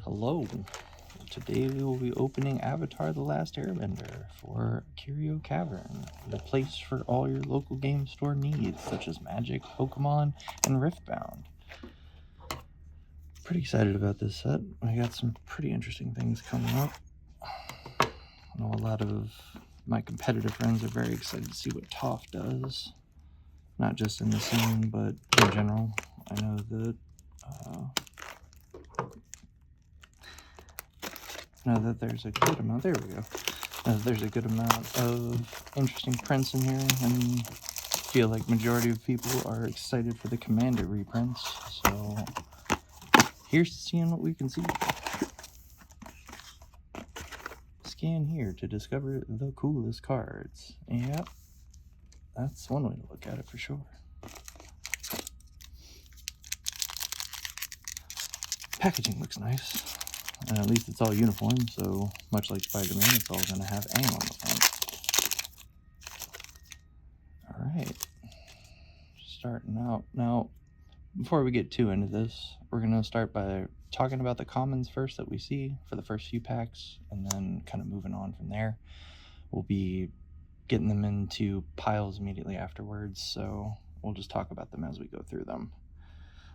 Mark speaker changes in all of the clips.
Speaker 1: Hello. Today we will be opening Avatar: The Last Airbender for Curio Cavern, the place for all your local game store needs, such as Magic, Pokemon, and Riftbound. Pretty excited about this set. I got some pretty interesting things coming up. I know a lot of my competitive friends are very excited to see what Toph does. Not just in the scene, but in general. I know that there's a good amount. There we go. There's a good amount of interesting prints in here, and I feel like majority of people are excited for the Commander reprints. So here's seeing what we can see. Scan here to discover the coolest cards. Yep, that's one way to look at it for sure. Packaging looks nice. And at least it's all uniform, so much like Spider-Man, it's all going to have AIM on the front. Alright. Starting out. Now, before we get too into this, we're going to start by talking about the commons first that we see for the first few packs, and then kind of moving on from there. We'll be getting them into piles immediately afterwards, so we'll just talk about them as we go through them.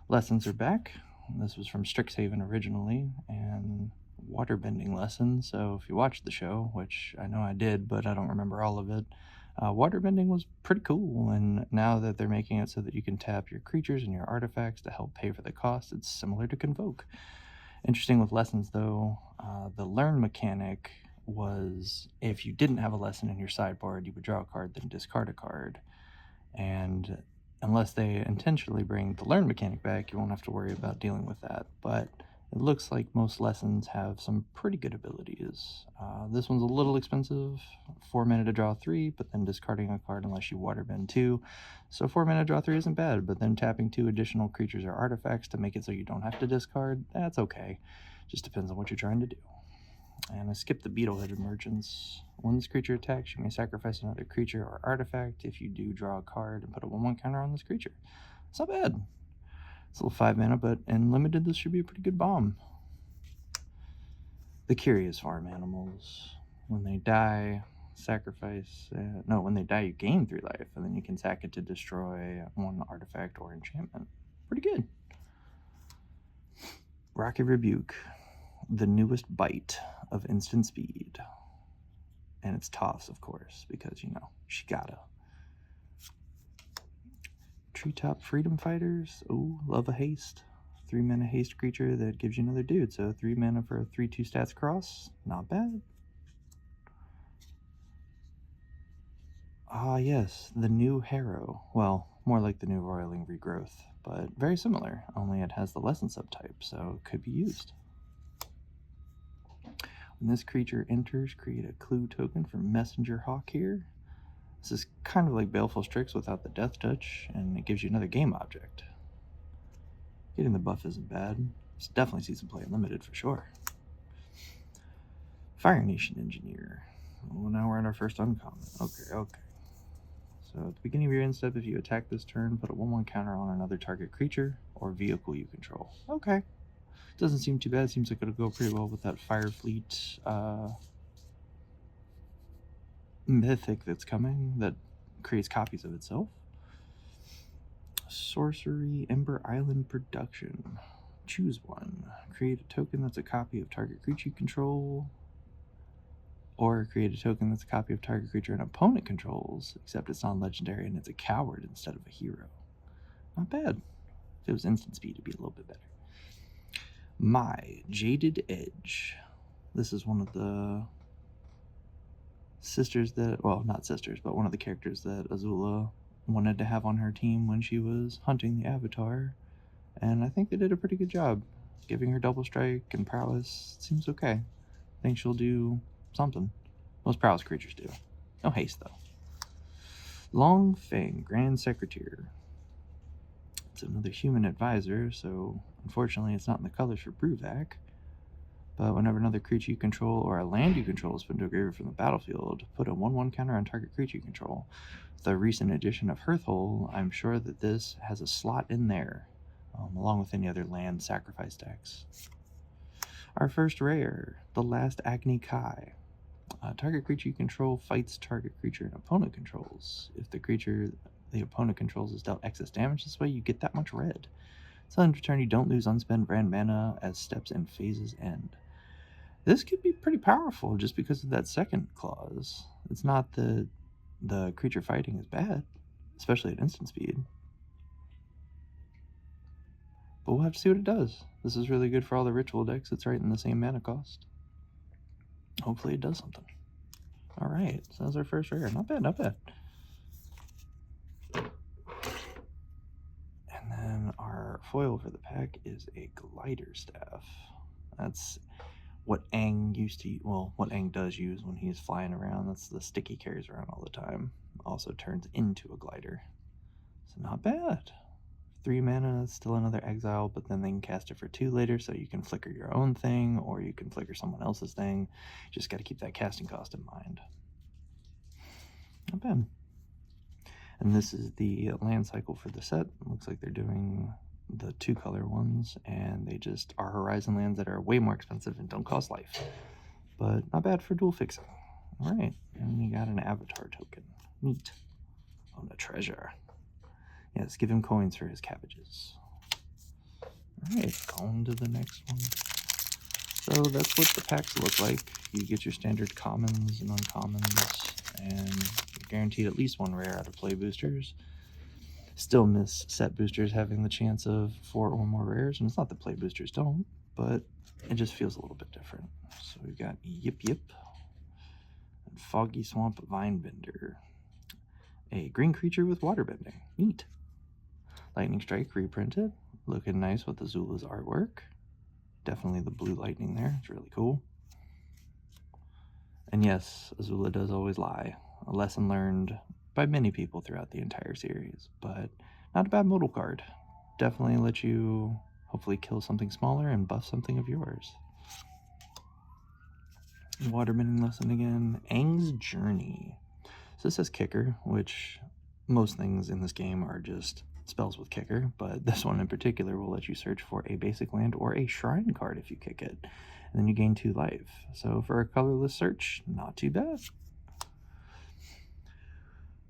Speaker 1: Lessons are back. This was from Strixhaven originally, and waterbending lessons. So if you watched the show, which I know I did, but I don't remember all of it, waterbending was pretty cool, and now that they're making it so that you can tap your creatures and your artifacts to help pay for the cost, it's similar to Convoke. Interesting with lessons, though, the learn mechanic was if you didn't have a lesson in your sideboard, you would draw a card, then discard a card. And unless they intentionally bring the learn mechanic back, you won't have to worry about dealing with that. But it looks like most lessons have some pretty good abilities. This one's a little expensive, 4 mana to draw 3, but then discarding a card unless you waterbend 2. So 4 mana to draw 3 isn't bad, but then tapping 2 additional creatures or artifacts to make it so you don't have to discard, that's okay. Just depends on what you're trying to do. And I skipped the Beetlehead emergence. When this creature attacks, you may sacrifice another creature or artifact. If you do, draw a card and put a 1/1 counter on this creature. It's not bad. It's a little 5 mana, but in limited, this should be a pretty good bomb. The Curious Farm Animals. When they die, sacrifice... when they die, you gain 3 life, and then you can sack it to destroy 1 artifact or enchantment. Pretty good. Rocket Rebuke. The newest bite of instant speed. And it's Toph's, of course, because, you know, she gotta. Treetop Freedom Fighters. Oh, love a haste. 3 mana haste creature that gives you another dude. So 3 mana for a 3/2 stats cross. Not bad. Ah, yes, the new Harrow. Well, more like the new Roiling Regrowth, but very similar, only it has the lesson subtype, so it could be used. When this creature enters, create a clue token from Messenger Hawk here. This is kind of like Baleful Strix without the Death Touch, and it gives you another game object. Getting the buff isn't bad. It's definitely see some play in limited for sure. Fire Nation Engineer. Well, now we're in our first uncommon. Okay. So at the beginning of your end step, if you attack this turn, put a 1/1 counter on another target creature or vehicle you control. Okay. Doesn't seem too bad. Seems like it'll go pretty well with that Fire Fleet mythic that's coming that creates copies of itself. Sorcery Ember Island Production. Choose one. Create a token that's a copy of target creature you control, or create a token that's a copy of target creature an opponent controls, except it's non-legendary and it's a coward instead of a hero. Not bad. If it was instant speed, it'd be a little bit better. My Jaded Edge. This is one of the sisters that, well, not sisters, but one of the characters that Azula wanted to have on her team when she was hunting the Avatar. And I think they did a pretty good job. Giving her double strike and prowess seems okay. I think she'll do something. Most prowess creatures do. No haste, though. Long Fang, Grand Secretary. It's another human advisor, so unfortunately it's not in the colors for Bruvac. But whenever another creature you control or a land you control is put into a graveyard from the battlefield, put a 1/1 counter on target creature you control. With the recent addition of Hearthhole, I'm sure that this has a slot in there, along with any other land sacrifice decks. Our first rare, the Last Agni Kai. Target creature you control fights target creature an opponent controls. If the creature the opponent controls is dealt excess damage this way, you get that much red. So in return, you don't lose unspent brand mana as steps and phases end. This could be pretty powerful just because of that second clause. It's not the creature fighting is bad, especially at instant speed. But we'll have to see what it does. This is really good for all the ritual decks. It's right in the same mana cost. Hopefully it does something. Alright, so that's our first rare. Not bad, not bad. And then our foil for the pack is a glider staff. That's what Aang used to, well, what Aang does use when he's flying around. That's the stick he carries around all the time. Also turns into a glider. So not bad. 3 mana, still another exile, but then they can cast it for 2 later, so you can flicker your own thing, or you can flicker someone else's thing. Just got to keep that casting cost in mind. Not bad. And this is the land cycle for the set. It looks like they're doing the 2-color ones, and they just are Horizon lands that are way more expensive and don't cost life. But not bad for dual fixing. Alright, and we got an avatar token. Neat. On a treasure. Yes, give him coins for his cabbages. Alright, on to the next one. So that's what the packs look like. You get your standard commons and uncommons, and you're guaranteed at least 1 rare out of play boosters. Still miss set boosters having the chance of 4 or more rares, and it's not that play boosters don't, but it just feels a little bit different. So we've got Yip Yip and Foggy Swamp Vinebender. A green creature with water bending. Neat. Lightning Strike reprinted. Looking nice with Azula's artwork. Definitely the blue lightning there. It's really cool. And yes, Azula does always lie. A lesson learned by many people throughout the entire series, but not a bad modal card. Definitely let you hopefully kill something smaller and buff something of yours. Waterbending lesson again. Aang's Journey. So this says kicker, which most things in this game are just spells with kicker, but this one in particular will let you search for a basic land or a shrine card if you kick it, and then you gain 2 life. So for a colorless search, not too bad.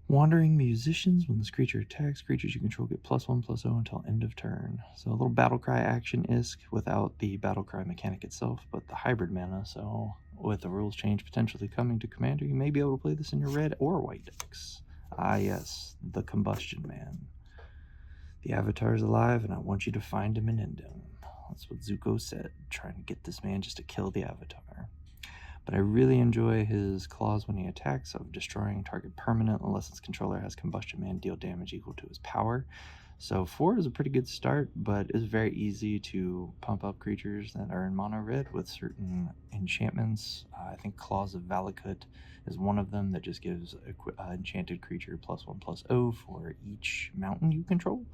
Speaker 1: Wandering Musicians. When this creature attacks, creatures you control get +1/+0 until end of turn. So a little battle cry action-isk without the battle cry mechanic itself, but the hybrid mana. So with the rules change potentially coming to Commander, you may be able to play this in your red or white decks. Ah yes, the Combustion Man. The Avatar is alive, and I want you to find him and end him. That's what Zuko said, trying to get this man just to kill the Avatar. But I really enjoy his clause when he attacks of destroying target permanent unless its controller has Combustion Man deal damage equal to his power. So 4 is a pretty good start, but it's very easy to pump up creatures that are in mono red with certain enchantments. I think Claws of Valakut is one of them that just gives enchanted creature +1/+0 for each mountain you control.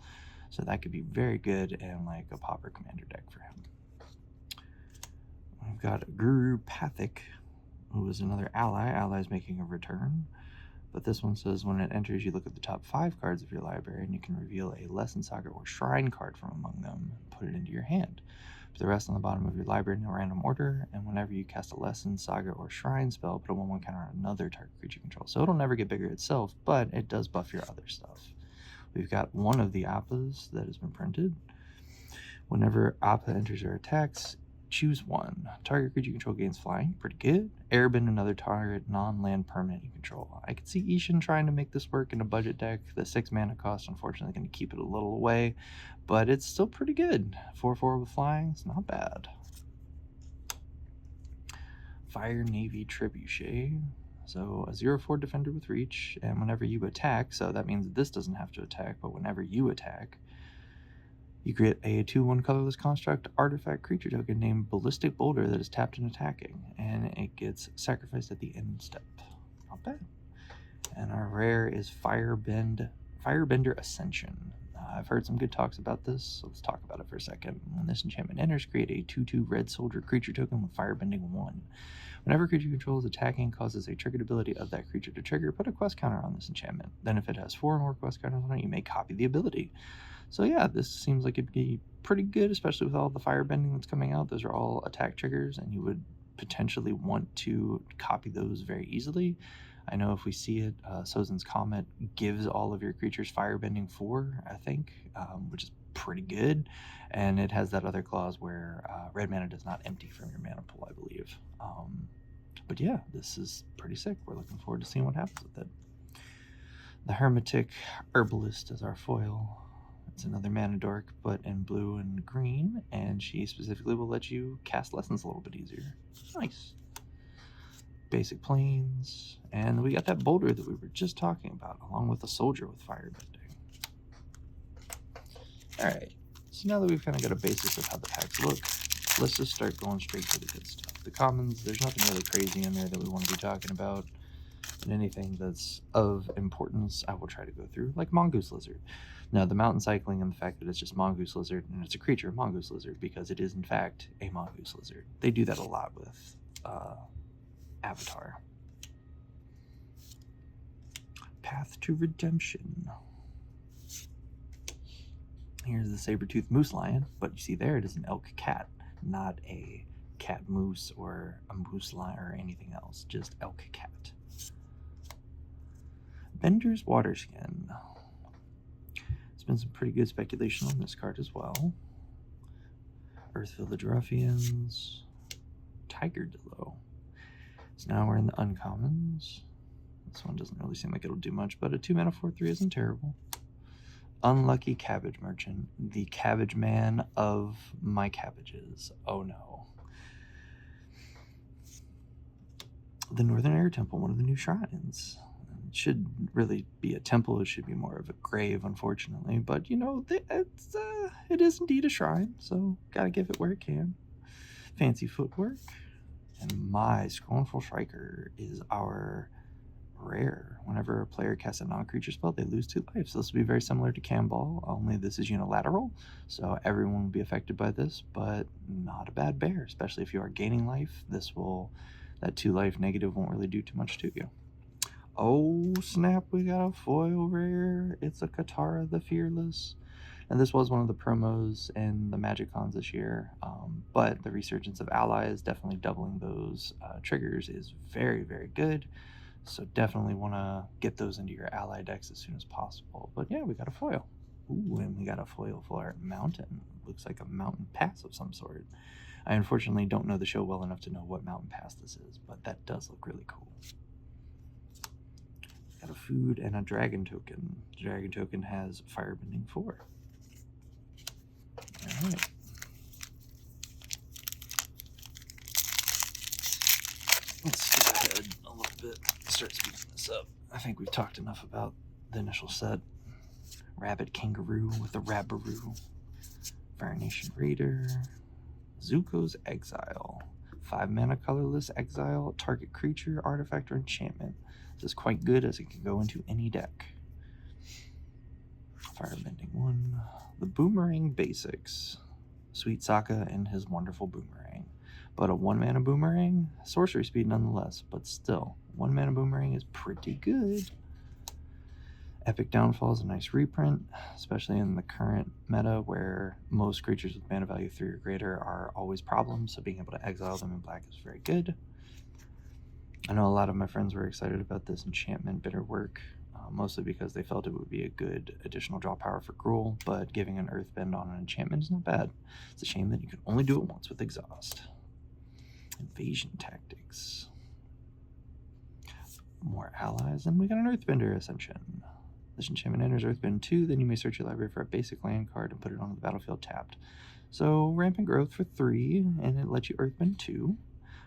Speaker 1: So that could be very good in like a Pauper Commander deck for him. We've got Guru Pathic, who is another ally. Allies making a return. But this one says when it enters, you look at the top 5 cards of your library and you can reveal a Lesson Saga or Shrine card from among them and put it into your hand. Put the rest on the bottom of your library in a random order, and whenever you cast a Lesson Saga or Shrine spell, put a 1/1 counter on another target creature you control. So it'll never get bigger itself, but it does buff your other stuff. We've got one of the Appas that has been printed. Whenever Appa enters or attacks, choose 1. Target creature you control gains flying. Pretty good. Airbend another target non-land permanent you control. I could see Ishin trying to make this work in a budget deck. The 6 mana cost, unfortunately, going to keep it a little away, but it's still pretty good. 4/4 with flying. It's not bad. Fire Navy Trebuchet. So a 0/4 defender with reach, and whenever you attack, so that means this doesn't have to attack, but whenever you attack, you create a 2/1 colorless construct artifact creature token named Ballistic Boulder that is tapped and attacking, and it gets sacrificed at the end step. Not bad. And our rare is Firebender Ascension. I've heard some good talks about this, so let's talk about it for a second. When this enchantment enters, create a 2/2 red soldier creature token with Firebending 1. Whenever a creature you control is attacking, causes a triggered ability of that creature to trigger, put a quest counter on this enchantment. Then if it has 4 or more quest counters on it, you may copy the ability. So yeah, this seems like it'd be pretty good, especially with all the firebending that's coming out. Those are all attack triggers, and you would potentially want to copy those very easily. I know if we see it, Sozin's Comet gives all of your creatures firebending 4, I think, which is pretty good. And it has that other clause where red mana does not empty from your mana pool, I believe. But yeah, this is pretty sick. We're looking forward to seeing what happens with it. The Hermetic Herbalist is our foil. It's another mana dork, but in blue and green, and she specifically will let you cast Lessons a little bit easier. Nice. Basic planes, and we got that boulder that we were just talking about, along with a soldier with firebending. Alright, so now that we've kind of got a basis of how the packs look, let's just start going straight to the good stuff. The commons, there's nothing really crazy in there that we want to be talking about. And anything that's of importance, I will try to go through, like Mongoose Lizard. Now, the mountain cycling and the fact that it's just Mongoose Lizard, and it's a creature of Mongoose Lizard, because it is, in fact, a Mongoose Lizard. They do that a lot with Avatar. Path to Redemption. Here's the saber-toothed moose lion, but you see there it is an elk cat, not a cat moose or a moose lion or anything else, just elk cat. Bender's Waterskin. There's been some pretty good speculation on this card as well. Earth Village Ruffians. Tiger Dillo. So now we're in the uncommons. This one doesn't really seem like it'll do much, but a 2-mana 4/3 isn't terrible. Unlucky Cabbage Merchant. The cabbage man of my cabbages. Oh no. The Northern Air Temple, one of the new shrines. It should really be a temple. It should be more of a grave, unfortunately. But, you know, it is indeed a shrine, so gotta give it where it can. Fancy footwork. And my Scornful Striker is our rare. Whenever a player casts a non-creature spell, they lose 2 life. So this will be very similar to Camball, only this is unilateral. So everyone will be affected by this, but not a bad bear, especially if you are gaining life. That 2 life negative won't really do too much to you. Oh snap, we got a foil rare. It's a Katara the Fearless. And this was one of the promos in the Magic Cons this year, but the Resurgence of Allies, definitely doubling those triggers, is very, very good. So definitely want to get those into your ally decks as soon as possible. But yeah, we got a foil. Ooh, and we got a foil for our mountain. Looks like a mountain pass of some sort. I unfortunately don't know the show well enough to know what mountain pass this is, but that does look really cool. Got a food and a dragon token. The dragon token has firebending 4. Alright. Let's skip ahead a little bit, start speeding this up. I think we've talked enough about the initial set. Rabbit Kangaroo with the Rabbaroo. Fire Nation Raider. Zuko's Exile. 5-mana colorless exile, target creature, artifact, or enchantment. This is quite good as it can go into any deck. Firebending 1. The Boomerang Basics. Sweet Sokka and his wonderful boomerang. But a 1-mana boomerang, sorcery speed nonetheless, but still, 1-mana boomerang is pretty good. Epic Downfall is a nice reprint, especially in the current meta where most creatures with mana value 3 or greater are always problems, so being able to exile them in black is very good. I know a lot of my friends were excited about this enchantment bitter work, mostly because they felt it would be a good additional draw power for Gruul, but giving an Earthbend on an enchantment is not bad. It's a shame that you can only do it once with Exhaust. Invasion Tactics. More allies, and we got an Earthbender Ascension. This enchantment enters Earthbend 2, then you may search your library for a basic land card and put it onto the battlefield tapped. So Rampant Growth for 3, and it lets you Earthbend 2.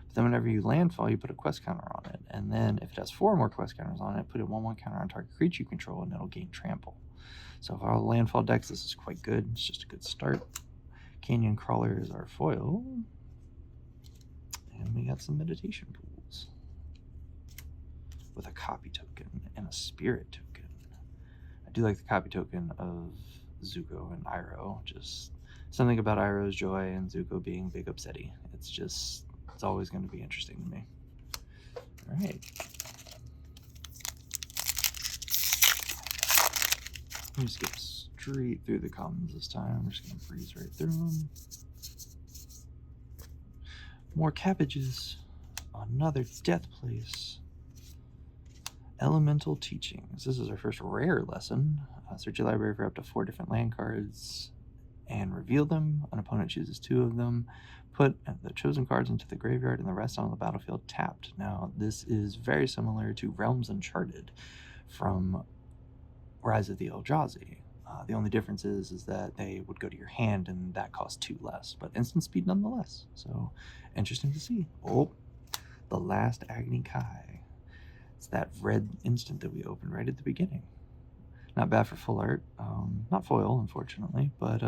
Speaker 1: But then whenever you landfall, you put a quest counter on it. And then if it has 4 more quest counters on it, put a 1/1 counter on target creature you control, and it'll gain trample. So for all landfall decks, this is quite good. It's just a good start. Canyon Crawler is our foil. And we got some meditation pools. With a copy token and a spirit token. I do like the copy token of Zuko and Iroh. Just something about Iroh's joy and Zuko being big upsetty. It's always going to be interesting to me. All right. Let me skip straight through the commons this time. I'm just going to breeze right through them. More cabbages. Another Death Place. Elemental Teachings. This is our first rare lesson. Search your library for up to 4 different land cards and reveal them. An opponent chooses 2 of them. Put the chosen cards into the graveyard and the rest on the battlefield tapped. Now, this is very similar to Realms Uncharted from Rise of the Eldrazi. The only difference is that they would go to your hand and that costs 2 less, but instant speed nonetheless. So, interesting to see. Oh, the last Agni Kai. It's that red instant that we opened right at the beginning. Not bad for full art. Not foil, unfortunately, but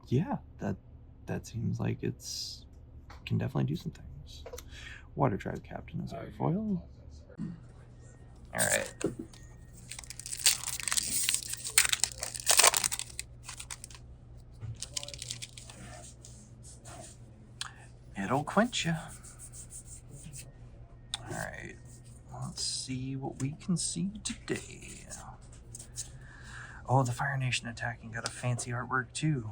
Speaker 1: yeah, that seems like it's can definitely do some things. Water Tribe Captain is our foil. All right. It'll quench you. All right. Let's see what we can see today. Oh, the Fire Nation attacking got a fancy artwork too.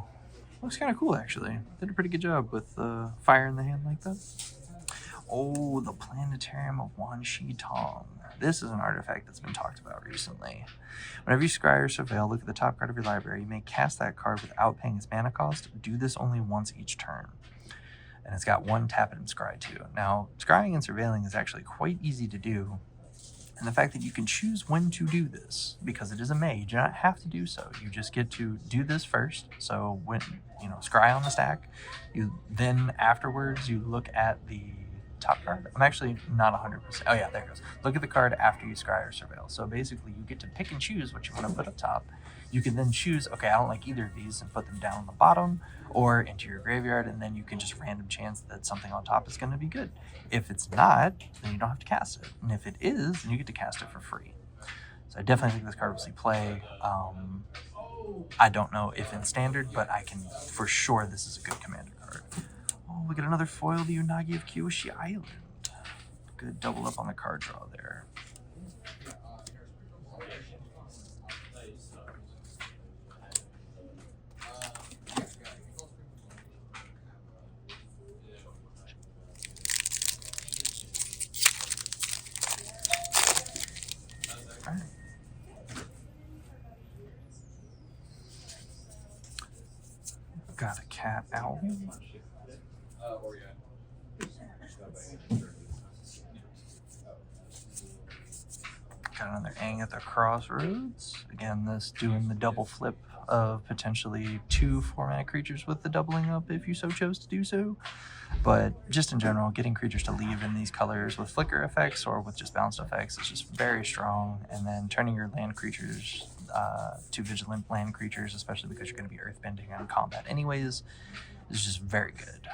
Speaker 1: Looks kind of cool, actually. Did a pretty good job with fire in the hand like that. Oh, the Planetarium of Wan Shi Tong. This is an artifact that's been talked about recently. Whenever you scry or surveil, look at the top card of your library. You may cast that card without paying its mana cost. Do this only once each turn. And it's got 1 tap it and scry too. Now, scrying and surveilling is actually quite easy to do. And the fact that you can choose when to do this, because it is a May, you do not have to do so. You just get to do this first. So when, scry on the stack, then afterwards you look at the top card. I'm actually not 100%. Oh yeah, there it goes. Look at the card after you scry or surveil. So basically you get to pick and choose what you want to put up top. You can then choose, okay, I don't like either of these, and put them down on the bottom or into your graveyard, and then you can just random chance that something on top is going to be good. If it's not, then you don't have to cast it. And if it is, then you get to cast it for free. So I definitely think this card will see play. I don't know if in standard, but I can for sure this is a good commander card. Oh, we got another foil, the Unagi of Kyoshi Island. Good double up on the card draw there. Got a cat owl. Got another Aang at the Crossroads. Again, this doing the double flip of potentially 2 4-mana creatures with the doubling up if you so chose to do so. But just in general, getting creatures to leave in these colors with flicker effects or with just balanced effects is just very strong. And then turning your land creatures to vigilant land creatures, especially because you're going to be earthbending on combat anyways, is just very good.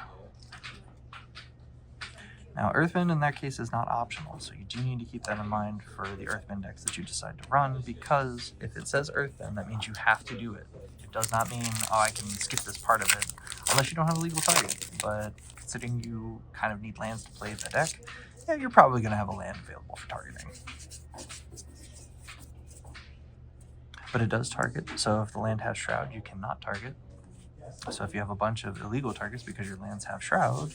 Speaker 1: Now, Earthbend in that case is not optional, so you do need to keep that in mind for the Earthbend decks that you decide to run, because if it says Earthbend, that means you have to do it. It does not mean, oh, I can skip this part of it, unless you don't have a legal target. But considering you kind of need lands to play the deck, yeah, you're probably going to have a land available for targeting. But it does target, so if the land has Shroud, you cannot target. So if you have a bunch of illegal targets because your lands have Shroud,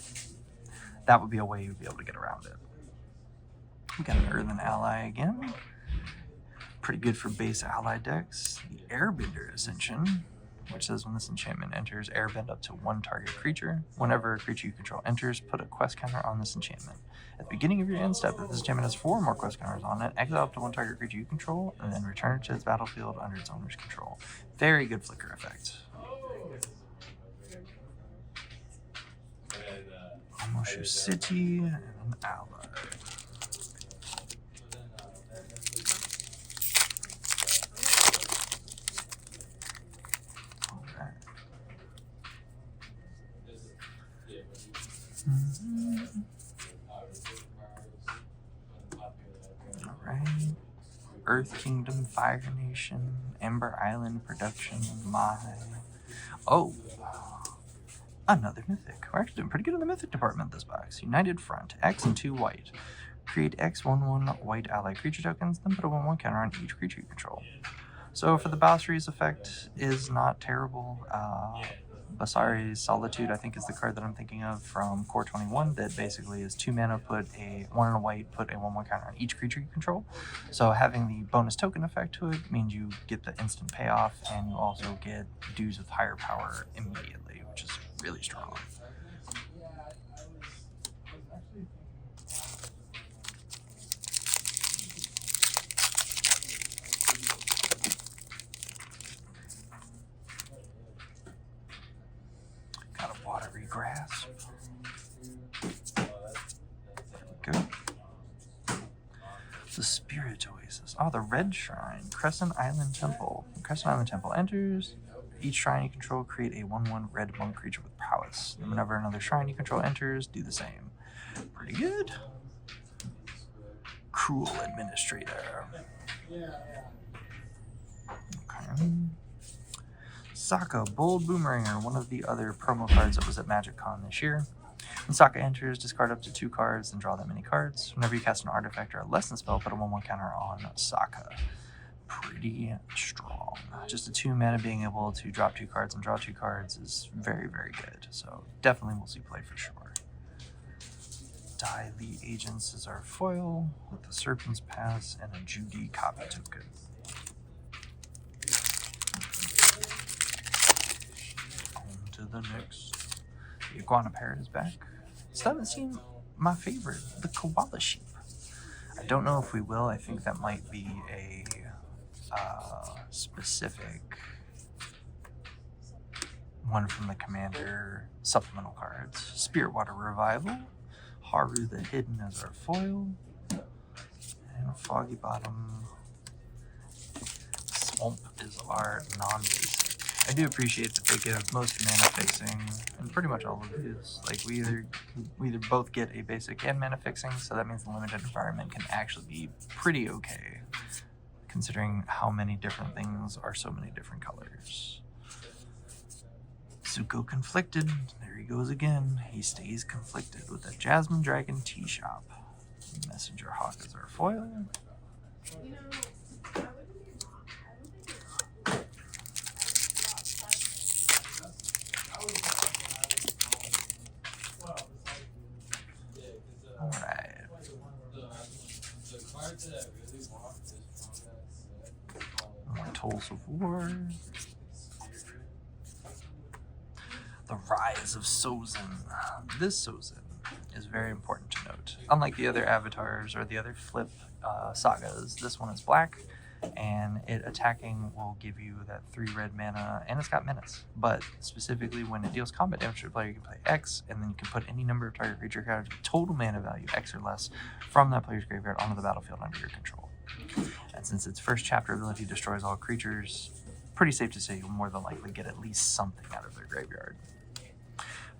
Speaker 1: that would be a way you'd be able to get around it. We got an Earthen Ally again. Pretty good for base ally decks. The Airbender Ascension, which says when this enchantment enters, airbend up to 1 target creature. Whenever a creature you control enters, put a quest counter on this enchantment. At the beginning of your end step, if this enchantment has 4 more quest counters on it, exile up to 1 target creature you control, and then return it to its battlefield under its owner's control. Very good flicker effect. Moshu City and an ally. Alright. Alright. Earth Kingdom, Fire Nation, Ember Island Production, Oh! Another Mythic. We're actually doing pretty good in the Mythic department this box. United Front, X and 2 white. Create X 1/1 white ally creature tokens, then put a 1/1 counter on each creature you control. So for the Basri's effect is not terrible. Basari's Solitude, I think, is the card that I'm thinking of from Core 21 that basically is 2 mana, put a 1 and a white, put a 1/1 counter on each creature you control. So having the bonus token effect to it means you get the instant payoff, and you also get dues with higher power immediately, which is really strong. Got a Watery Grasp. There we go. The Spirit Oasis. Oh, the Red Shrine. Crescent Island Temple. When Crescent Island Temple enters, each shrine you control create a 1/1 red monk creature with prowess. And whenever another shrine you control enters, do the same. Pretty good. Cruel Administrator. Okay. Sokka, Bold Boomeringer, one of the other promo cards that was at MagicCon this year. When Sokka enters, discard up to 2 cards and draw that many cards. Whenever you cast an artifact or a lesson spell, put a 1/1 counter on Sokka. Pretty strong. Just a 2 mana being able to drop 2 cards and draw 2 cards is very, very good. So definitely we'll see play for sure. Dai Agents is our foil with the Serpent's Pass and a Judy copy token. On to the next. The Iguana Parrot is back. Still haven't seen my favorite, the Koala Sheep. I don't know if we will. I think that might be a specific one from the Commander supplemental cards. Spiritwater Revival. Haru the Hidden as our foil. And Foggy Bottom. Swamp is our non-basic. I do appreciate that they give most mana fixing and pretty much all of these. Like we either both get a basic and mana fixing, so that means the limited environment can actually be pretty okay, considering how many different things are so many different colors. Zuko Conflicted, there he goes again. He stays conflicted with a Jasmine Dragon Tea Shop. Messenger Hawk is our foil. Alright. More Tolls of War. The Rise of Sozin. This Sozin is very important to note. Unlike the other avatars or the other flip sagas, this one is black, and it attacking will give you that 3 red mana, and it's got menace. But specifically, when it deals combat damage to a player, you can play X, and then you can put any number of target creature cards with total mana value X or less from that player's graveyard onto the battlefield under your control. And since its first chapter ability destroys all creatures, pretty safe to say you'll more than likely get at least something out of their graveyard.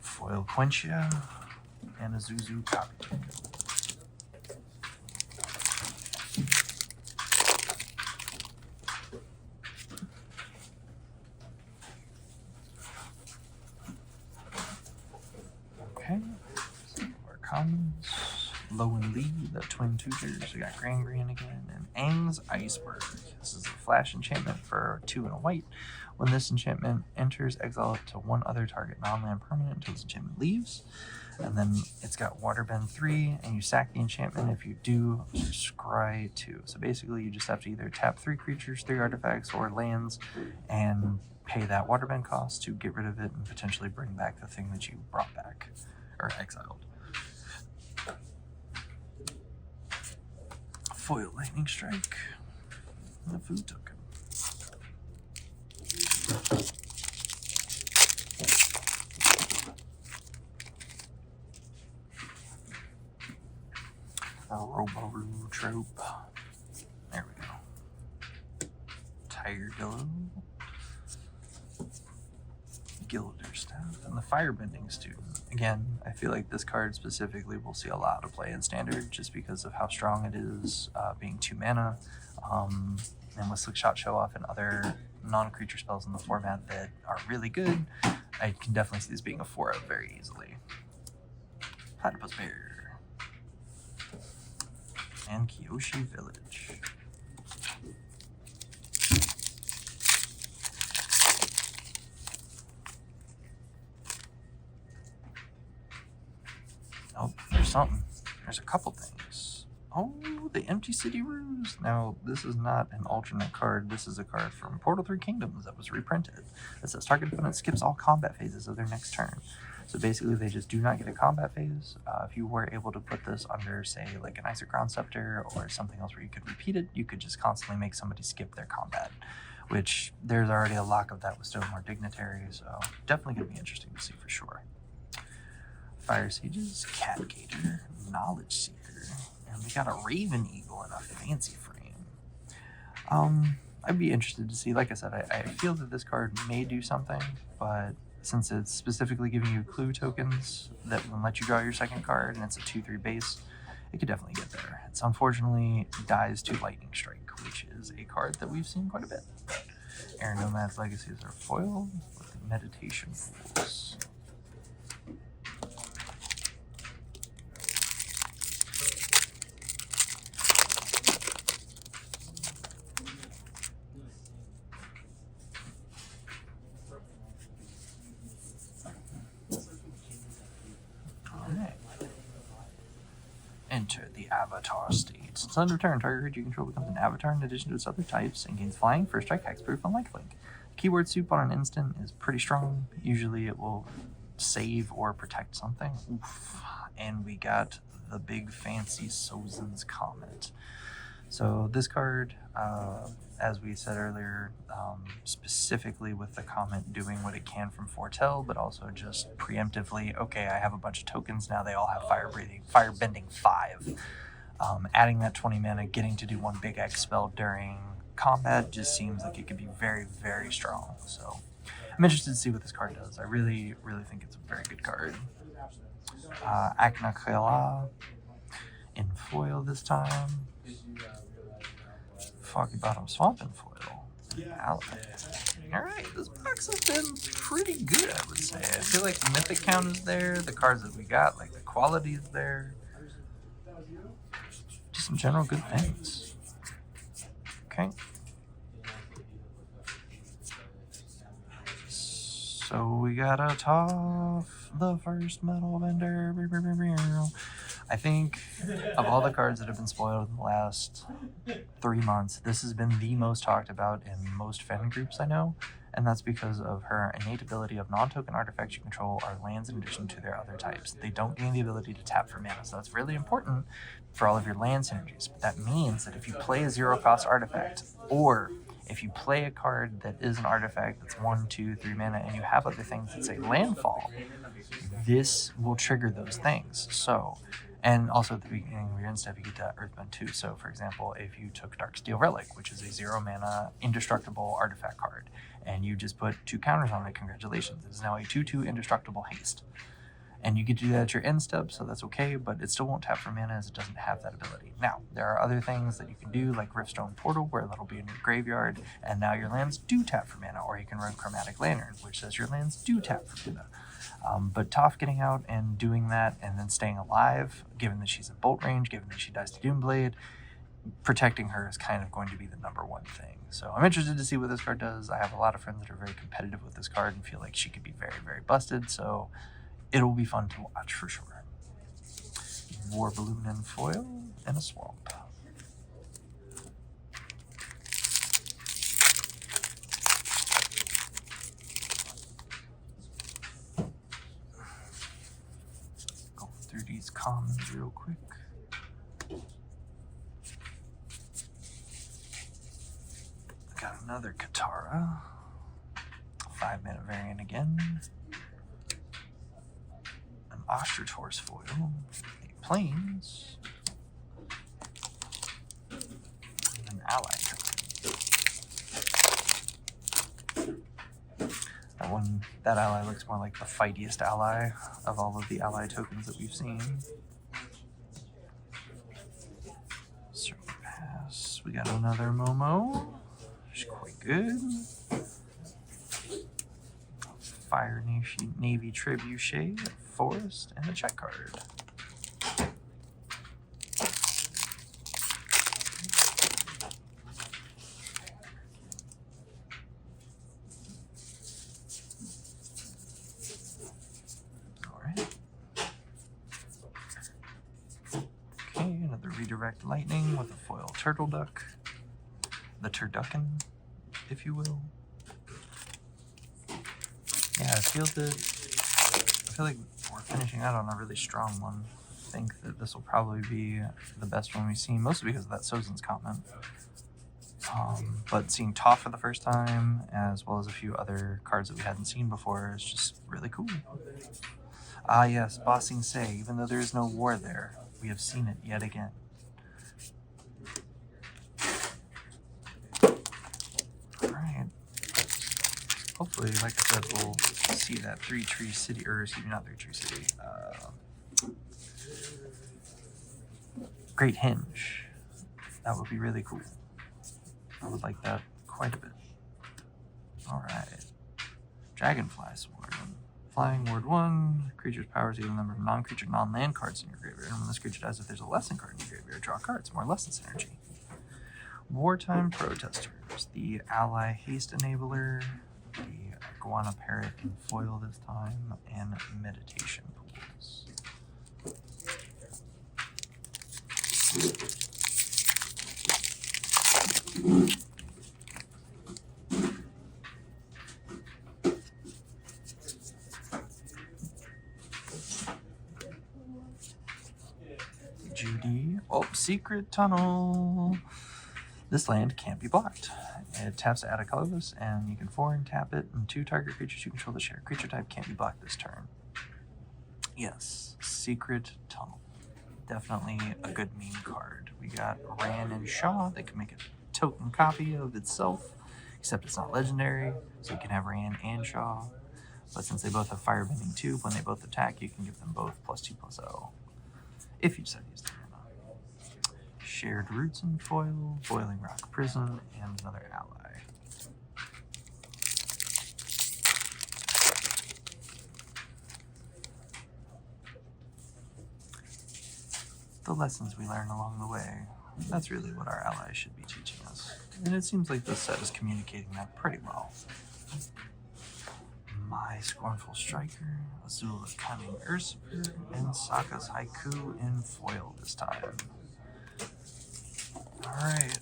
Speaker 1: Foil Quenchia and a Zuzu copy token. Okay, so our commons. Low and Lee, the twin tutors. We got Grand Green again, and Aang's Iceberg. This is a flash enchantment for 2 and a white. When this enchantment enters, exile it to 1 other target non-land permanent until this enchantment leaves. And then it's got Waterbend 3, and you sack the enchantment. If you do, scry 2. So basically, you just have to either tap 3 creatures, 3 artifacts, or lands, and pay that Waterbend cost to get rid of it and potentially bring back the thing that you brought back or exiled. Foil Lightning Strike, and a food token. Robo Trope. There we go. Tiger Glow. Gilder Staff, and the Firebending Student. Again, I feel like this card specifically will see a lot of play in Standard just because of how strong it is, being 2 mana, and with Slickshot Show Off and other non-creature spells in the format that are really good. I can definitely see this being a 4-out very easily. Platypus Bear. And Kyoshi Village. Oh, there's something. There's a couple things. Oh, the Empty City Ruse. Now, this is not an alternate card. This is a card from Portal 3 Kingdoms that was reprinted. It says target opponent skips all combat phases of their next turn. So basically, they just do not get a combat phase. If you were able to put this under, say, like an Isochron Scepter or something else where you could repeat it, you could just constantly make somebody skip their combat, which there's already a lock of that with Stonemore Dignitary, so definitely going to be interesting to see for sure. Fire Sages, Cat Gator, Knowledge Seeker, and we got a Raven Eagle in a fancy frame. I'd be interested to see. Like I said, I feel that this card may do something, but since it's specifically giving you clue tokens that will let you draw your second card, and it's a 2/3 base, it could definitely get there. It's unfortunately dies to Lightning Strike, which is a card that we've seen quite a bit. Aaron Nomad's Legacies are foil with Meditation Pools. Enter the Avatar state. Since under turn, target creature you control becomes an avatar in addition to its other types and gains flying, first strike, hexproof, and lifelink. Keyword soup on an instant is pretty strong. Usually it will save or protect something. Oof. And we got the big fancy Sozin's Comet. So this card, as we said earlier, specifically with the Comet doing what it can from Foretell, but also just preemptively, okay, I have a bunch of tokens now, they all have fire bending 5. Adding that 20 mana, getting to do one big X spell during combat just seems like it could be very, very strong. So I'm interested to see what this card does. I really, really think it's a very good card. Akna Kala in foil this time. Foggy Bottom Swamp in foil. Alright, this box has been pretty good, I would say. I feel like the mythic count is there, the cards that we got, like the quality is there. Just some general good things. Okay. So we got a Toph, the first metal vendor. I think of all the cards that have been spoiled in the last 3 months, this has been the most talked about in most fan groups I know, and that's because of her innate ability of non-token artifacts you control are lands in addition to their other types. They don't gain the ability to tap for mana, so that's really important for all of your land synergies. But that means that if you play a 0-cost artifact, or if you play a card that is an artifact that's 1, 2, 3 mana, and you have other things that say landfall, this will trigger those things. So, and also at the beginning of your end step, you get to Earthbend 2. So, for example, if you took Darksteel Relic, which is a 0-mana indestructible artifact card, and you just put 2 counters on it, congratulations. It is now a 2/2 indestructible haste. And you get to do that at your end step, so that's okay, but it still won't tap for mana as it doesn't have that ability. Now, there are other things that you can do, like Riftstone Portal, where that'll be in your graveyard, and now your lands do tap for mana, or you can run Chromatic Lantern, which says your lands do tap for mana. But Toph getting out and doing that and then staying alive, given that she's in bolt range, given that she dies to Doomblade, protecting her is kind of going to be the number one thing. So I'm interested to see what this card does. I have a lot of friends that are very competitive with this card and feel like she could be very, very busted, so it'll be fun to watch for sure. War Balloon in foil and a swamp. Through these commons real quick. Got another Katara. 5-mana variant again. An Ostrator's foil. A Plains. And an ally token. That ally looks more like the fightiest ally of all of the ally tokens that we've seen. Circle Pass. We got another Momo. She's quite good. Fire Navy Trebuchet, Forest, and a check card. Direct Lightning with a foil Turtle Duck. The Turducken, if you will. Yeah, I feel like we're finishing out on a really strong one. I think that this will probably be the best one we've seen, mostly because of that Sozin's comment. But seeing Toph for the first time, as well as a few other cards that we hadn't seen before, is just really cool. Ah yes, Bossing Say, even though there is no war there, we have seen it yet again. Alright. Hopefully, like I said, we'll see that 3-Tree City, or excuse me, not 3-Tree City, Great Hinge. That would be really cool. I would like that quite a bit. Alright. Dragonfly Sword. Flying Ward 1. Creature's powers equal the number of non-creature, non-land cards in your graveyard. And when this creature dies, if there's a lesson card in your graveyard, draw cards. More lesson synergy. Wartime Protesters. The Ally Haste Enabler. The Iguana Parrot in foil this time. And Meditation Pools. Judy. Oh, Secret Tunnel. This land can't be blocked. It taps to add a colorless, and you can foreign tap it, and 2 target creatures you control the shared creature type can't be blocked this turn. Yes, Secret Tunnel. Definitely a good meme card. We got Ran and Shaw that can make a token copy of itself, except it's not legendary, so you can have Ran and Shaw. But since they both have Firebending 2, when they both attack, you can give them both +2/+0. If you decide to use them or not. Shared Roots in foil, Boiling Rock Prison, and another ally. The lessons we learn along the way. That's really what our allies should be teaching us. And it seems like this set is communicating that pretty well. My Scornful Striker, Azula's Cunning Usurper, and Sokka's Haiku in foil this time. Alright.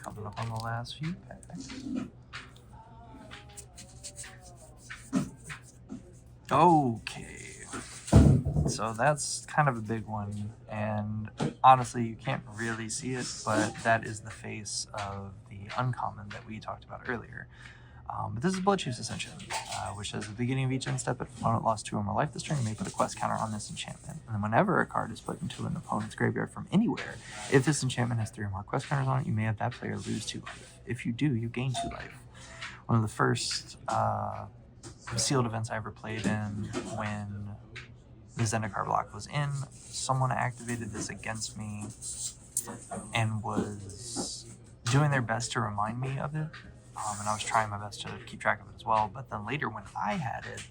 Speaker 1: Coming up on the last few packs. Okay. So that's kind of a big one, and honestly you can't really see it, but that is the face of the uncommon that we talked about earlier. But this is Bloodchief's Ascension, which says at the beginning of each end step, if an opponent lost 2 or more life this turn, you may put a quest counter on this enchantment. And then whenever a card is put into an opponent's graveyard from anywhere, if this enchantment has 3 or more quest counters on it, you may have that player lose 2 life. If you do, you gain 2 life. One of the first sealed events I ever played in, when the Zendikar block was in, someone activated this against me and was doing their best to remind me of it. And I was trying my best to keep track of it as well. But then later when I had it,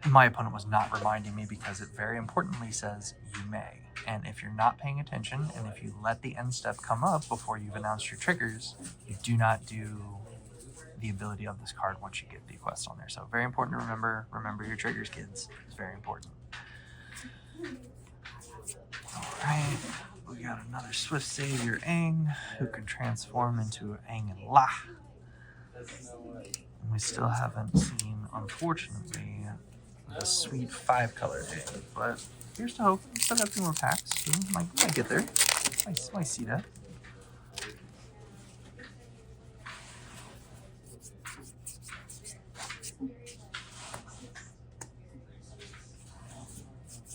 Speaker 1: my opponent was not reminding me because it very importantly says, you may. And if you're not paying attention, and if you let the end step come up before you've announced your triggers, you do not do the ability of this card once you get the quest on there. So very important to remember. Remember your triggers, kids. It's very important. Alright, we got another Swift Savior Aang, who can transform into Aang and La. And we still haven't seen, unfortunately, the sweet 5-color Aang. But here's to hope. We still got a few more packs, so might get there. Might see that.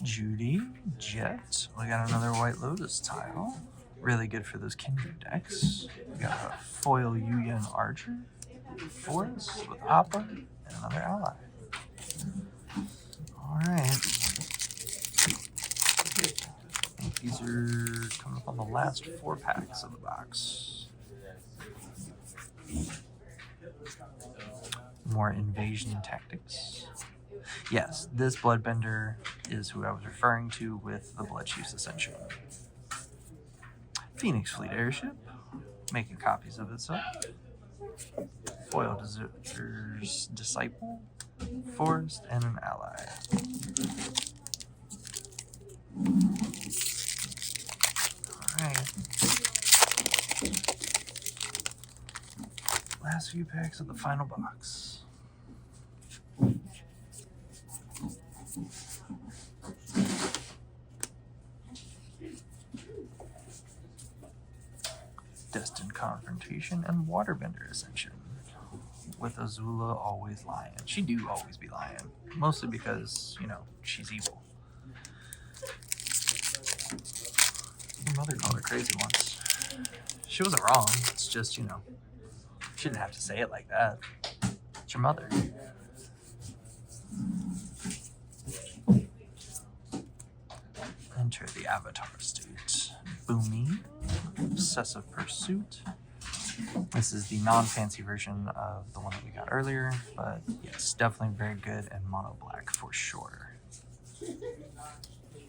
Speaker 1: Judy, Jet. We got another White Lotus tile. Really good for those Kindred decks. We got a foil Yuyan Archer, Forest with Appa, and another ally. Alright. I think these are coming up on the last 4 packs of the box. More Invasion Tactics. Yes, this Bloodbender is who I was referring to with the Bloodchief's Ascension. Phoenix Fleet Airship, making copies of itself. Foil Deserter's Disciple, forest, and an ally. Alright. Last few packs of the final box. Destined Confrontation and Waterbender Ascension. With Azula always lying. She do always be lying. Mostly because, you know, she's evil. Your mother called her crazy once. She wasn't wrong. It's just, you know, she didn't have to say it like that. It's your mother. Enter the Avatar state. Booming. Obsessive Pursuit. This is the non-fancy version of the one that we got earlier, but yes, definitely very good and mono black for sure.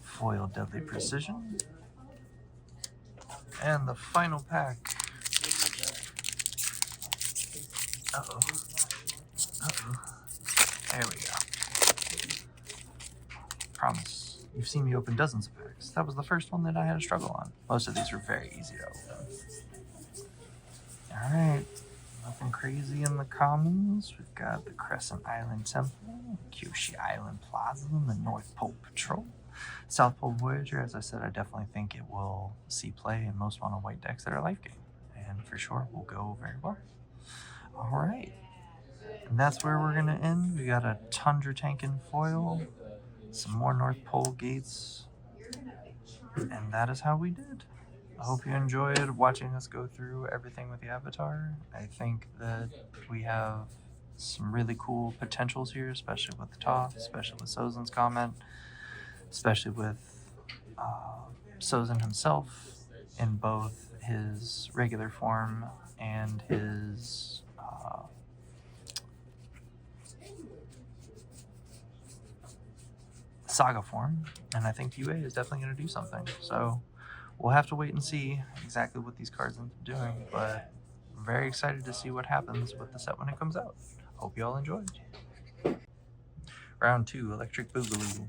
Speaker 1: Foil Deadly Precision. And the final pack. Uh-oh. Uh-oh. There we go. Promise. You've seen me open dozens of packs. That was the first one that I had a struggle on. Most of these were very easy to open. Alright. Nothing crazy in the commons. We've got the Crescent Island Temple, Kyoshi Island Plaza, and the North Pole Patrol. South Pole Voyager, as I said, I definitely think it will see play in most mono white decks that are life gain. And for sure will go very well. Alright. And that's where we're going to end. We got a Tundra Tank in foil, some more North Pole gates, and that is how we did. I hope you enjoyed watching us go through everything with the Avatar. I think that we have some really cool potentials here, especially with the Toph, especially with Sozin's comment, especially with Sozin himself in both his regular form and his Saga form, and I think UA is definitely going to do something. So we'll have to wait and see exactly what these cards end up doing, but I'm very excited to see what happens with the set when it comes out. Hope you all enjoyed. Round 2, Electric Boogaloo.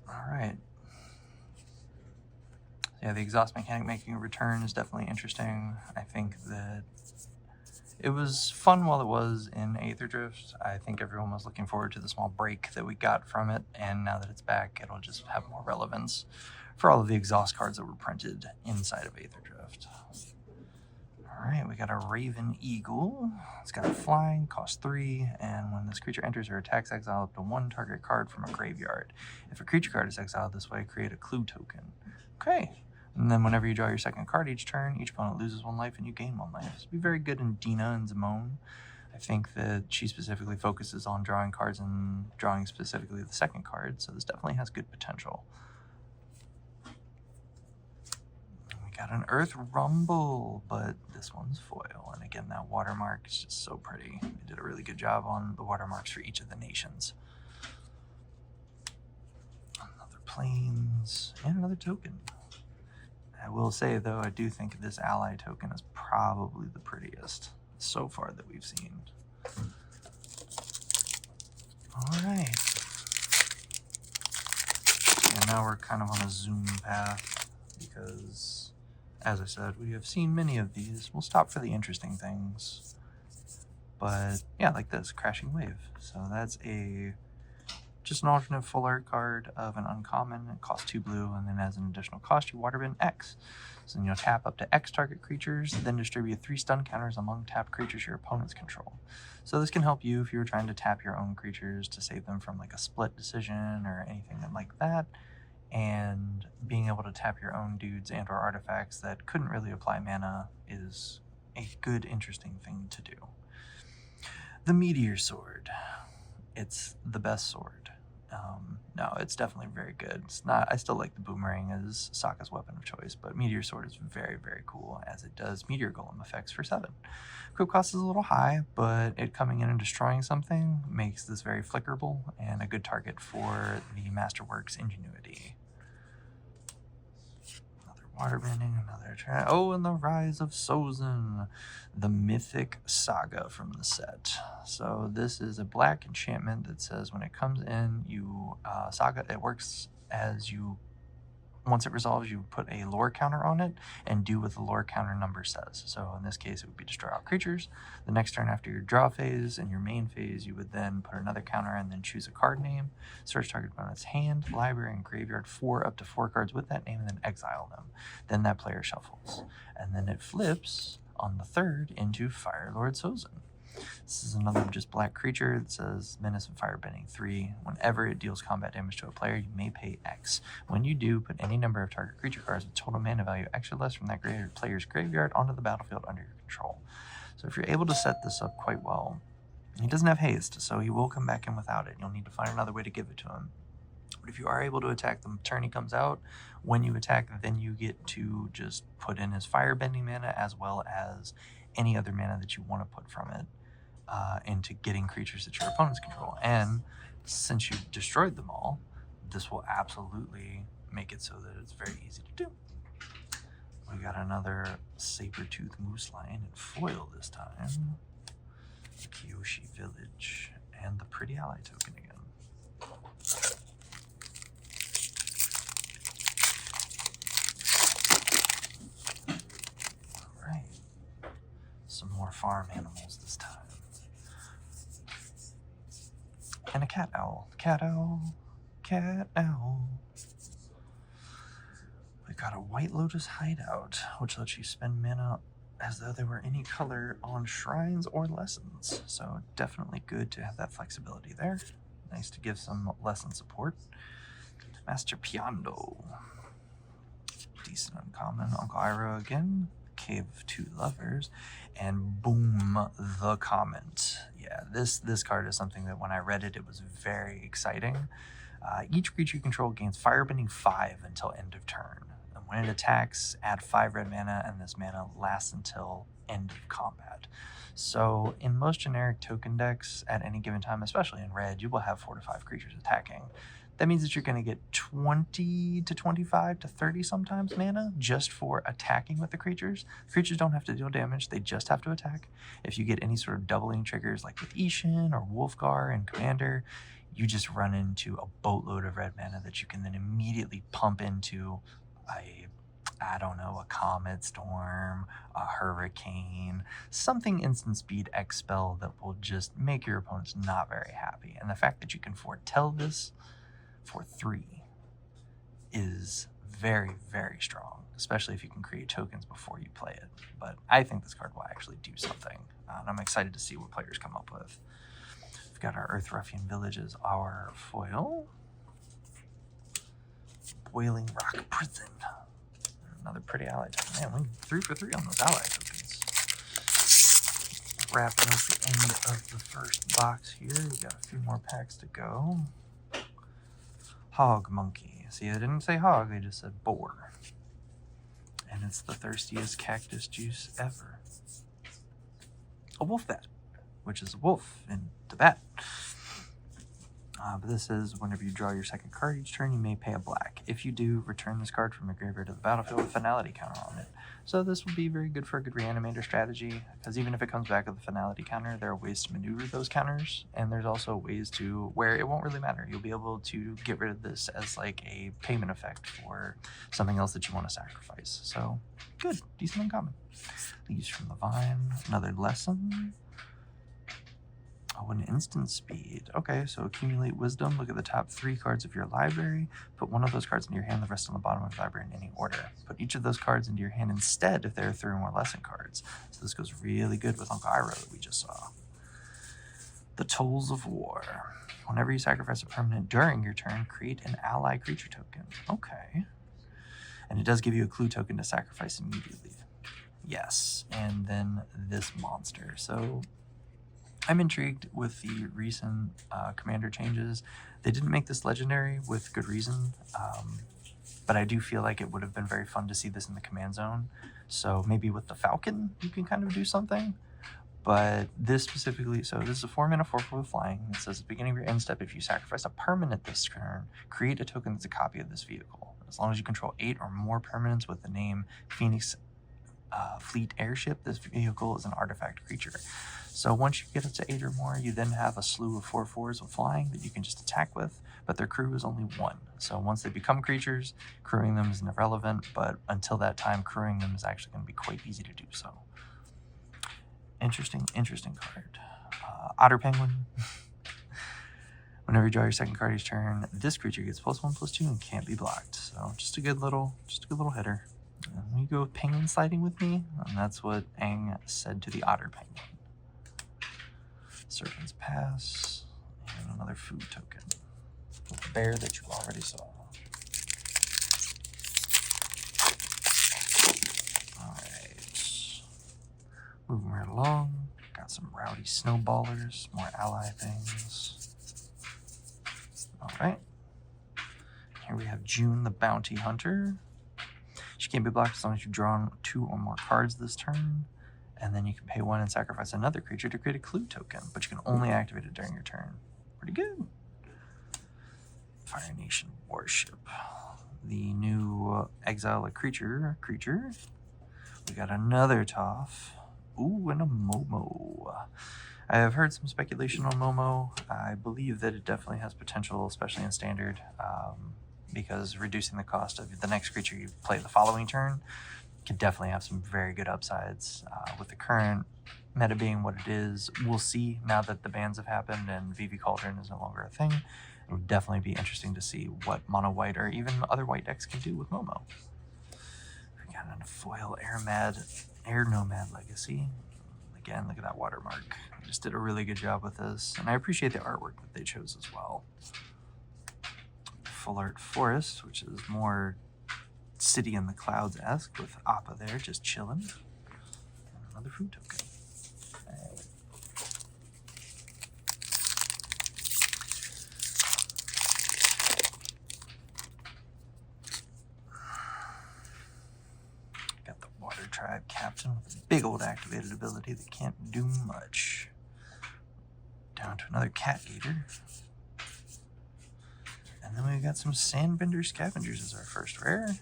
Speaker 1: Alright. Yeah, the exhaust mechanic making a return is definitely interesting. I think that it was fun while it was in Aether Drift. I think everyone was looking forward to the small break that we got from it, and now that it's back, it'll just have more relevance for all of the exhaust cards that were printed inside of Aether Drift. Alright, we got a Raven Eagle. It's got a flying, cost 3, and when this creature enters or attacks, exile up to 1 target card from a graveyard. If a creature card is exiled this way, create a clue token. Okay. And then whenever you draw your second card each turn, each opponent loses 1 life and you gain 1 life. This would be very good in Dina and Zimone. I think that she specifically focuses on drawing cards and drawing specifically the second card, so this definitely has good potential. We got an Earth Rumble, but this one's foil. And again, that watermark is just so pretty. They did a really good job on the watermarks for each of the nations. Another Plains, and another token. I will say, though, I do think this ally token is probably the prettiest so far that we've seen. Alright. And now we're kind of on a zoom path because, as I said, we have seen many of these. We'll stop for the interesting things. But, yeah, like this, Crashing Wave. So that's just an alternate full art card of an uncommon. It costs 2 blue, and then as an additional cost, you waterbend X. So then you'll tap up to X target creatures, then distribute 3 stun counters among tapped creatures your opponents control. So this can help you if you were trying to tap your own creatures to save them from like a split decision or anything like that. And being able to tap your own dudes and or artifacts that couldn't really apply mana is a good, interesting thing to do. The Meteor Sword. It's the best sword. No, it's definitely very good. It's not. I still like the Boomerang as Sokka's weapon of choice, but Meteor Sword is very, very cool as it does Meteor Golem effects for 7. Equip cost is a little high, but it coming in and destroying something makes this very flickerable and a good target for the Masterworks Ingenuity. Waterbending, another Oh, and the Rise of Sozin, the Mythic Saga from the set. So this is a black enchantment that says when it comes in, you Saga. It works as you. Once it resolves, you put a lore counter on it and do what the lore counter number says. So in this case, it would be destroy all creatures. The next turn after your draw phase and your main phase, you would then put another counter and then choose a card name. Search target opponent's hand, library, and graveyard for up to 4 cards with that name and then exile them. Then that player shuffles. And then it flips on the third into Firelord Sozin. This is another just black creature that says Menace and Firebending 3. Whenever it deals combat damage to a player, you may pay X. When you do, put any number of target creature cards with total mana value X or less from that player's graveyard onto the battlefield under your control. So if you're able to set this up quite well, he doesn't have haste, so he will come back in without it. You'll need to find another way to give it to him. But if you are able to attack the turn he comes out, when you attack, then you get to just put in his Firebending mana as well as any other mana that you want to put from it. Into getting creatures that your opponents control. And since you've destroyed them all, this will absolutely make it so that it's very easy to do. We got another Saber-Tooth Moose Lion in foil this time. The Kyoshi Village and the Pretty Ally token again. Alright. Some more farm animals this time. And a cat owl. Cat owl. Cat owl. We got a White Lotus Hideout, which lets you spend mana as though there were any color on shrines or lessons. So definitely good to have that flexibility there. Nice to give some lesson support. Master Piando. Decent uncommon. Uncle Iroh again. Cave of Two Lovers, and boom, the comment. Yeah, this card is something that when I read it, it was very exciting. Each creature you control gains Firebending 5 until end of turn. And when it attacks, add 5 red mana, and this mana lasts until end of combat. So in most generic token decks, at any given time, especially in red, you will have 4 to 5 creatures attacking. That means that you're going to get 20 to 25 to 30 sometimes mana just for attacking with the creatures. The creatures don't have to deal damage, they just have to attack. If you get any sort of doubling triggers like with Ishin or Wolfgar and Commander, you just run into a boatload of red mana that you can then immediately pump into a Comet Storm, a Hurricane, something instant speed X spell that will just make your opponents not very happy. And the fact that you can foretell this for 3 is very, very strong, especially if you can create tokens before you play it. But I think this card will actually do something, and I'm excited to see what players come up with. We've got our Earth Ruffian Village as our foil. Boiling Rock Prison. Another Pretty Ally token. Man, we 3 for 3 on those ally tokens. Wrapping up the end of the first box here. We got a few more packs to go. Hog Monkey. See, I didn't say hog, I just said boar. And it's the thirstiest cactus juice ever. A wolf bat, which is a wolf in Tibet. But this is whenever you draw your second card each turn, you may pay a black. If you do, return this card from your graveyard to the battlefield with a finality counter on it. So this will be very good for a good reanimator strategy, because even if it comes back with a finality counter, there are ways to maneuver those counters, and there's also ways to where it won't really matter. You'll be able to get rid of this as like a payment effect for something else that you want to sacrifice. So good, decent uncommon. Leaves from the Vine, another lesson. Oh, an instant speed. Okay, so accumulate wisdom. Look at the top 3 cards of your library. Put one of those cards into your hand, the rest on the bottom of the library in any order. Put each of those cards into your hand instead if there are 3 or more lesson cards. So this goes really good with Uncle Iroh that we just saw. The Tolls of War. Whenever you sacrifice a permanent during your turn, create an ally creature token. Okay. And it does give you a clue token to sacrifice immediately. Yes, and then this monster. So I'm intrigued with the recent commander changes. They didn't make this legendary with good reason, but I do feel like it would have been very fun to see this in the command zone. So maybe with the Falcon, you can kind of do something. But this specifically, so this is a 4-mana 4/4 with flying. It says at the beginning of your end step, if you sacrifice a permanent this turn, create a token that's a copy of this vehicle. As long as you control 8 or more permanents with the name Phoenix Fleet Airship, this vehicle is an artifact creature. So once you get up to 8 or more, you then have a slew of 4/4s with flying that you can just attack with, but their crew is only 1. So once they become creatures, crewing them is irrelevant, but until that time, crewing them is actually going to be quite easy to do so. Interesting card. Otter Penguin. Whenever you draw your second card each turn, this creature gets +1/+2 and can't be blocked. So just a good little hitter. And you go with Penguin sliding with me, and that's what Aang said to the Otter Penguin. Serpent's Pass, and another food token. The bear that you already saw. Alright. Moving right along. Got some rowdy snowballers, more ally things. Alright. Here we have June the Bounty Hunter. She can't be blocked as long as you've drawn 2 or more cards this turn. And then you can pay 1 and sacrifice another creature to create a clue token, but you can only activate it during your turn. Pretty good. Fire Nation Warship. The new exile a creature. We got another Toph. Ooh, and a Momo. I have heard some speculation on Momo. I believe that it definitely has potential, especially in Standard, because reducing the cost of the next creature you play the following turn could definitely have some very good upsides. With the current meta being what it is, we'll see now that the bans have happened and VV Cauldron is no longer a thing. It would definitely be interesting to see what mono white or even other white decks can do with Momo. We got a foil Air Nomad Legacy. Again, look at that watermark. They just did a really good job with this, and I appreciate the artwork that they chose as well. Full Art Forest, which is more City in the Clouds-esque with Appa there just chilling. And another food token. Got the Water Tribe Captain with a big old activated ability that can't do much. Down to another Cat Gator. And then we got some Sandbender Scavengers as our first rare.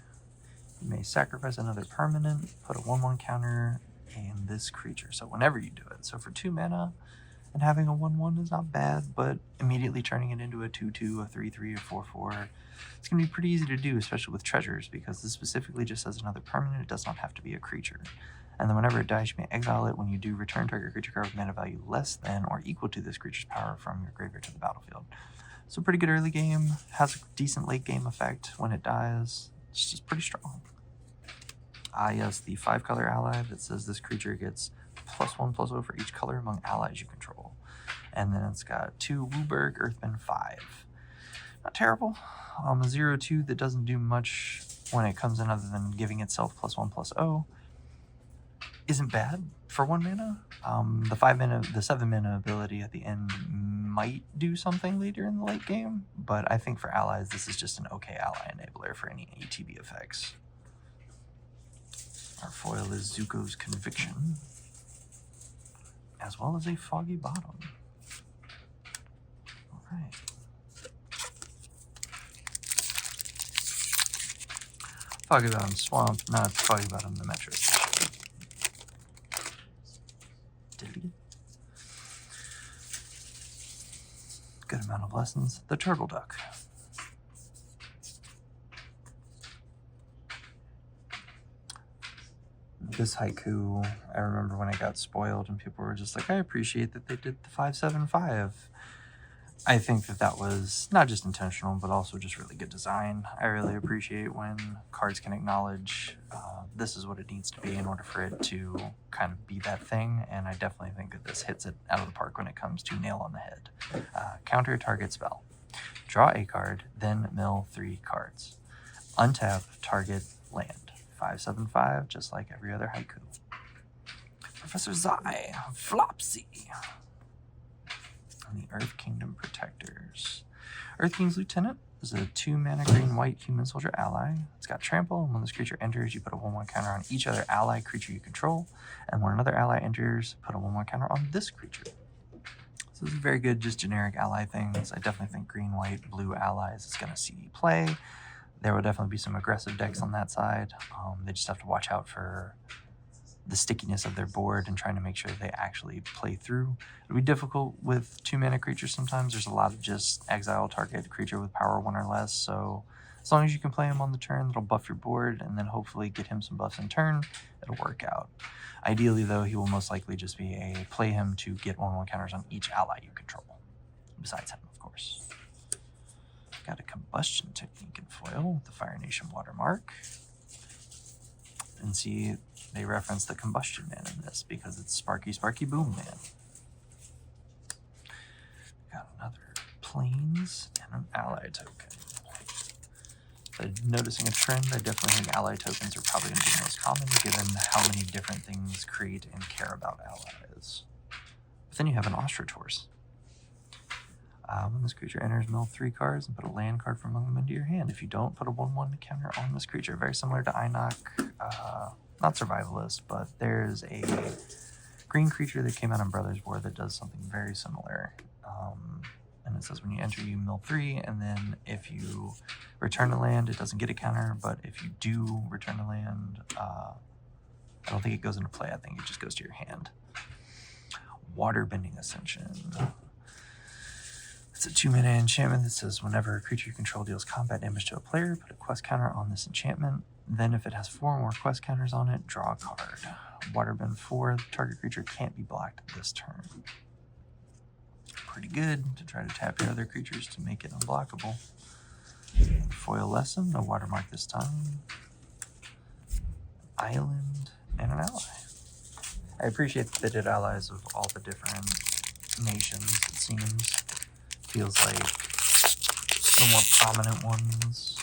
Speaker 1: You may sacrifice another permanent, put a 1/1 counter in this creature. So whenever you do it. So for 2 mana, and having a 1/1 is not bad, but immediately turning it into a 2/2, a 3/3, a 4/4, it's going to be pretty easy to do, especially with treasures, because this specifically just says another permanent. It does not have to be a creature. And then whenever it dies, you may exile it. When you do, return target creature card with mana value less than or equal to this creature's power from your graveyard to the battlefield. So pretty good early game, has a decent late game effect when it dies. It's just pretty strong. Yes, the 5-color ally that says this creature gets +1/+0 for each color among allies you control. And then it's got 2 Wooburg, Earthbend 5. Not terrible. A 0/2 that doesn't do much when it comes in other than giving itself +1/+0. Isn't bad for 1 mana. The 7 mana ability at the end might do something later in the late game, but I think for allies, this is just an okay ally enabler for any ETB effects. Our foil is Zuko's Conviction, as well as a Foggy Bottom. All right. Foggy Bottom Swamp, not Foggy Bottom the Metro Station. Good amount of lessons. The Turtle Duck. This haiku, I remember when I got spoiled and people were just like, I appreciate that they did the 5/7/5. I think that was not just intentional, but also just really good design. I really appreciate when cards can acknowledge this is what it needs to be in order for it to kind of be that thing, and I definitely think that this hits it out of the park when it comes to nail on the head. Counter target spell. Draw a card, then mill 3 cards. Untap target land. 5/7/5, just like every other haiku. Professor Zai, Flopsy. And the Earth Kingdom Protectors. Earth King's Lieutenant, This is a 2-mana green-white human soldier ally. It's got trample, and when this creature enters, you put a 1/1 counter on each other ally creature you control, and when another ally enters, put a 1/1 counter on this creature. So this is very good, just generic ally things. I definitely think green, white, blue allies is going to see play. There will definitely be some aggressive decks on that side. They just have to watch out for the stickiness of their board and trying to make sure they actually play through. It'll be difficult with 2-mana creatures sometimes. There's a lot of just exile target creature with power 1 or less, so as long as you can play him on the turn, that'll buff your board, and then hopefully get him some buffs in turn, it'll work out. Ideally, though, he will most likely just be a play him to get 1/1 counters on each ally you control, besides him, of course. Got a Combustion Technique in foil with the Fire Nation watermark. And see, they reference the Combustion Man in this because it's Sparky Sparky Boom Man. Got another Plains and an Ally token. Noticing a trend, I definitely think ally tokens are probably going to be the most common given how many different things create and care about allies. But then you have an Ostratorse. When this creature enters, mill 3 cards and put a land card from among them into your hand. If you don't, put a 1/1 counter on this creature. Very similar to Einok, not Survivalist, but there's a green creature that came out on Brothers War that does something very similar. And it says when you enter, you mill 3, and then if you return a land, it doesn't get a counter, but if you do return a land, I don't think it goes into play. I think it just goes to your hand. Waterbending Ascension. It's a 2-mana enchantment that says whenever a creature you control deals combat damage to a player, put a quest counter on this enchantment. Then if it has 4 more quest counters on it, draw a card. Waterbend 4, the target creature can't be blocked this turn. Pretty good to try to tap your other creatures to make it unblockable. Foil Lesson, no watermark this time. Island, and an ally. I appreciate that they did allies of all the different nations, it seems. Feels like the more prominent ones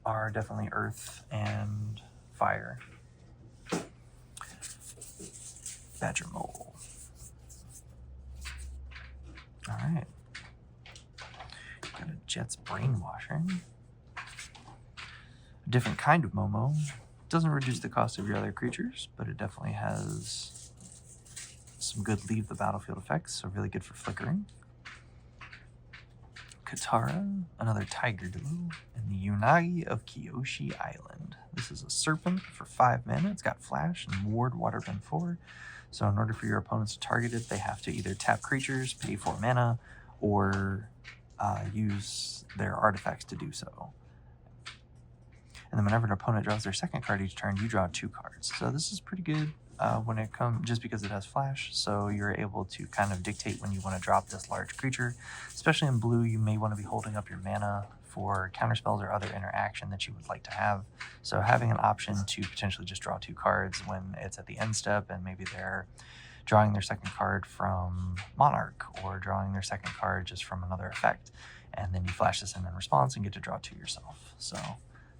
Speaker 1: are definitely Earth and Fire. Badger Mole. Alright. Got a Jet's Brainwashing. A different kind of Momo. Doesn't reduce the cost of your other creatures, but it definitely has some good leave the battlefield effects, so really good for flickering. Katara, another Tiger Duo, and the Unagi of Kyoshi Island. This is a Serpent for 5 mana. It's got Flash and Ward Waterbend 4. So in order for your opponents to target it, they have to either tap creatures, pay 4 mana, or use their artifacts to do so. And then whenever an opponent draws their second card each turn, you draw 2 cards. So this is pretty good when it comes, just because it has Flash. So you're able to kind of dictate when you want to drop this large creature. Especially in blue, you may want to be holding up your mana for counterspells or other interaction that you would like to have. So having an option to potentially just draw 2 cards when it's at the end step and maybe they're drawing their second card from Monarch or drawing their second card just from another effect. And then you flash this in response and get to draw 2 yourself. So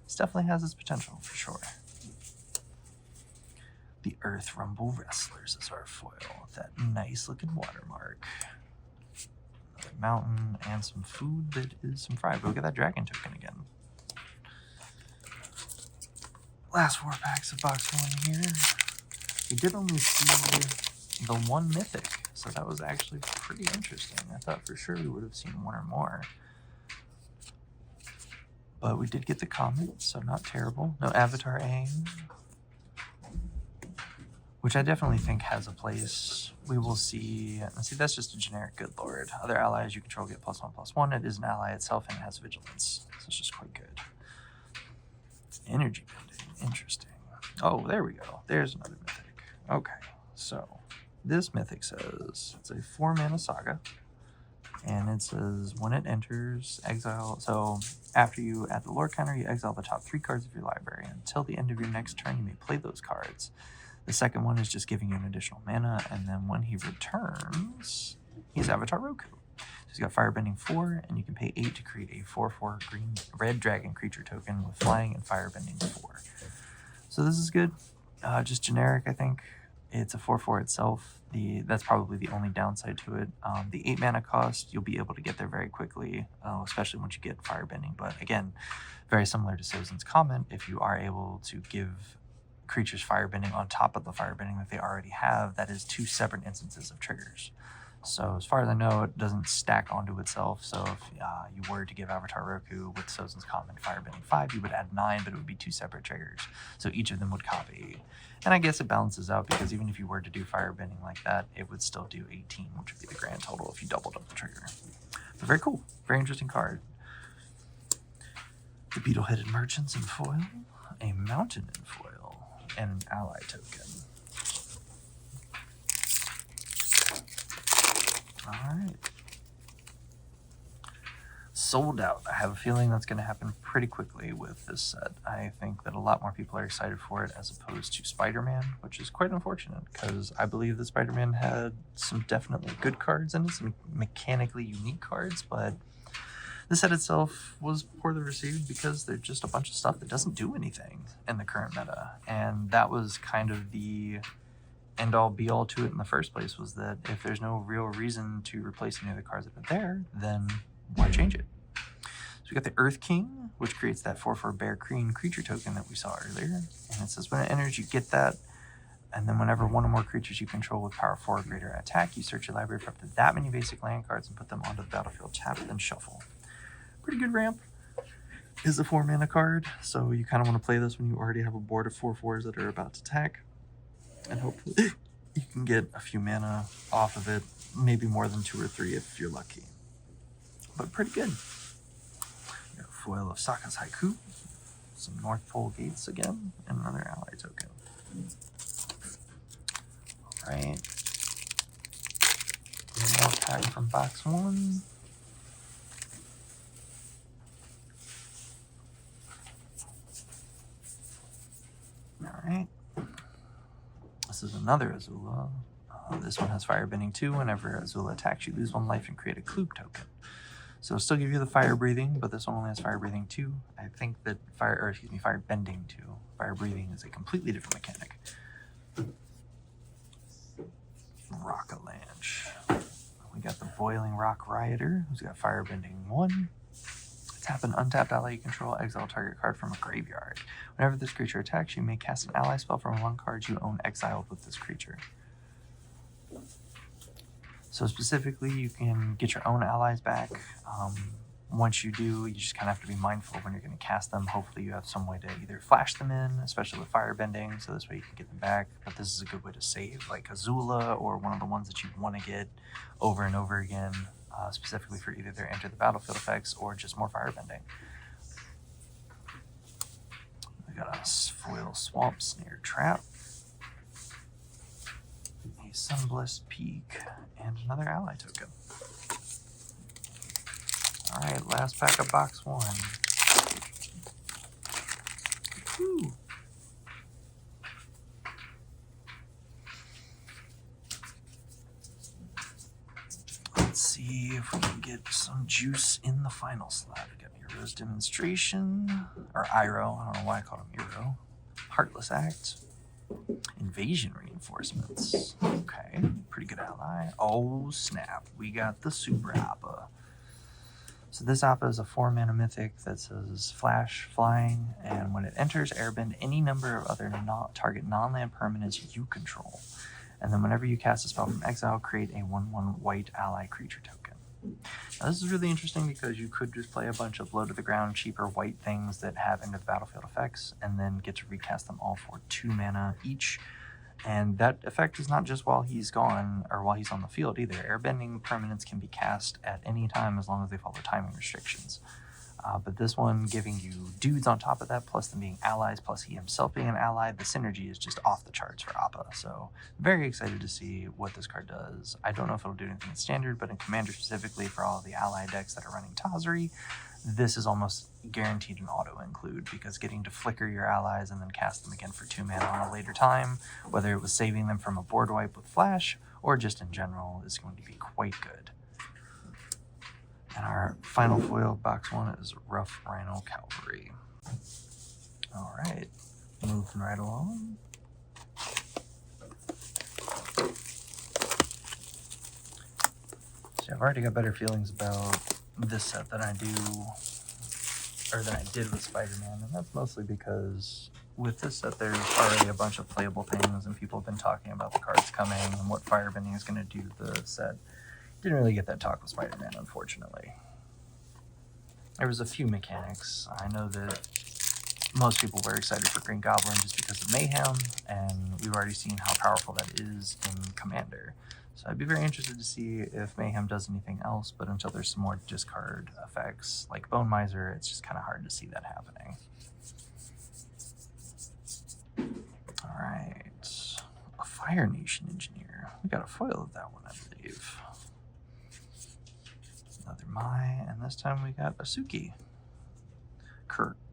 Speaker 1: this definitely has its potential for sure. The Earth Rumble Wrestlers is our foil with that nice looking watermark. Another mountain and some food that is some fried. But look at that dragon token again. Last 4 packs of box 1 here. We did only see the 1 mythic, so that was actually pretty interesting. I thought for sure we would have seen 1 or more. But we did get the comet, so not terrible. No Avatar Aang, which I definitely think has a place. We will see. See, that's just a generic Good Lord. Other allies you control get +1/+1. It is an ally itself and it has vigilance, so it's just quite good. Energy Bending, interesting. Oh, there we go. There's another mythic. Okay, so this mythic says it's a 4-mana saga. And it says when it enters, exile. So after you add the lore counter, you exile the top 3 cards of your library. Until the end of your next turn, you may play those cards. The second one is just giving you an additional mana. And then when he returns, he's Avatar Roku. So he's got Firebending 4, and you can pay 8 to create a 4/4 red dragon creature token with flying and Firebending 4. So this is good. Just generic, I think. It's a 4/4 itself. That's probably the only downside to it. The 8 mana cost, you'll be able to get there very quickly, especially once you get Firebending. But again, very similar to Citizen's Comment, if you are able to give creatures Firebending on top of the Firebending that they already have, that is 2 separate instances of triggers. So as far as I know, it doesn't stack onto itself. So if you were to give Avatar Roku with Citizen's Comment Firebending 5, you would add 9, but it would be 2 separate triggers. So each of them would copy. And I guess it balances out, because even if you were to do Firebending like that, it would still do 18, which would be the grand total if you doubled up the trigger. But very cool. Very interesting card. The Beetle-Headed Merchants in foil, a Mountain in foil, and an ally token. Alright. Sold out. I have a feeling that's going to happen pretty quickly with this set. I think that a lot more people are excited for it as opposed to Spider-Man, which is quite unfortunate, because I believe that Spider-Man had some definitely good cards in it, some mechanically unique cards, but the set itself was poorly received because there's just a bunch of stuff that doesn't do anything in the current meta. And that was kind of the end-all be-all to it in the first place, was that if there's no real reason to replace any of the cards that are there, then why change it? So we got the Earth King, which creates that 4/4 Bear Green creature token that we saw earlier. And it says when it enters, you get that. And then whenever one or more creatures you control with power 4 or greater attack, you search your library for up to that many basic land cards and put them onto the battlefield tapped, then shuffle. Pretty good ramp. Is a 4 mana card, so you kind of want to play this when you already have a board of 4/4s that are about to attack. And hopefully you can get a few mana off of it, maybe more than 2 or 3 if you're lucky. But pretty good. We got a foil of Sokka's Haiku, some North Pole Gates again, and another ally token. Alright. One more pack from box 1. Alright. This is another Azula. This one has Firebending 2. Whenever Azula attacks, you lose 1 life and create a Klug token. So it'll still give you the Fire Breathing, but this one only has Fire Breathing 2. I think that Fire Bending 2. Fire Breathing is a completely different mechanic. Rock-a-Lanche. We got the Boiling Rock Rioter, who's got Firebending 1. Tap an untapped ally you control, exile target card from a graveyard. Whenever this creature attacks, you may cast an ally spell from 1 card you own exiled with this creature. So specifically, you can get your own allies back. Once you do, you just kind of have to be mindful when you're going to cast them. Hopefully you have some way to either flash them in, especially with Firebending, so this way you can get them back. But this is a good way to save, like Azula, or one of the ones that you want to get over and over again, specifically for either their enter the battlefield effects or just more Firebending. We got a foil Swamp Snare Trap, a Sunblessed Peak, and another ally token. Alright, last pack of box 1. Woo. Let's see if we can get some juice in the final slot. We got Hero's Demonstration, or Iroh, I don't know why I called him Hero. Heartless Act. Invasion Reinforcements. Okay, pretty good ally. Oh snap, we got the Super Appa. So this Appa is a 4 mana mythic that says Flash, Flying, and when it enters, airbend any number of other target non-land permanents you control. And then whenever you cast a spell from exile, create a 1/1 white ally creature token. Now this is really interesting because you could just play a bunch of low to the ground, cheaper white things that have end of the battlefield effects, and then get to recast them all for 2 mana each. And that effect is not just while he's gone or while he's on the field either. Airbending permanents can be cast at any time as long as they follow timing restrictions. But this one giving you dudes on top of that, plus them being allies, plus he himself being an ally, the synergy is just off the charts for Appa. So very excited to see what this card does. I don't know if it'll do anything in standard, but in Commander specifically for all of the ally decks that are running Tazri, this is almost guaranteed an auto include, because getting to flicker your allies and then cast them again for 2 mana on a later time, whether it was saving them from a board wipe with Flash or just in general, is going to be quite good. And our final foil box 1 is Rough Rhino Cavalry. All right, moving right along. See, I've already got better feelings about this set than I did with Spider-Man, and that's mostly because with this set there's already a bunch of playable things, and people have been talking about the cards coming and what firebending is going to do to the set. Didn't really get that talk with Spider-Man, unfortunately. There was a few mechanics. I know that most people were excited for Green Goblin just because of Mayhem, and we've already seen how powerful that is in Commander. So I'd be very interested to see if Mayhem does anything else, but until there's some more discard effects like Bone Miser, it's just kind of hard to see that happening. Alright, a Fire Nation Engineer. We got a foil of that one, I believe. Another Mai, and this time we got a Suki.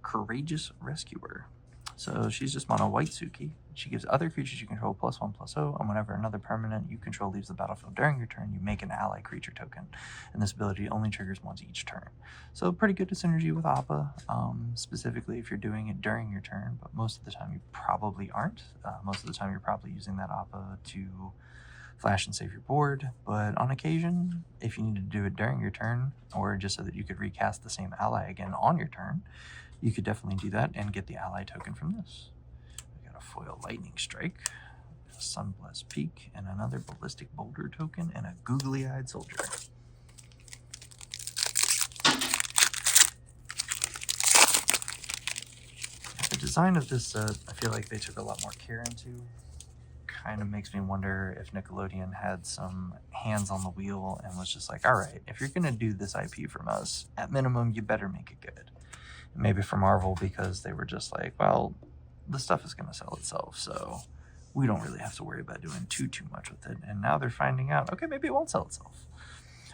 Speaker 1: Courageous Rescuer. So she's just mono white Suki. She gives other creatures you control +1/+0, and whenever another permanent you control leaves the battlefield during your turn, you make an ally creature token. And this ability only triggers once each turn. So pretty good to synergy with Appa, specifically if you're doing it during your turn, but most of the time you probably aren't. Most of the time you're probably using that Appa to flash and save your board, but on occasion, if you need to do it during your turn, or just so that you could recast the same ally again on your turn, you could definitely do that and get the ally token from this. We got a foil Lightning Strike, a Sunblessed Peak, and another Ballistic Boulder token, and a Googly-Eyed Soldier. The design of this set, I feel like they took a lot more care into. Kind of makes me wonder if Nickelodeon had some hands on the wheel and was just like, all right, if you're going to do this IP from us, at minimum, you better make it good. Maybe for Marvel, because they were just like, well, the stuff is going to sell itself, so we don't really have to worry about doing too much with it. And now they're finding out, okay, maybe it won't sell itself.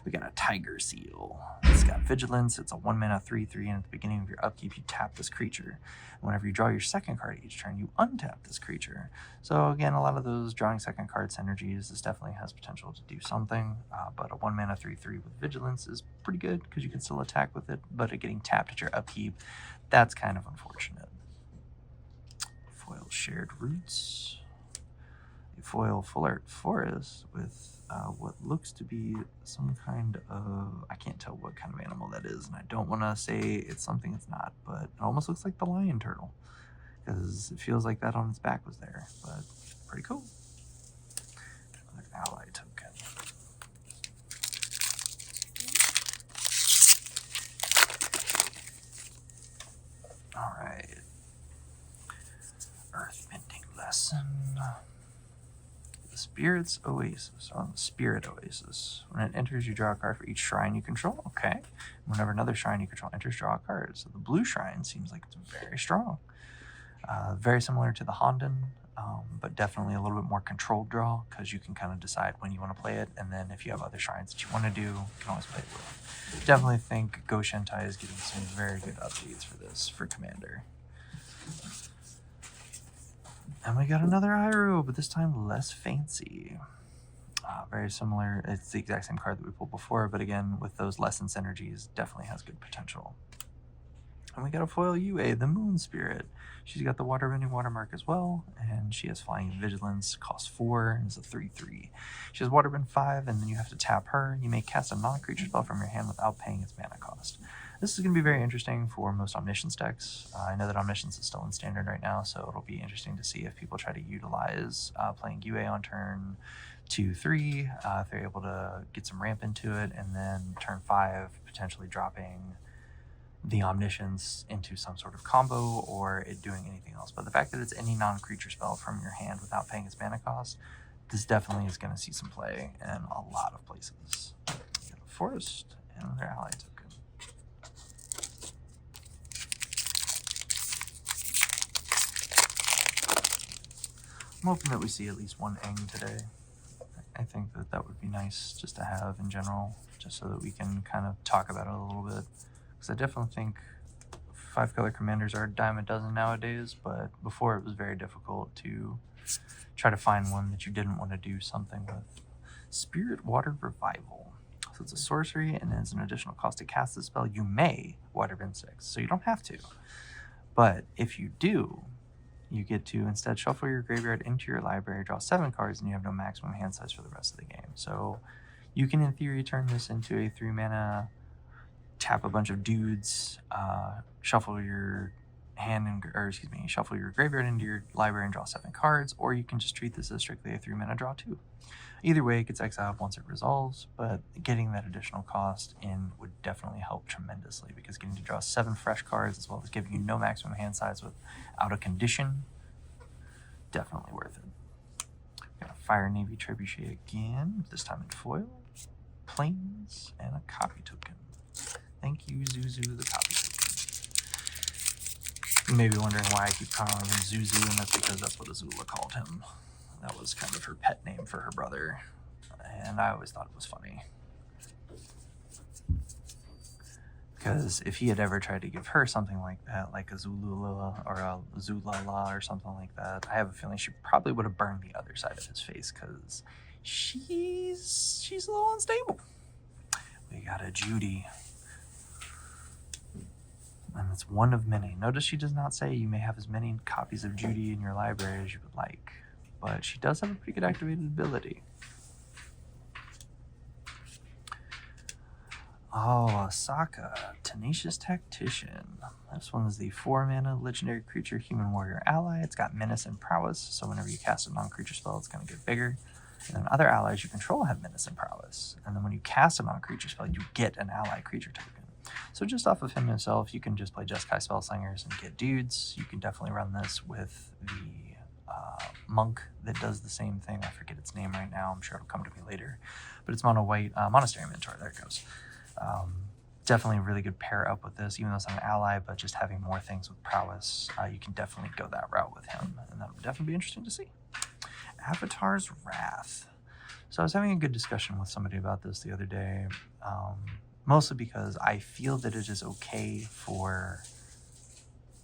Speaker 1: We got a Tiger Seal. It's got Vigilance. It's a 1-mana 3/3, and at the beginning of your upkeep, you tap this creature. Whenever you draw your second card each turn, you untap this creature. So again, a lot of those drawing second card synergies, this definitely has potential to do something, but a 1-mana 3/3 with Vigilance is pretty good because you can still attack with it, but it getting tapped at your upkeep, that's kind of unfortunate. Foil Shared Roots. A foil Full Art Forest with what looks to be some kind of, I can't tell what kind of animal that is, and I don't want to say it's something it's not, but it almost looks like the lion turtle, because it feels like that on its back was there, but pretty cool. Another ally token. Alright. Earthbending Lesson. Spirit's Oasis, or Spirit Oasis. When it enters, you draw a card for each shrine you control. Okay. Whenever another shrine you control enters, draw a card. So the blue shrine seems like it's very strong. Very similar to the Honden, but definitely a little bit more controlled draw, because you can kind of decide when you want to play it, and then if you have other shrines that you want to do, you can always play it with. Definitely think Go Shentai is getting some very good updates for this, for Commander. And we got another Iroh, but this time less fancy. Very similar. It's the exact same card that we pulled before, but again, with those lesson synergies, definitely has good potential. And we got a foil Yue, the Moon Spirit. She's got the Waterbending Watermark as well, and she has Flying Vigilance, costs 4, and is a 3/3. She has Waterbend 5, and then you have to tap her. You may cast a non-creature spell from your hand without paying its mana cost. This is going to be very interesting for most Omniscience decks. I know that Omniscience is still in Standard right now, so it'll be interesting to see if people try to utilize playing Yue on turn 2-3, if they're able to get some ramp into it, and then turn 5, potentially dropping the Omniscience into some sort of combo, or it doing anything else. But the fact that it's any non-creature spell from your hand without paying its mana cost, this definitely is going to see some play in a lot of places. We got a Forest and another ally token. I'm hoping that we see at least one Aang today. I think that that would be nice just to have in general, just so that we can kind of talk about it a little bit. Because I definitely think 5-color commanders are a dime a dozen nowadays, but before it was very difficult to try to find one that you didn't want to do something with. Spirit Water Revival. So it's a sorcery, and as an additional cost to cast this spell, you may Waterbend 6. So you don't have to. But if you do, you get to instead shuffle your graveyard into your library, draw 7 cards, and you have no maximum hand size for the rest of the game. So You can, in theory, turn this into a 3-mana, tap a bunch of dudes, shuffle your shuffle your graveyard into your library and draw 7 cards, or you can just treat this as strictly a 3-mana draw 2. Either way, it gets exiled once it resolves, but getting that additional cost in would definitely help tremendously, because getting to draw 7 fresh cards as well as giving you no maximum hand size without a condition, definitely worth it. Got a Fire Navy Trebuchet again, this time in foil, planes, and a copy token. Thank you, Zuzu, the copy token. You may be wondering why I keep calling him Zuzu, and that's because that's what Azula called him. That was kind of her pet name for her brother, and I always thought it was funny. Because if he had ever tried to give her something like that, like a Zulula or a Zulala or something like that, I have a feeling she probably would have burned the other side of his face, because she's a little unstable. We got a Judy. And it's one of many. Notice she does not say you may have as many copies of Judy in your library as you would like, but she does have a pretty good activated ability. Oh, Asaka, Tenacious Tactician. This one is the 4-mana legendary creature human warrior ally. It's got menace and prowess, so whenever you cast a non-creature spell, it's going to get bigger. And then other allies you control have menace and prowess. And then when you cast a non-creature spell, you get an ally creature token. So just off of him himself, you can just play Jeskai Spellslingers and get dudes. You can definitely run this with the monk that does the same thing. I forget its name right now. I'm sure it'll come to me later. But it's mono white Monastery Mentor. There it goes. Definitely a really good pair up with this, even though it's not an ally, but just having more things with prowess, you can definitely go that route with him. And that would definitely be interesting to see. Avatar's Wrath. So I was having a good discussion with somebody about this the other day. Mostly because I feel that it is okay for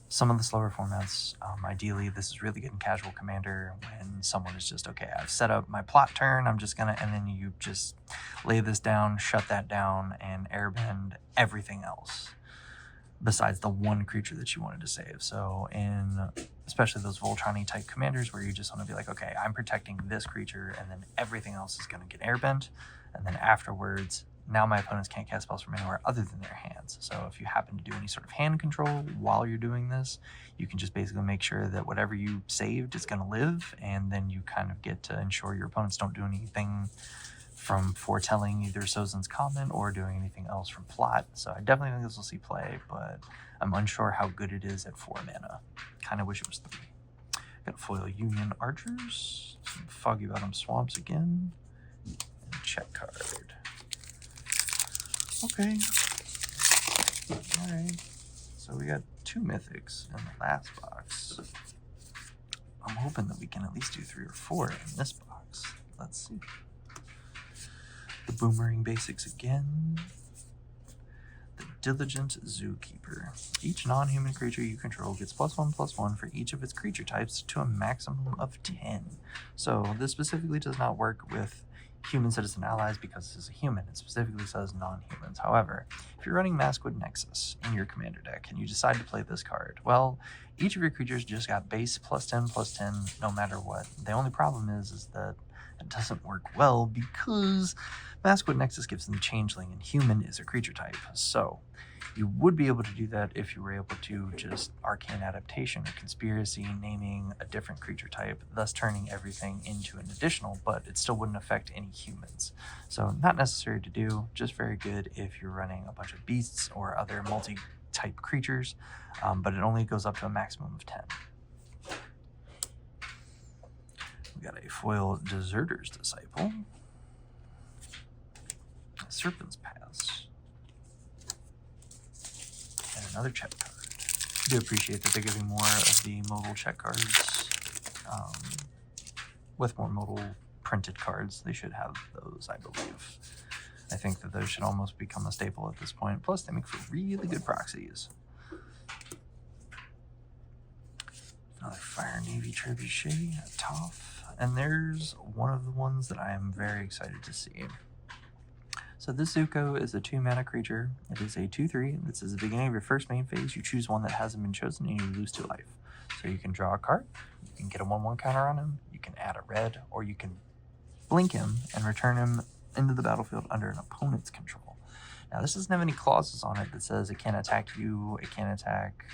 Speaker 1: some of the slower formats. Ideally, this is really good in Casual Commander when someone is just, okay, I've set up my plot turn, I'm just gonna, and then you just lay this down, shut that down, and airbend everything else besides the one creature that you wanted to save. So in especially those Voltron-y type commanders where you just want to be like, okay, I'm protecting this creature, and then everything else is going to get airbent, and then afterwards, now my opponents can't cast spells from anywhere other than their hands. So if you happen to do any sort of hand control while you're doing this, you can just basically make sure that whatever you saved is going to live, and then you kind of get to ensure your opponents don't do anything from foretelling either Sozin's Comment or doing anything else from plot. So I definitely think this will see play, but I'm unsure how good it is at 4 mana. Kind of wish it was 3. Got foil Union Archers, some Foggy Bottom Swamps again, and check card. Okay. Alright. So we got 2 mythics in the last box. I'm hoping that we can at least do 3 or 4 in this box. Let's see. The Boomerang Basics again. The Diligent Zookeeper. Each non-human creature you control gets +1/+1 for each of its creature types to a maximum of 10. So this specifically does not work with human citizen allies because this is a human. It specifically says non-humans. However, if you're running Maskwood Nexus in your commander deck and you decide to play this card, well, each of your creatures just got base +10/+10 no matter what. The only problem is that it doesn't work well because Maskwood Nexus gives them Changeling, and human is a creature type. So you would be able to do that if you were able to just Arcane Adaptation or Conspiracy, naming a different creature type, thus turning everything into an additional, but it still wouldn't affect any humans. So not necessary to do, just very good if you're running a bunch of beasts or other multi-type creatures, but it only goes up to a maximum of 10. We got a foil Deserter's Disciple, a Serpent's Pass, and another check card. I do appreciate that they're giving more of the modal check cards. With more modal printed cards, they should have those, I believe. I think that those should almost become a staple at this point. Plus, they make for really good proxies. Another Fire Navy Trebuchet, a Toph. And there's one of the ones that I am very excited to see. So this Zuko is a 2-mana creature. It is a 2/3. This is the beginning of your first main phase. You choose one that hasn't been chosen and you lose 2 life. So you can draw a card, you can get a 1/1 counter on him, you can add a red, or you can blink him and return him into the battlefield under an opponent's control. Now, this doesn't have any clauses on it that says it can't attack you, it can't attack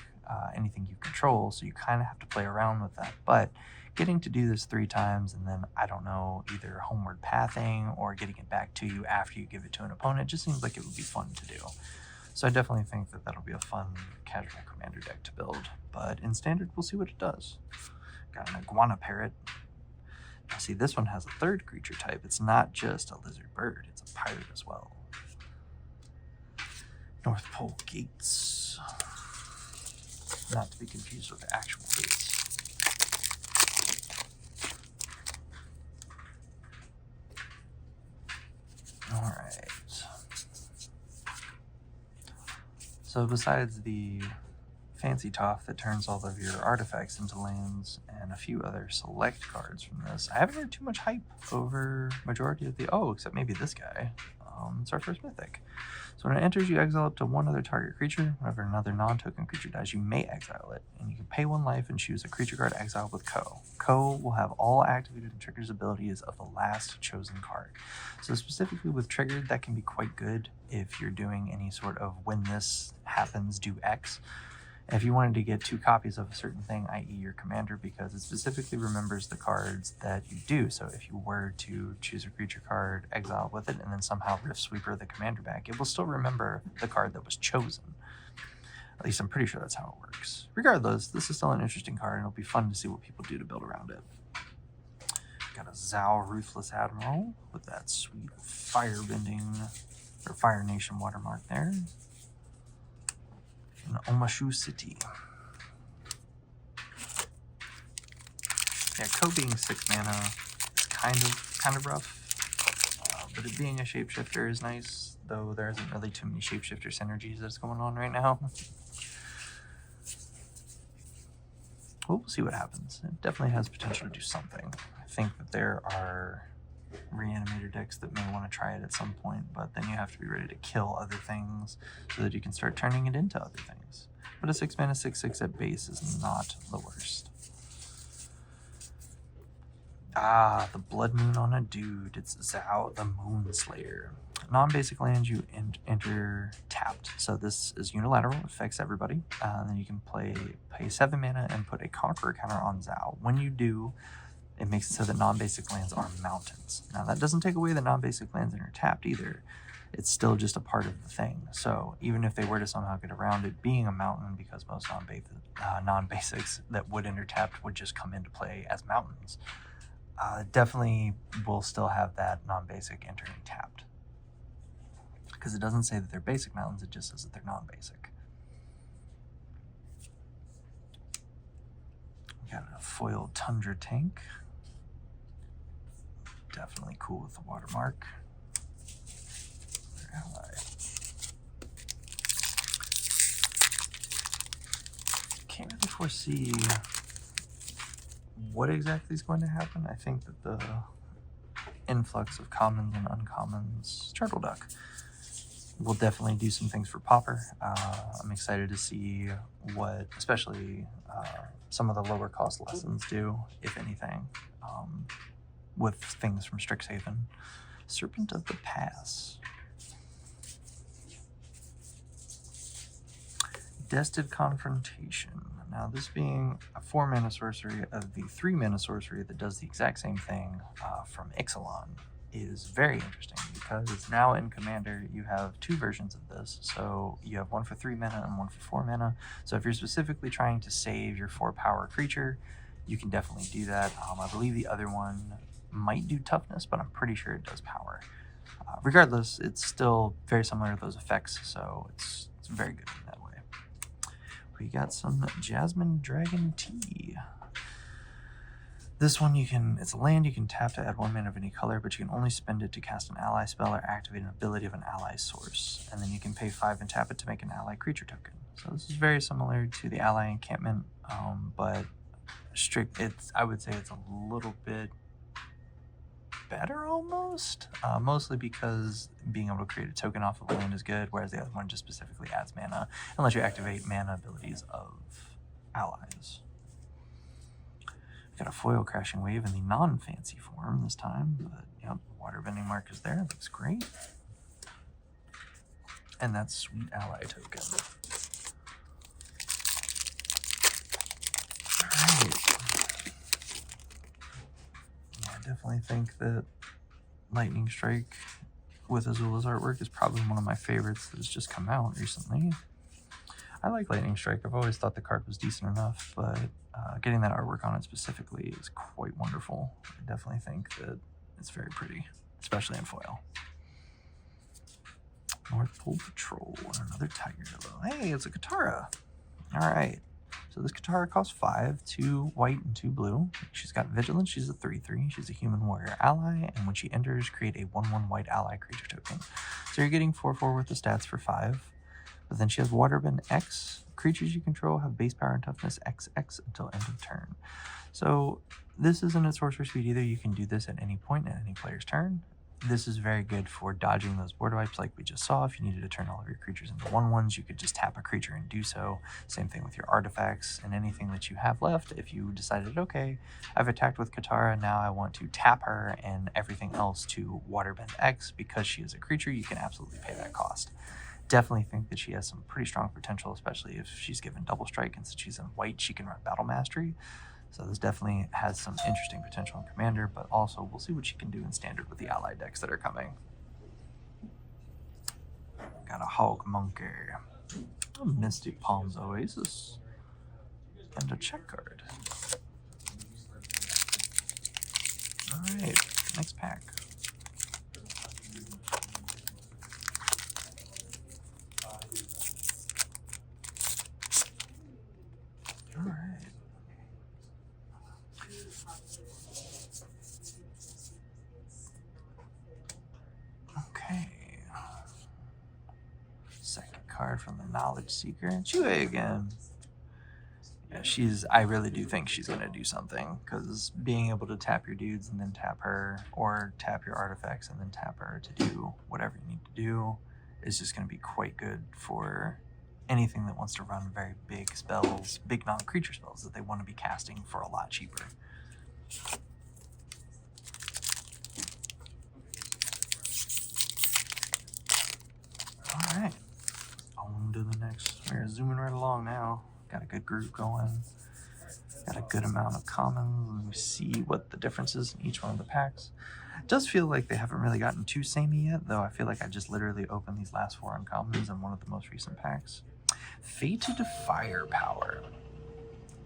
Speaker 1: anything you control, so you kind of have to play around with that. But getting to do this 3 times and then, I don't know, either homeward pathing or getting it back to you after you give it to an opponent just seems like it would be fun to do. So I definitely think that that'll be a fun casual commander deck to build. But in standard, we'll see what it does. Got an iguana parrot. Now see, this one has a 3rd creature type. It's not just a lizard bird, it's a pirate as well. North Pole Gates. Not to be confused with the actual gates. Alright. So besides the fancy toff that turns all of your artifacts into lands and a few other select cards from this, I haven't heard too much hype over majority of the... Oh, except maybe this guy. It's our first mythic. So when it enters, you exile up to 1 other target creature. Whenever another non-token creature dies, you may exile it. And you can pay 1 life and choose a creature card exiled with Ko. Ko will have all activated and triggers abilities of the last chosen card. So specifically with triggered, that can be quite good if you're doing any sort of when this happens, do X. And if you wanted to get 2 copies of a certain thing, i.e. your commander, because it specifically remembers the cards that you do. So if you were to choose a creature card, exile with it, and then somehow Rift Sweeper the commander back, it will still remember the card that was chosen. At least I'm pretty sure that's how it works. Regardless, this is still an interesting card, and it'll be fun to see what people do to build around it. Got a Zao Ruthless Admiral with that sweet Firebending, or Fire Nation watermark there. In Omashu City. Yeah, Ko being 6 mana is kind of rough, but it being a shapeshifter is nice, though there isn't really too many shapeshifter synergies that's going on right now. Well, we'll see what happens. It definitely has potential to do something. I think that there are reanimator decks that may want to try it at some point, but then you have to be ready to kill other things so that you can start turning it into other things. But a 6 mana 6/6 at base is not the worst. Ah, the Blood Moon on a dude. It's Zao the Moonslayer. Non-basic lands you enter tapped. So this is unilateral, affects everybody. Then you can pay 7 mana and put a Conqueror counter on Zao. When you do, it makes it so that non-basic lands are mountains. Now that doesn't take away the non-basic lands that are tapped either. It's still just a part of the thing. So even if they were to somehow get around it being a mountain, because most non-basics that would enter tapped would just come into play as mountains, definitely will still have that non-basic entering tapped. Because it doesn't say that they're basic mountains, it just says that they're non-basic. Got a foiled Tundra Tank. Definitely cool with the watermark. Their ally. Can't really foresee what exactly is going to happen. I think that the influx of commons and uncommons, Turtle Duck, will definitely do some things for Pauper. I'm excited to see what, especially some of the lower cost lessons do, if anything, with things from Strixhaven. Serpent of the Pass. Destined Confrontation. Now, this being a 4 mana sorcery of the 3 mana sorcery that does the exact same thing from Ixalan, is very interesting because now in Commander you have 2 versions of this. So you have one for 3 mana and one for 4 mana. So if you're specifically trying to save your 4 power creature, you can definitely do that. I believe the other one might do toughness, but I'm pretty sure it does power. Regardless, it's still very similar to those effects, so it's very good in that way. We got some Jasmine Dragon Tea. This one it's a land you can tap to add 1 mana of any color, but you can only spend it to cast an ally spell or activate an ability of an ally source. And then you can pay 5 and tap it to make an ally creature token. So this is very similar to the ally encampment, but I would say it's a little bit better almost, mostly because being able to create a token off of a land is good, whereas the other one just specifically adds mana, unless you activate mana abilities of allies. Got a foil Crashing Wave in the non-fancy form this time, but yep, waterbending mark is there. Looks great. And that's Sweet Ally token. Alright. Yeah, I definitely think that Lightning Strike with Azula's artwork is probably one of my favorites that has just come out recently. I like Lightning Strike. I've always thought the card was decent enough, but getting that artwork on it specifically is quite wonderful. I definitely think that it's very pretty, especially in foil. North Pole Patrol and another Tiger Yellow. Hey, it's a Katara. All right. So this Katara costs 5, 2 white and 2 blue. She's got Vigilance. She's a 3/3. She's a human warrior ally, and when she enters, create a 1/1 white ally creature token. So you're getting 4/4 with the stats for 5. But then she has Waterbend X. Creatures you control have base power and toughness XX until end of turn. So this isn't at sorcerer speed either. You can do this at any point in any player's turn. This is very good for dodging those board wipes like we just saw. If you needed to turn all of your creatures into 1/1s, you could just tap a creature and do so. Same thing with your artifacts and anything that you have left. If you decided, okay, I've attacked with Katara, now I want to tap her and everything else to Waterbend X because she is a creature, you can absolutely pay that cost. Definitely think that she has some pretty strong potential, especially if she's given double strike, and since she's in white, she can run battle mastery. So this definitely has some interesting potential in Commander, but also we'll see what she can do in Standard with the ally decks that are coming. Got a Hulk Monkey, a Mystic Palms Oasis, and a check card. Alright, next pack. Alright. Okay. Second card from the Knowledge Seeker. Chue again. Yeah, I really do think she's going to do something, because being able to tap your dudes and then tap her, or tap your artifacts and then tap her to do whatever you need to do, is just going to be quite good for anything that wants to run very big spells, big non-creature spells that they want to be casting for a lot cheaper. Alright, on to the next. We're zooming right along now. Got a good group going. Got a good amount of commons, and we see what the difference is in each one of the packs. It does feel like they haven't really gotten too samey yet, though I feel like I just literally opened these last 4 uncommons in one of the most recent packs. Fated Firepower.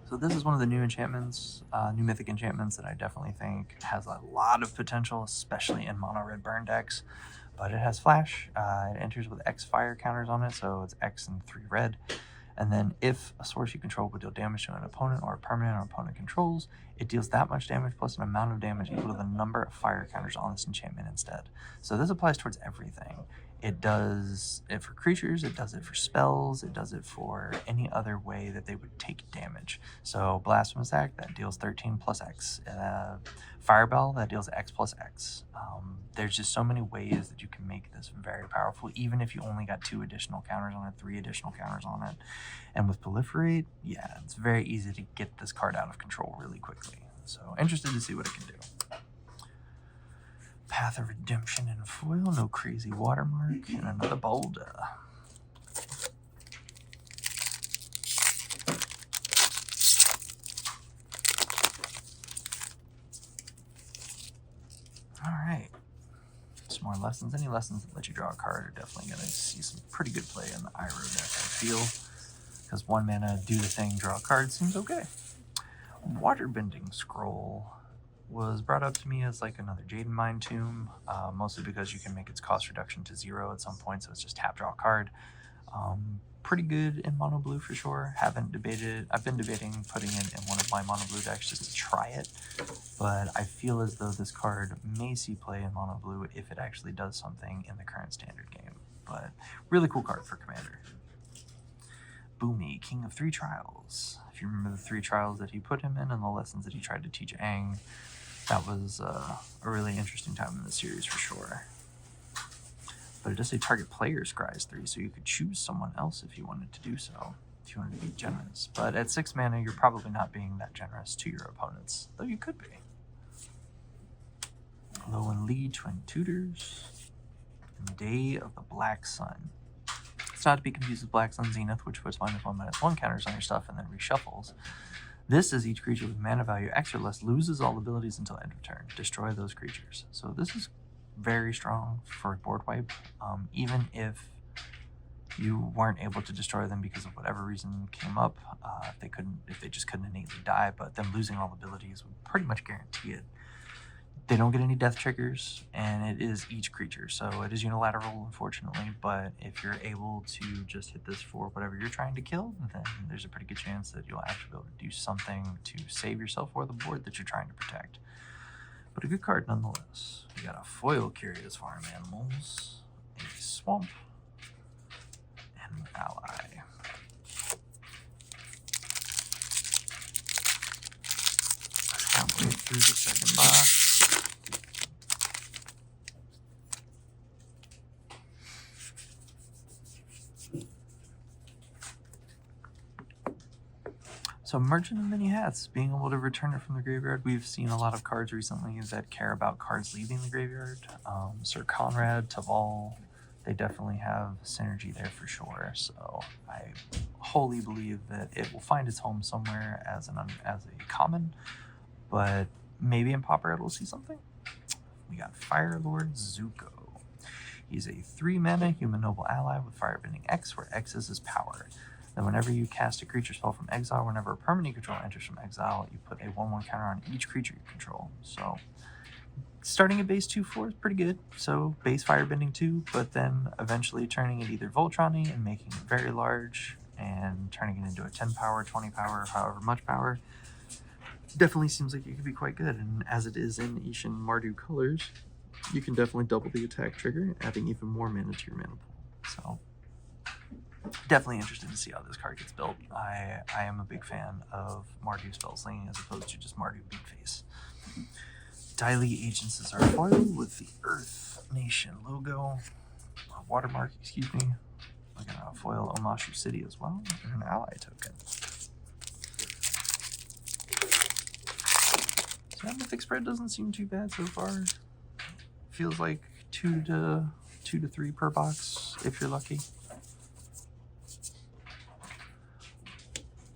Speaker 1: So this is one of the new enchantments, new mythic enchantments that I definitely think has a lot of potential, especially in mono red burn decks. But it has flash. It enters with X fire counters on it, so it's X and 3 red. And then if a source you control would deal damage to an opponent or a permanent our opponent controls, it deals that much damage plus an amount of damage equal to the number of fire counters on this enchantment instead. So this applies towards everything. It does it for creatures, it does it for spells, it does it for any other way that they would take damage. So Blasphemous Act, that deals 13 plus X. Firebell, that deals X plus X. There's just so many ways that you can make this very powerful, even if you only got 2 additional counters on it, 3 additional counters on it. And with Proliferate, yeah, it's very easy to get this card out of control really quickly. So interested to see what it can do. Path of Redemption in foil, no crazy watermark, and another boulder. Alright. Some more lessons. Any lessons that let you draw a card are definitely going to see some pretty good play in the Iroh deck, I feel. Because 1 mana, do the thing, draw a card seems okay. Waterbending Scroll was brought up to me as like another Jaden Mind Tomb, mostly because you can make its cost reduction to 0 at some point, so it's just tap, draw a card. Pretty good in mono blue for sure. I've been debating putting it in one of my mono blue decks just to try it, but I feel as though this card may see play in mono blue if it actually does something in the current standard game. But really cool card for Commander. Boomy, King of 3 Trials. If you remember the 3 trials that he put him in and the lessons that he tried to teach Aang, that was a really interesting time in the series for sure. But it does say target player scries 3, so you could choose someone else if you wanted to do so. if you wanted to be generous. But at 6 mana, you're probably not being that generous to your opponents, though you could be. Lo and Lee, Twin Tutors, and Day of the Black Sun. It's not to be confused with Black Sun Zenith, which puts -1/-1 counters on your stuff and then reshuffles. This is each creature with mana value X or less loses all abilities until end of turn. Destroy those creatures. So this is very strong for board wipe, even if you weren't able to destroy them because of whatever reason came up. If they just couldn't innately die, but them losing all abilities would pretty much guarantee it. They don't get any death triggers, and it is each creature, so it is unilateral, unfortunately, but if you're able to just hit this for whatever you're trying to kill, then there's a pretty good chance that you'll actually be able to do something to save yourself or the board that you're trying to protect. But a good card nonetheless. We got a foil Curious Farm Animals, a Swamp, and an Ally. Halfway through the second box. So Merchant of Many Hats, being able to return it from the graveyard. We've seen a lot of cards recently that care about cards leaving the graveyard. Sir Conrad, Taval, they definitely have synergy there for sure. So I wholly believe that it will find its home somewhere as a common, but maybe in Pauper it'll see something. We got Fire Lord Zuko. He's a 3-mana human noble ally with Firebending X, where X is his power. Then whenever you cast a creature spell from exile, whenever a permanent you control enters from exile, you put a 1/1 counter on each creature you control. So starting at base 2/4 is pretty good. So base Firebending 2, but then eventually turning it either Voltron-y and making it very large and turning it into a 10 power, 20 power, however much power. Definitely seems like it could be quite good. And as it is in Ishin Mardu colors, you can definitely double the attack trigger, adding even more mana to your mana pool. So definitely interested to see how this card gets built. I am a big fan of Mardu spell slinging as opposed to just Mardu beat face. Daily Agents is our foil with the Earth Nation logo, watermark, excuse me. We're gonna foil Omashu City as well, and an ally token. So the Mythic spread doesn't seem too bad so far. Feels like 2 to 3 per box if you're lucky.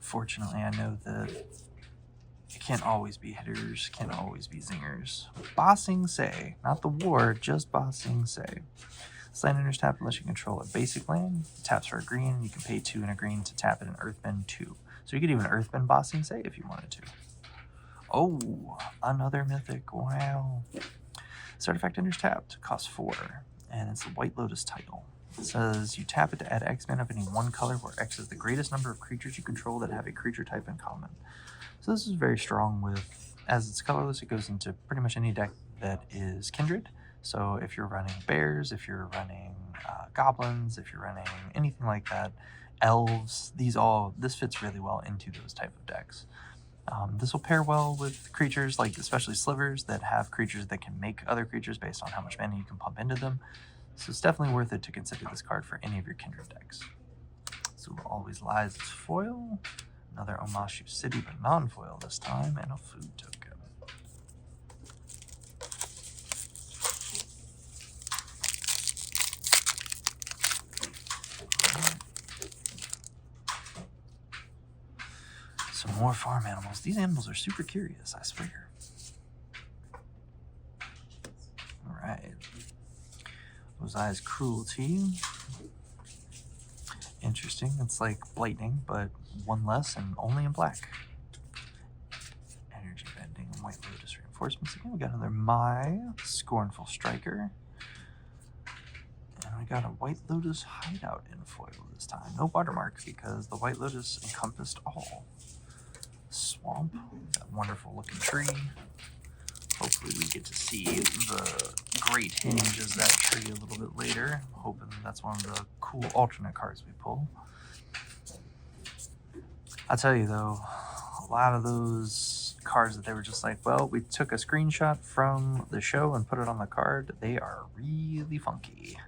Speaker 1: Fortunately, I know that it can't always be hitters, can't always be zingers. Bossing Say, not the war, just Bossing Say. This land enters tap unless you control a basic land. It taps for a green, you can pay 2 and a green to tap it and Earthbend 2. So you could even Earthbend Bossing Say if you wanted to. Oh, another mythic, wow. This artifact enters tapped, costs 4, and it's the White Lotus title. It says you tap it to add X mana of any one color, where X is the greatest number of creatures you control that have a creature type in common. So this is very strong with, as it's colorless, it goes into pretty much any deck that is Kindred. So if you're running bears, if you're running goblins, if you're running anything like that, elves, this fits really well into those type of decks. This will pair well with creatures like especially slivers that have creatures that can make other creatures based on how much mana you can pump into them. So it's definitely worth it to consider this card for any of your Kindred decks. So Always Lies is foil, another Omashu City but non-foil this time, and a food token. Some more farm animals. These animals are super curious, I swear. Alright. Ozai's Cruelty. Interesting. It's like Blightning, but 1 less and only in black. Energy Bending and White Lotus Reinforcements. Again, we got another Mai, Scornful Striker. And we got a White Lotus Hideout in foil this time. No watermark because the White Lotus encompassed all. Swamp, that wonderful looking tree. Hopefully we get to see the great hinge as that tree a little bit later. I'm hoping that's one of the cool alternate cards we pull. I'll tell you though, a lot of those cards that they were just like, well, we took a screenshot from the show and put it on the card, they are really funky.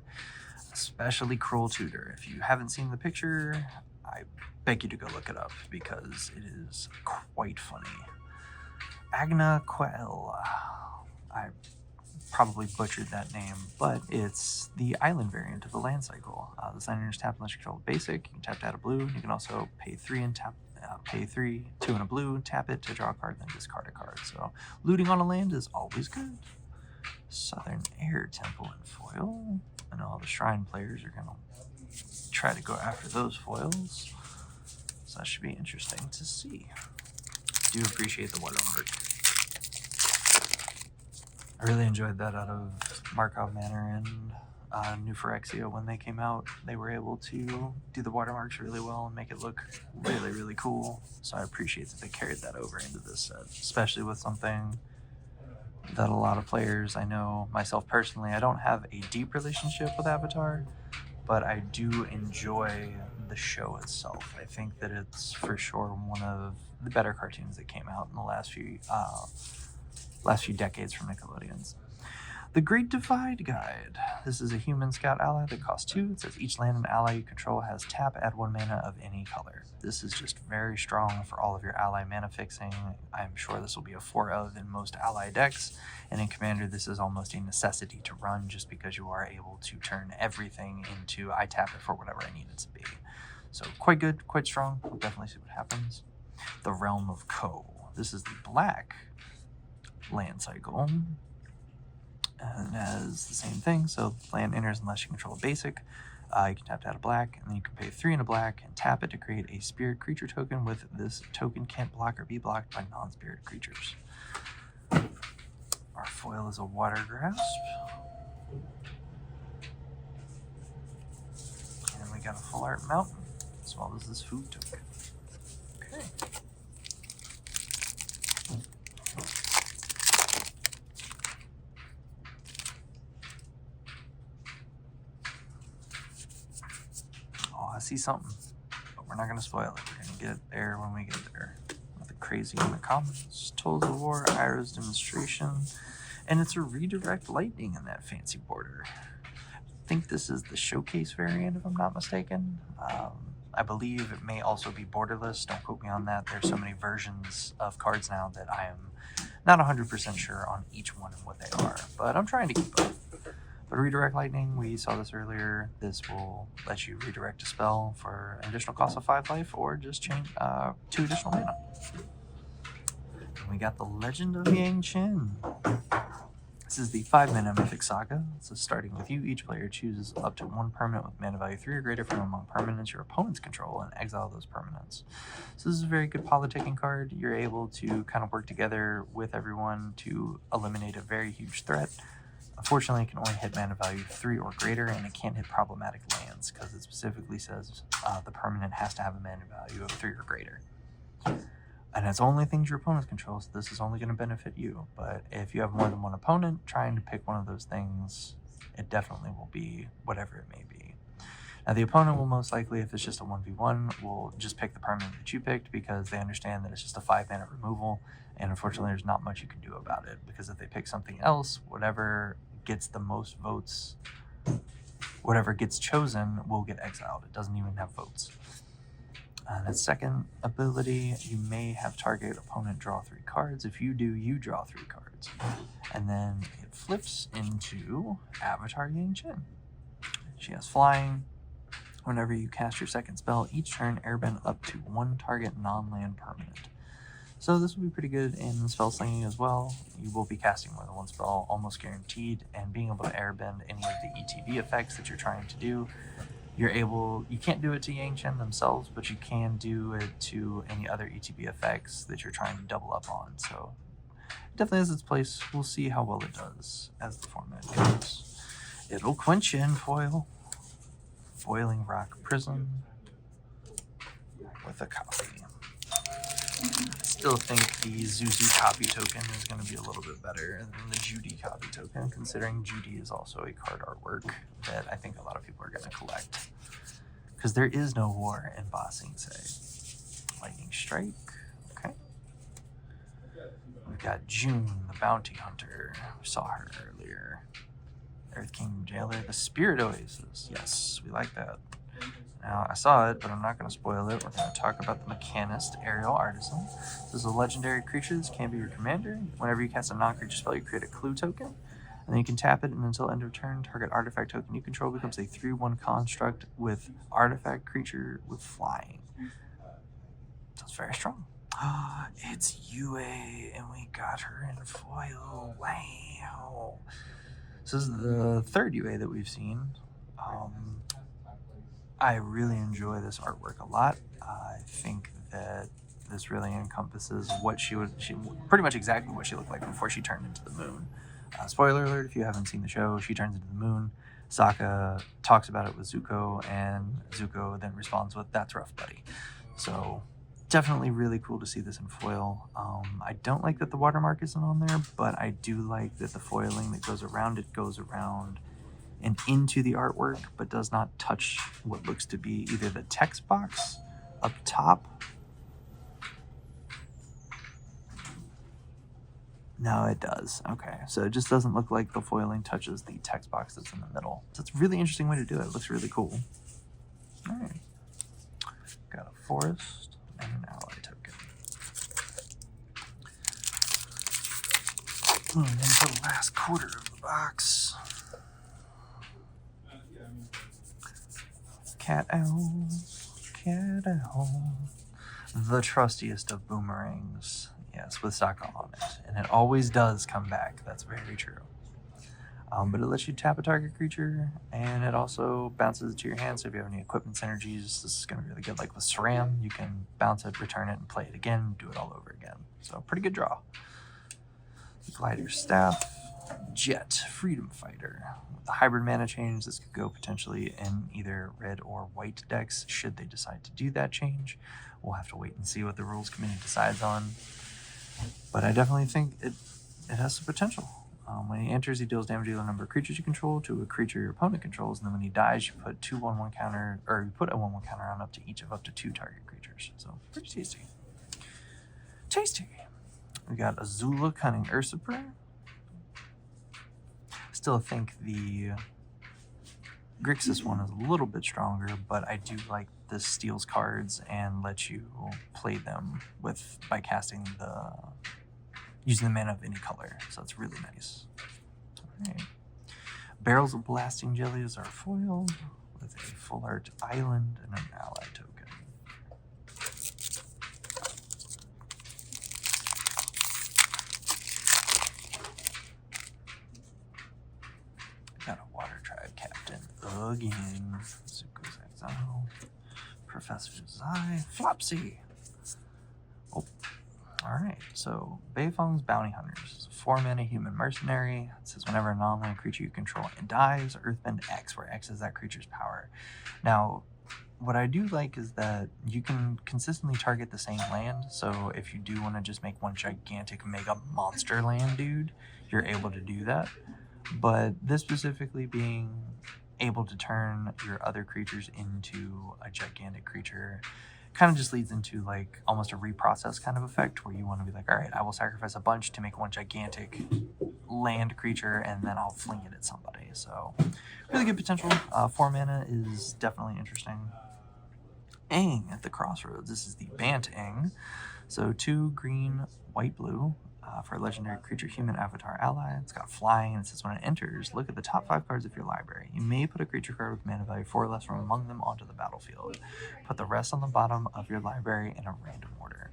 Speaker 1: Especially Cruel Tutor. If you haven't seen the picture, I beg you to go look it up because it is quite funny. Agna Quell. I probably butchered that name, but it's the island variant of the land cycle. This land is tap unless you control basic. You can tap to add a blue. You can also pay 3 and tap. Pay 3, 2 and a blue, tap it to draw a card, then discard a card. So looting on a land is always good. Southern Air Temple in foil. I know all the Shrine players are gonna try to go after those foils, so that should be interesting to see. I do appreciate the watermark. I really enjoyed that out of Markov Manor and New Phyrexia when they came out. They were able to do the watermarks really well and make it look really, really cool. So I appreciate that they carried that over into this set, especially with something that a lot of players, I know myself personally, I don't have a deep relationship with Avatar, but I do enjoy the show itself. I think that it's for sure one of the better cartoons that came out in the last few decades from Nickelodeon's. The Great Divide Guide. This is a human scout ally that costs 2. It says each land and ally you control has tap, add 1 mana of any color. This is just very strong for all of your ally mana fixing. I'm sure this will be a 4 of in most ally decks, and in Commander this is almost a necessity to run just because you are able to turn everything into I tap it for whatever I need it to be. So quite good, quite strong. We'll definitely see what happens. The Realm of Ko. This is the black land cycle. And has the same thing, so land enters unless you control a basic. You can tap to add a black, and then you can pay 3 and a black and tap it to create a spirit creature token with this token can't block or be blocked by non-spirit creatures. Our foil is a Water Grasp. And we got a Full Art Mountain, as well as this food token. Okay. I see something, but we're not going to spoil it. We're going to get there when we get there. Nothing crazy in the comments. Tools of War, Iroh's Demonstration, and it's a redirect lightning in that fancy border. I think this is the showcase variant, if I'm not mistaken. I believe it may also be borderless. Don't quote me on that. There's so many versions of cards now that I am not 100% sure on each one and what they are, but I'm trying to keep up. But redirect lightning, we saw this earlier. This will let you redirect a spell for an additional cost of 5 life or just change 2 additional mana. And we got the Legend of Yang Chen. This is the 5-mana Mythic Saga. So starting with you, each player chooses up to 1 permanent with mana value 3 or greater from among permanents your opponents control and exile those permanents. So this is a very good politicking card. You're able to kind of work together with everyone to eliminate a very huge threat. Unfortunately, it can only hit mana value 3 or greater, and it can't hit problematic lands because it specifically says the permanent has to have a mana value of 3 or greater. And it's only things your opponents control, so this is only going to benefit you. But if you have more than one opponent trying to pick one of those things, it definitely will be whatever it may be. Now, the opponent will most likely, if it's just a 1v1, will just pick the permanent that you picked because they understand that it's just a 5-mana removal, and unfortunately, there's not much you can do about it because if they pick something else, whatever gets the most votes, whatever gets chosen will get exiled. It doesn't even have votes. And its second ability, you may have target opponent draw 3 cards. If you do, you draw 3 cards. And then it flips into Avatar Yang Chen. She has flying. Whenever you cast your second spell, each turn airbend up to 1 target non-land permanent. So this will be pretty good in spell slinging as well. You will be casting more than 1 spell, almost guaranteed, and being able to airbend any of the ETB effects that you're trying to do. You can't do it to Yang Chen themselves, but you can do it to any other ETB effects that you're trying to double up on. So it definitely has its place. We'll see how well it does as the format goes. It'll quench you in foil. Foiling Rock Prism with a copy. I still think the Zuzu copy token is going to be a little bit better than the Judy copy token, considering Judy is also a card artwork that I think a lot of people are going to collect. Because there is no war in Ba Sing Se. Lightning Strike. Okay. We've got June, the Bounty Hunter. We saw her earlier. Earth Kingdom Jailer, the Spirit Oasis. Yes, we like that. Now, I saw it, but I'm not going to spoil it. We're going to talk about the Mechanist, Aerial Artisan. This is a legendary creature. This can be your commander. Whenever you cast a non-creature spell, you create a clue token. And then you can tap it, and until end of turn, target artifact token you control becomes a 3/1 construct with artifact creature with flying. So it's very strong. It's UA, and we got her in foil. Wow. So this is the third UA that we've seen. I really enjoy this artwork a lot. I think that this really encompasses what she pretty much exactly what she looked like before she turned into the moon. Spoiler alert, if you haven't seen the show, she turns into the moon. Sokka talks about it with Zuko, and Zuko then responds with, "That's rough, buddy." So definitely really cool to see this in foil. I don't like that the watermark isn't on there, but I do like that the foiling that goes around and into the artwork, but does not touch what looks to be either the text box up top. No, it does. Okay, so it just doesn't look like the foiling touches the text box that's in the middle. So it's a really interesting way to do it. It looks really cool. All right, got a forest and an ally token. Moving into the last quarter of the box. Cat owl, cat owl. The trustiest of boomerangs. Yes, with Sokka on it. And it always does come back. That's very true. But it lets you tap a target creature, and it also bounces it to your hand. So if you have any equipment synergies, this is going to be really good. Like with SRAM, you can bounce it, return it, and play it again, do it all over again. So pretty good draw. Glider Staff, Jet, Freedom Fighter. With the hybrid mana change, this could go potentially in either red or white decks, should they decide to do that change. We'll have to wait and see what the rules committee decides on. But I definitely think it has some potential. When he enters, he deals damage to the number of creatures you control to a creature your opponent controls, and then when he dies, you put a 1/1 counter on up to each of up to 2 target creatures. So pretty tasty. Tasty. We got Azula, Cunning Usurper. Still think the Grixis one is a little bit stronger, but I do like the steals cards and lets you play them by using the mana of any color. So it's really nice. All right. Barrels of Blasting Jellies are foiled with a full art island and an ally token. Got a Water Tribe Captain again. Zuko's Exile. Professor Zai. Flopsy. Oh. Alright, so Beifeng's Bounty Hunters is a 4-mana human mercenary. It says whenever a non-land creature you control dies, Earthbend X, where X is that creature's power. Now, what I do like is that you can consistently target the same land, so if you do want to just make one gigantic mega monster land dude, you're able to do that. But this specifically being able to turn your other creatures into a gigantic creature kind of just leads into like almost a reprocess kind of effect where you want to be like, all right, I will sacrifice a bunch to make one gigantic land creature and then I'll fling it at somebody. So really good potential. 4 mana is definitely interesting. Aang at the Crossroads. This is the Bant Aang. So 2 green, white, blue. For a legendary creature human avatar ally. It's got flying, and it says when it enters, look at the top 5 cards of your library. You may put a creature card with mana value 4 or less from among them onto the battlefield. Put the rest on the bottom of your library in a random order.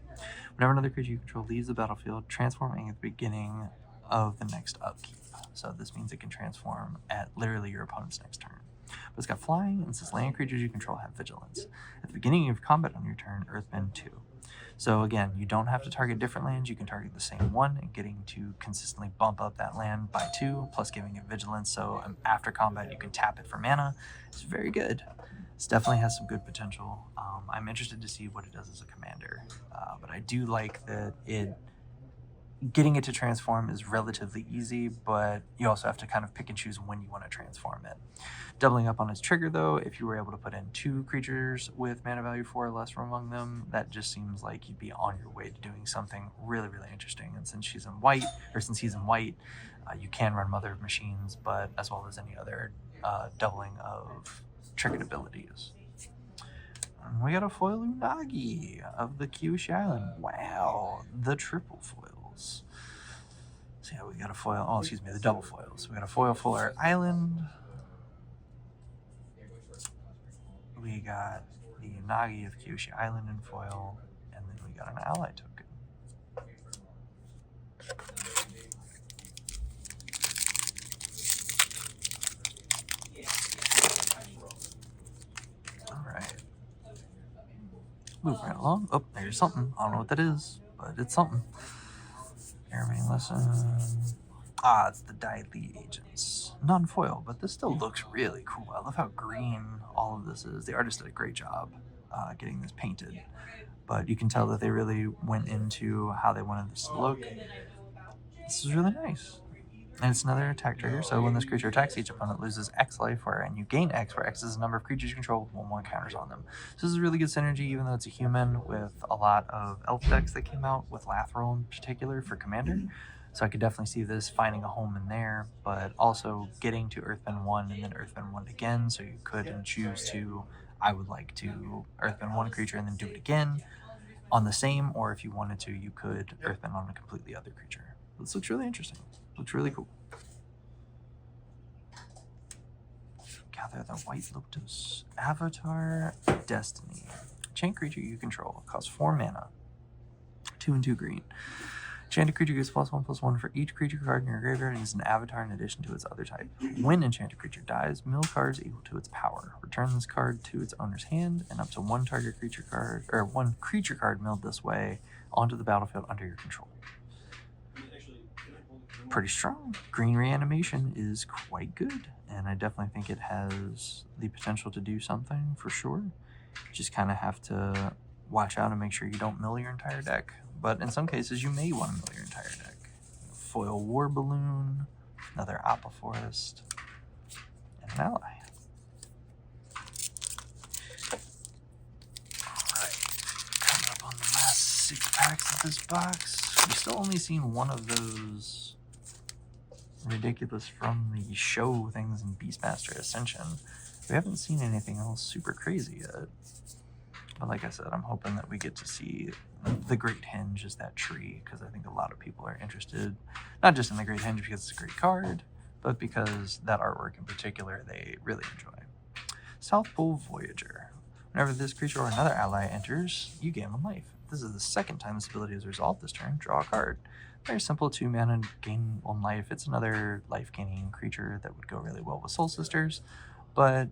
Speaker 1: Whenever another creature you control leaves the battlefield, transform at the beginning of the next upkeep. So this means it can transform at literally your opponent's next turn. But it's got flying, and it says land creatures you control have vigilance. At the beginning of combat on your turn, Earthbend 2. So again, you don't have to target different lands. You can target the same one and getting to consistently bump up that land by 2, plus giving it vigilance. So after combat, you can tap it for mana. It's very good. This definitely has some good potential. I'm interested to see what it does as a commander. But I do like that getting it to transform is relatively easy, but you also have to kind of pick and choose when you want to transform it. Doubling up on its trigger, though, if you were able to put in 2 creatures with mana value 4 or less from among them, that just seems like you'd be on your way to doing something really, really interesting. And since he's in white, you can run Mother of Machines, but as well as any other doubling of triggered abilities. We got a foil Unagi of the Kyushu Island. Wow, the triple foils. So yeah, we got a foil. Oh, excuse me, the double foils. We got a foil Full Art Island. We got the Unagi of Kyushu Island in foil, and then we got an ally token. Alright. Move right along. Oh, there's something. I don't know what that is, but it's something. Airmain lesson. Ah, it's the Dai Li Agents. Non-foil, but this still looks really cool. I love how green all of this is. The artist did a great job getting this painted, but you can tell that they really went into how they wanted this to look. This is really nice. And it's another attack trigger, so when this creature attacks, each opponent loses X life, and you gain X, where X is the number of creatures you control with 1/1 counters on them. So this is really good synergy, even though it's a human, with a lot of elf decks that came out, with Lathril in particular for Commander. So I could definitely see this finding a home in there, but also getting to Earthbend 1 and then Earthbend 1 again, so you could choose to, I would like to Earthbend 1 creature and then do it again on the same, or if you wanted to, you could Earthbend on a completely other creature. This looks really interesting. Looks really cool. Gather the White Lotus. Avatar Destiny. Enchant creature you control. Costs 4 mana. 2 and 2 green. Enchanted creature gets +1/+1 for each creature card in your graveyard and is an avatar in addition to its other type. When enchanted creature dies, mill cards equal to its power. Return this card to its owner's hand, and up to one target creature card, or one creature card milled this way, onto the battlefield under your control. Pretty strong. Green reanimation is quite good, and I definitely think it has the potential to do something for sure. Just kind of have to watch out and make sure you don't mill your entire deck. But in some cases, you may want to mill your entire deck. Foil War Balloon, another Appa Forest, and an ally. Alright, coming up on the last 6 packs of this box. We've still only seen one of those ridiculous from the show things in Beastmaster Ascension. We haven't seen anything else super crazy yet. But like I said, I'm hoping that we get to see the Great Henge as that tree, because I think a lot of people are interested, not just in the Great Henge because it's a great card, but because that artwork in particular they really enjoy. South Pole Voyager. Whenever this creature or another ally enters, you gain 1 life. This is the second time this ability is resolved this turn. Draw a card. Very simple, 2 mana, gain 1 life. It's another life-gaining creature that would go really well with Soul Sisters, but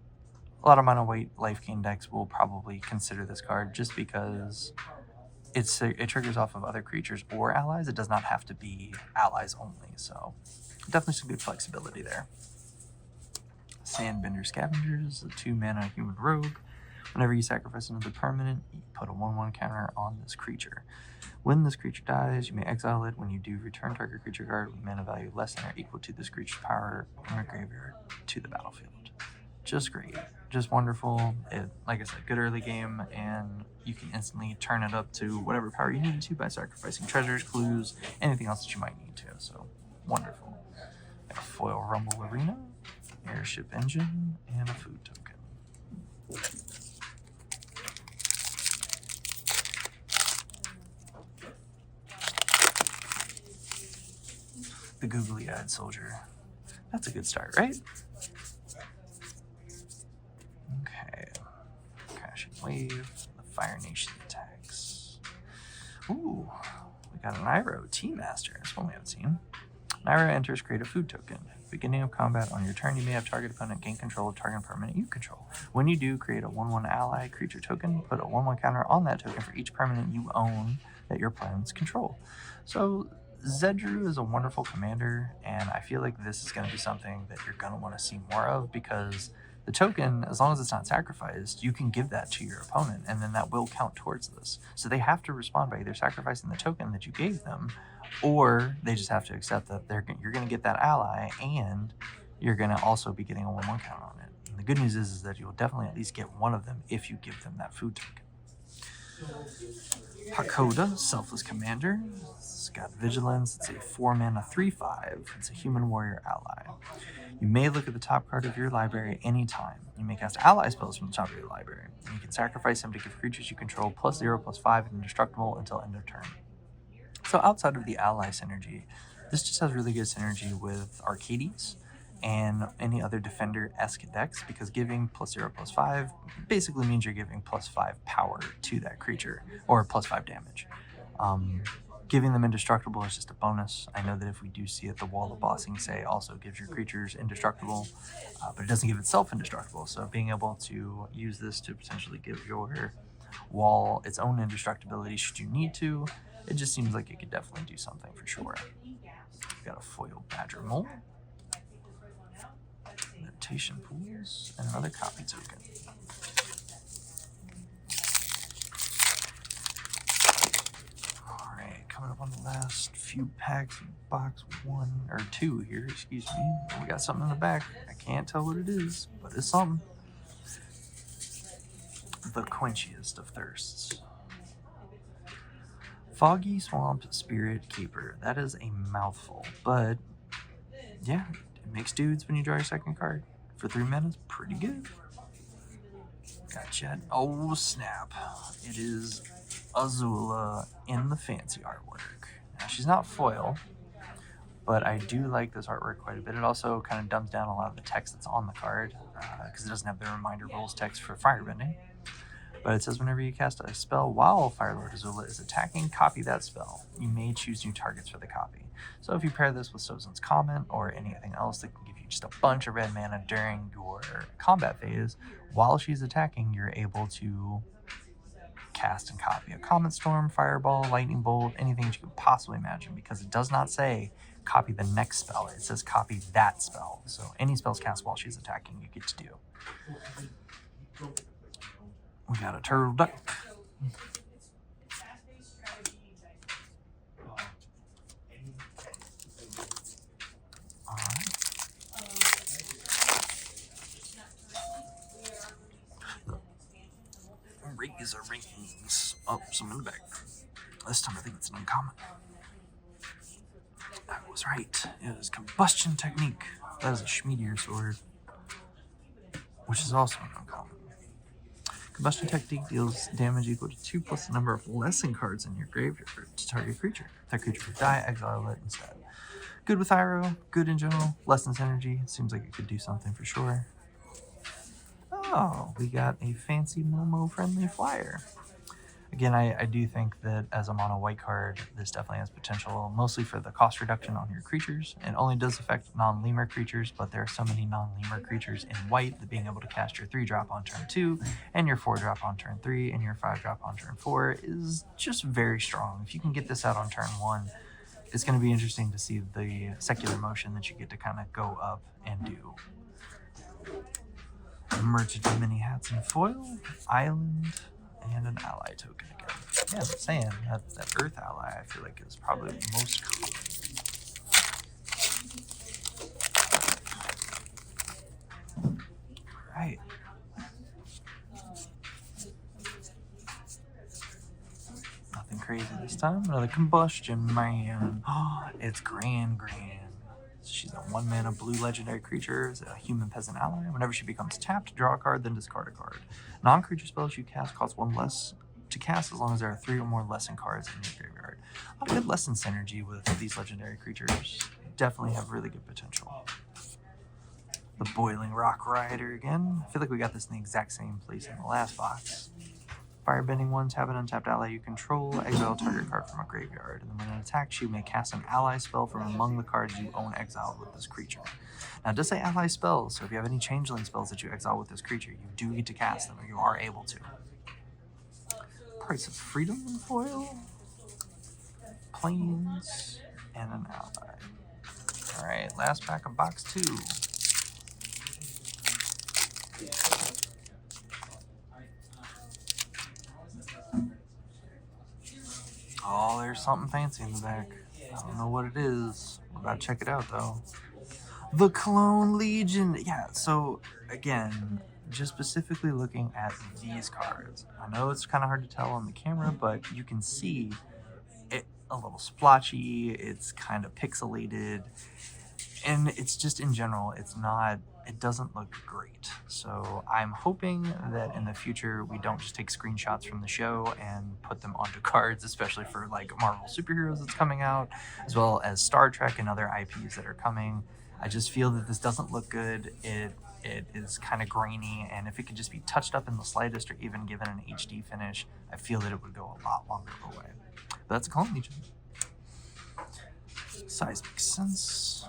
Speaker 1: a lot of mono white life gain decks will probably consider this card just because it triggers off of other creatures or allies. It does not have to be allies only, so definitely some good flexibility there. Sandbender Scavengers, a 2 mana human rogue. Whenever you sacrifice another permanent, you put a 1/1 counter on this creature. When this creature dies, you may exile it. When you do, return target creature card with mana value less than or equal to this creature's power from your graveyard to the battlefield. Just great. Just wonderful. It, like I said, good early game, and you can instantly turn it up to whatever power you need to by sacrificing treasures, clues, anything else that you might need to. So, wonderful. A foil Rumble Arena, Airship Engine, and a food token. The googly-eyed soldier. That's a good start, right? Okay. Crashing Wave. The Fire Nation attacks. Ooh. We got an Iroh Tea-Master. That's one we haven't seen. Iroh enters, create a food token. Beginning of combat, on your turn, you may have target opponent gain control of target permanent you control. When you do, create a 1/1 ally creature token. Put a 1/1 counter on that token for each permanent you own that your opponents control. So Zedru is a wonderful commander, and I feel like this is going to be something that you're going to want to see more of, because the token, as long as it's not sacrificed, you can give that to your opponent, and then that will count towards this. So they have to respond by either sacrificing the token that you gave them, or they just have to accept that you're going to get that ally, and you're going to also be getting a 1/1 counter on it. And the good news is that you'll definitely at least get one of them if you give them that food token. Hakoda, Selfless Commander. It's got Vigilance. It's a 4-mana 3/5. It's a human warrior ally. You may look at the top card of your library anytime. You may cast ally spells from the top of your library. And you can sacrifice them to give creatures you control +0/+5 and indestructible until end of turn. So outside of the ally synergy, this just has really good synergy with Arcades and any other Defender-esque decks, because giving +0/+5 basically means you're giving +5 power to that creature, or +5 damage. Giving them indestructible is just a bonus. I know that if we do see it, the Wall of Bossing say also gives your creatures indestructible, but it doesn't give itself indestructible. So being able to use this to potentially give your wall its own indestructibility should you need to, it just seems like it could definitely do something for sure. We've got a foil Badger Mole, meditation pools, and another copy token. Alright, coming up on the last few packs of box 1 or 2 here, excuse me. We got something in the back. I can't tell what it is, but it's something. The Quenchiest of Thirsts. Foggy Swamp Spirit Keeper. That is a mouthful, but yeah, it makes dudes when you draw your second card. For 3 minutes, pretty good. Gotcha. Oh snap. It is Azula in the fancy artwork. Now she's not foil, but I do like this artwork quite a bit. It also kind of dumbs down a lot of the text that's on the card, because it doesn't have the reminder rules text for firebending. But it says whenever you cast a spell while Firelord Azula is attacking, copy that spell. You may choose new targets for the copy. So if you pair this with Sozin's Comment or anything else that can give you just a bunch of red mana during your combat phase, while she's attacking, you're able to cast and copy a Comet Storm, Fireball, Lightning Bolt, anything that you could possibly imagine, because it does not say copy the next spell. It says copy that spell. So any spells cast while she's attacking, you get to do. We got a Turtle Duck. Alright. Razor Rings. Oh, some in the back. This time I think it's an uncommon. I was right. It is Combustion Technique. That is a Schmeedier sword, which is also an uncommon. Combustion Technique deals damage equal to 2 plus the number of lesson cards in your graveyard to target creature. If that creature would die, exile it instead. Good with Iroh, good in general. Lessens energy. Seems like it could do something for sure. Oh, we got a fancy Momo-friendly flyer. Again, I do think that as a mono white card, this definitely has potential, mostly for the cost reduction on your creatures. It only does affect non-lemur creatures, but there are so many non-lemur creatures in white that being able to cast your 3-drop on turn 2, and your 4-drop on turn 3, and your 5-drop on turn 4 is just very strong. If you can get this out on turn 1, it's going to be interesting to see the secular motion that you get to kind of go up and do. Merchant Mini Hats and Foil, Island, and an ally token again. Yeah, I'm saying that Earth ally I feel like is probably the most common. Right. Nothing crazy this time. Another Combustion Man. Oh, it's Grand. She's a 1-mana blue legendary creature. It's a human peasant ally. Whenever she becomes tapped, draw a card, then discard a card. Non-creature spells you cast cost 1 less to cast as long as there are 3 or more lesson cards in your graveyard. A lot of good lesson synergy with these legendary creatures. Definitely have really good potential. The Boiling Rock Rider again. I feel like we got this in the exact same place in the last box. Firebending ones have an untapped ally you control, exile target card from a graveyard, and then when it attacks you may cast an ally spell from among the cards you own exiled with this creature. Now it does say ally spells, so if you have any changeling spells that you exile with this creature, you do get to cast them, or you are able to. Price of Freedom in foil, Plains, and an ally. Alright, last pack of box 2. Oh, there's something fancy in the back. I don't know what it is. We're about to check it out, though. The Clone Legion. Yeah, so, again, just specifically looking at these cards, I know it's kind of hard to tell on the camera, but you can see it a little splotchy, it's kind of pixelated, and it's just in general, it doesn't look great. So I'm hoping that in the future we don't just take screenshots from the show and put them onto cards, especially for like Marvel superheroes that's coming out, as well as Star Trek and other IPs that are coming. I just feel that this doesn't look good. It is kind of grainy, and if it could just be touched up in the slightest or even given an HD finish, I feel that it would go a lot longer away. But that's a Calm Legion. Size makes sense.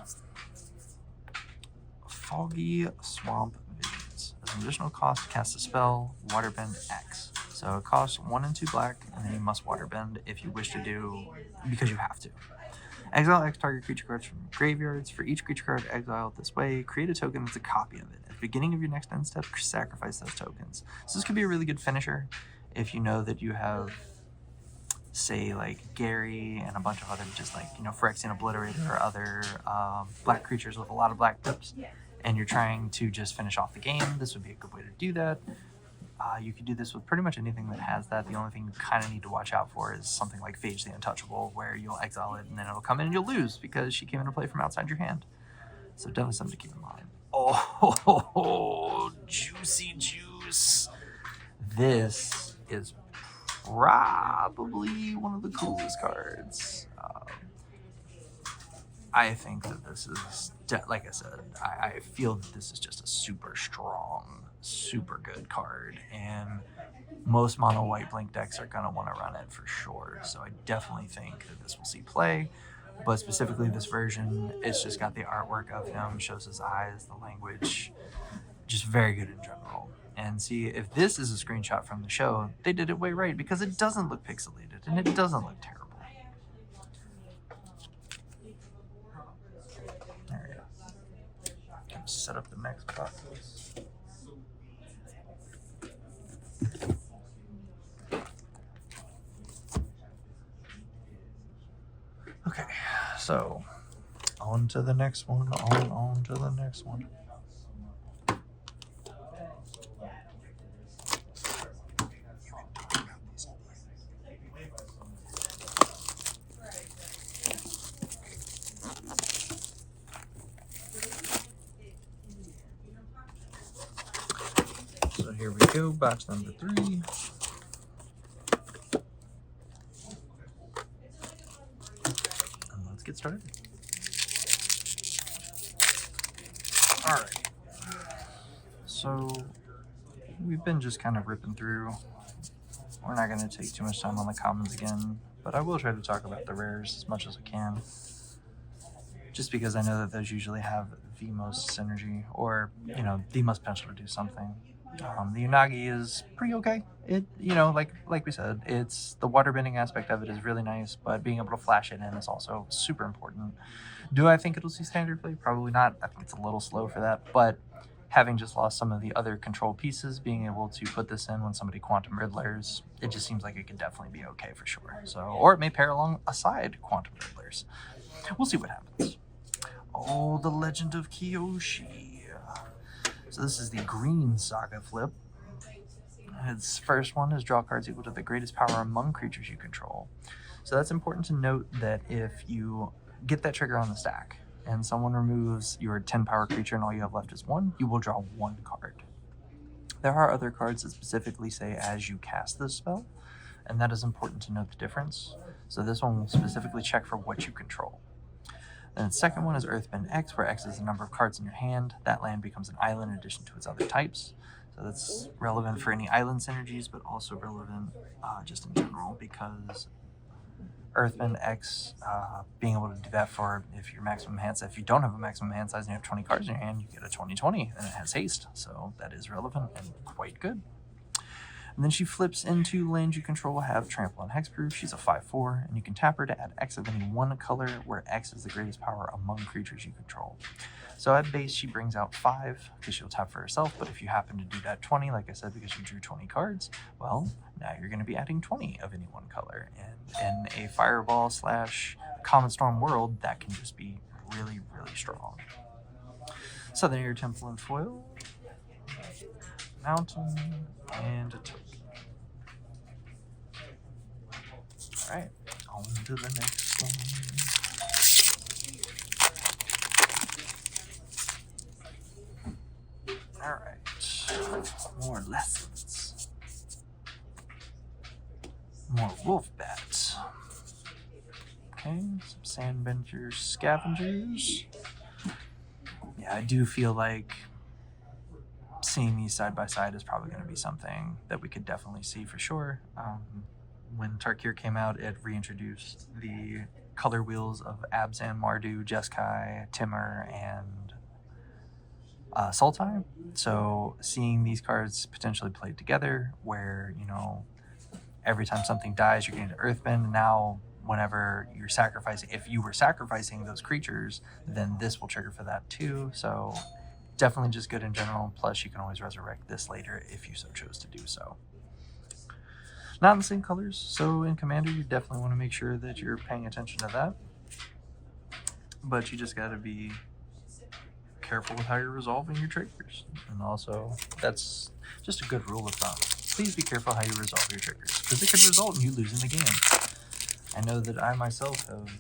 Speaker 1: Foggy Swamp Visions. As an additional cost to cast a spell, Waterbend X. So it costs 1 and 2 black, and then you must Waterbend if you wish to do, because you have to. Exile X target creature cards from graveyards. For each creature card exiled this way, create a token that's a copy of it. At the beginning of your next end step, sacrifice those tokens. So this could be a really good finisher if you know that you have, say, like Gary and a bunch of other just like, Phyrexian Obliterator or other black creatures with a lot of black pips, and you're trying to just finish off the game. This would be a good way to do that. You could do this with pretty much anything that has that. The only thing you kind of need to watch out for is something like Phage the Untouchable, where you'll exile it and then it'll come in and you'll lose because she came into play from outside your hand. So definitely something to keep in mind. Oh, juicy juice. This is probably one of the coolest cards. I think that this is, like I said, I feel that this is just a super strong, super good card, and most mono white blink decks are going to want to run it for sure. So I definitely think that this will see play, but specifically this version, it's just got the artwork of him, shows his eyes, the language, just very good in general. And see, if this is a screenshot from the show, they did it way right, because it doesn't look pixelated and it doesn't look terrible. There we go. Gonna set up the next box. Okay, so on to the next one, on to the next one. So here we go, box number 3. Get started. All right. So we've been just kind of ripping through. We're not going to take too much time on the commons again, but I will try to talk about the rares as much as I can, just because I know that those usually have the most synergy, or the most potential to do something. The Unagi is pretty okay. It, like we said, it's the water bending aspect of it is really nice, but being able to flash it in is also super important. Do I think it'll see standard play? Probably not. I think it's a little slow for that, but having just lost some of the other control pieces, being able to put this in when somebody Quantum Riddlers, it just seems like it could definitely be okay for sure. So, or it may pair alongside Quantum Riddlers. We'll see what happens. Oh, the Legend of Kyoshi. So this is the green Saga flip. Its first one is draw cards equal to the greatest power among creatures you control. So that's important to note, that if you get that trigger on the stack and someone removes your 10 power creature and all you have left is 1, you will draw 1 card. There are other cards that specifically say as you cast this spell, and that is important to note the difference. So this one will specifically check for what you control. Then the second one is Earthbend X, where X is the number of cards in your hand. That land becomes an island in addition to its other types. So that's relevant for any island synergies, but also relevant just in general, because Earthbend X, being able to do that for if your maximum hand size, if you don't have a maximum hand size and you have 20 cards in your hand, you get a 20/20, and it has haste. So that is relevant and quite good. And then she flips into land you control, have Trample and Hexproof. She's a 5/4, and you can tap her to add X of any one color, where X is the greatest power among creatures you control. So at base, she brings out 5, because she'll tap for herself, but if you happen to do that 20, like I said, because you drew 20 cards, well, now you're going to be adding 20 of any one color. And in a Fireball / Common Storm world, that can just be really, really strong. Southern Air Temple and Foil.
Speaker 2: mountain, and a token. Alright, on to the next one. Alright, more lessons. More wolf bats. Okay, some sandbender scavengers. Yeah, I do feel like seeing these side by side is probably going to be something that we could definitely see for sure. When Tarkir came out, it reintroduced the color wheels of Abzan, Mardu, Jeskai, Timur, and Sultai. So seeing these cards potentially played together, where, you know, every time something dies, you're getting to Earthbend. Now, whenever you're sacrificing, if you were sacrificing those creatures, then this will trigger for that too. So definitely just good in general. Plus, you can always resurrect this later if you so chose to do so. Not in the same colors, so in Commander, you definitely want to make sure that you're paying attention to that. But you just got to be careful with how you're resolving your triggers. And also, that's just a good rule of thumb. Please be careful how you resolve your triggers, because it could result in you losing the game. I know that I myself have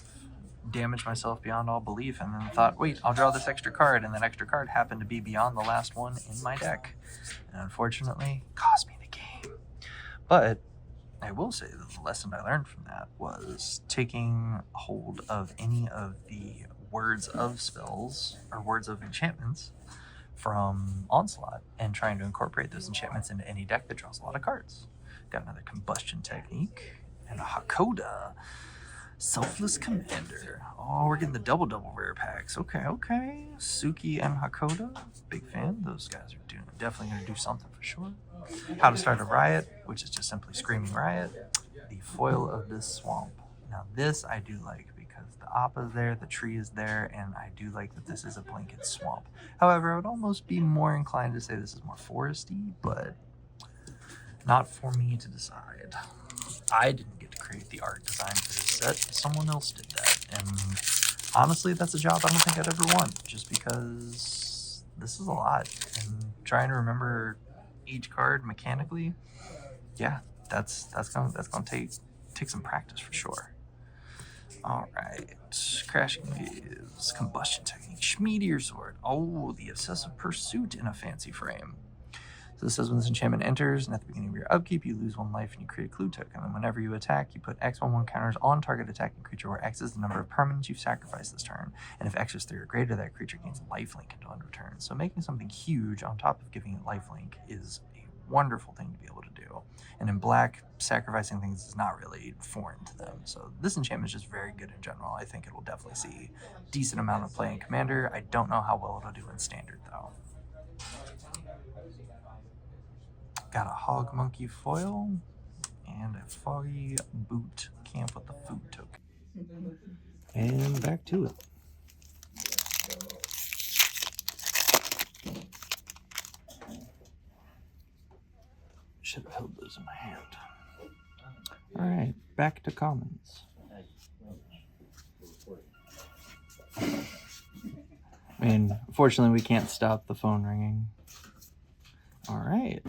Speaker 2: damaged myself beyond all belief and then thought, wait, I'll draw this extra card, and that extra card happened to be beyond the last one in my deck. And unfortunately, cost me the game. But I will say that the lesson I learned from that was taking hold of any of the words of spells or words of enchantments from Onslaught and trying to incorporate those enchantments into any deck that draws a lot of cards. Got another Combustion Technique and a Hakoda. Selfless Commander. Oh, we're getting the double rare packs. Okay. Suki and Hakoda. Big fan. Those guys are definitely going to do something for sure. How to Start a Riot, which is just simply Screaming Riot. The Foil of this Swamp. Now this I do like because the Appa is there, the tree is there, and I do like that this is a blanket swamp. However, I would almost be more inclined to say this is more foresty, but not for me to decide. I didn't get to create the art design for this set. Someone else did that. And honestly, that's a job I don't think I'd ever want, just because this is a lot. And trying to remember each card mechanically, yeah, that's gonna take some practice for sure. All right, Crashing Waves, Combustion Technique, Meteor Sword. Oh, the Obsessive Pursuit in a fancy frame. So this says when this enchantment enters, and at the beginning of your upkeep, you lose 1 life and you create a clue token. And whenever you attack, you put X/1/1 counters on target attacking creature, where X is the number of permanents you've sacrificed this turn. And if X is 3 or greater, that creature gains lifelink until end of turn. So making something huge on top of giving it lifelink is a wonderful thing to be able to do. And in black, sacrificing things is not really foreign to them. So this enchantment is just very good in general. I think it will definitely see a decent amount of play in Commander. I don't know how well it'll do in Standard, though. Got a Hog Monkey foil and a Foggy Boot Camp with the food token.
Speaker 1: And back to it. Should have held those in my hand. All right, back to commons. And unfortunately, we can't stop the phone ringing. All right.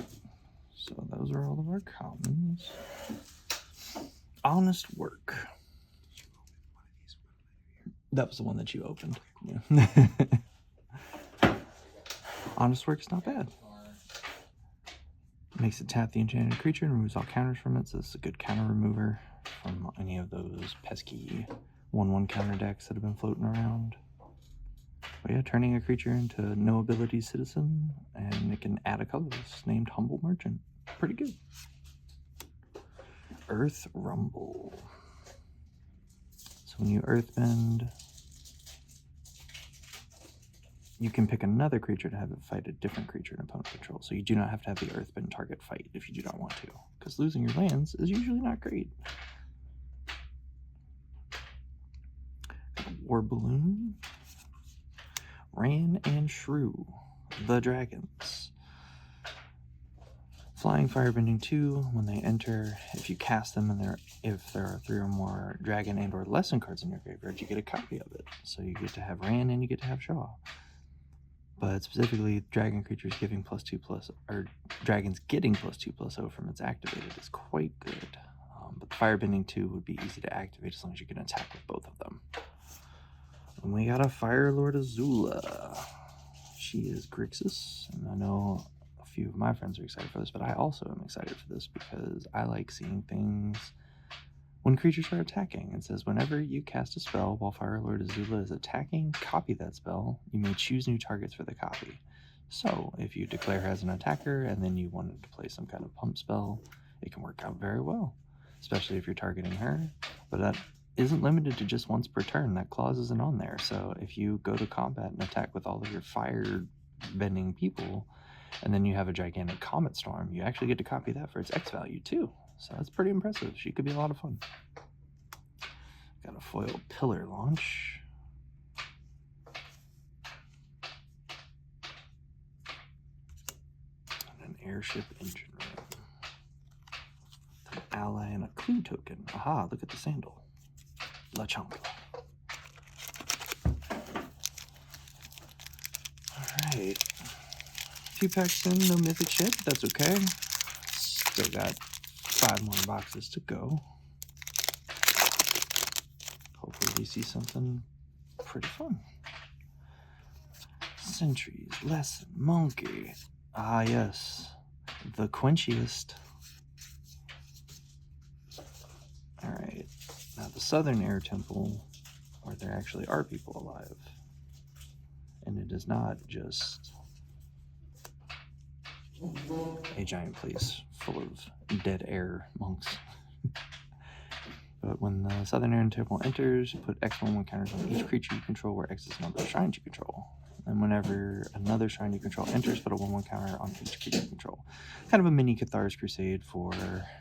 Speaker 1: So those are all of our commons. Honest Work. That was the one that you opened. Yeah. Honest Work's not bad. Makes it tap the enchanted creature and removes all counters from it, so this is a good counter remover from any of those pesky 1/1 counter decks that have been floating around. But yeah, turning a creature into no ability citizen, and it can add a colorless named Humble Merchant. Pretty good. Earth Rumble. So when you Earthbend, you can pick another creature to have it fight a different creature in opponent control. So you do not have to have the Earthbend target fight if you do not want to, because losing your lands is usually not great. War Balloon. Ran and Shrew, the dragons. Flying, Firebending 2. When they enter, if you cast them and if there are 3 or more dragon and or lesson cards in your graveyard, you get a copy of it. So you get to have Ran and you get to have Shaw. but specifically dragon creatures giving +2/+, or dragons getting +2/+0 from its activated is quite good. But the Firebending 2 would be easy to activate as long as you can attack with both of them. And we got a Fire Lord Azula. She is Grixis, and I know a few of my friends are excited for this, but I also am excited for this because I like seeing things when creatures are attacking. It says, whenever you cast a spell while Fire Lord Azula is attacking, copy that spell. You may choose new targets for the copy. So, if you declare her as an attacker and then you wanted to play some kind of pump spell, it can work out very well, especially if you're targeting her. But that isn't limited to just once per turn. That clause isn't on there. So, if you go to combat and attack with all of your fire-bending people, and then you have a gigantic Comet Storm, you actually get to copy that for its X value too. So that's pretty impressive. She could be a lot of fun. Got a foil Pillar Launch. And an Airship Engine Room. An ally and a clue token. Aha, look at the sandal. La Chancla. Alright. A few packs in, no mythic shit, but that's okay. Still got 5 more boxes to go. Hopefully we see something pretty fun. Sentries, Lesson, Monkey. Ah yes, the quenchiest. Alright, now the Southern Air Temple, where there actually are people alive. And it is not just a giant place full of dead air monks. But when the Southern Air Temple enters, you put X11 counters on each creature you control, where X is the number of shrines you control. And whenever another shrine you control enters, put a 1/1 counter on each creature you control. Kind of a mini Cathar's Crusade for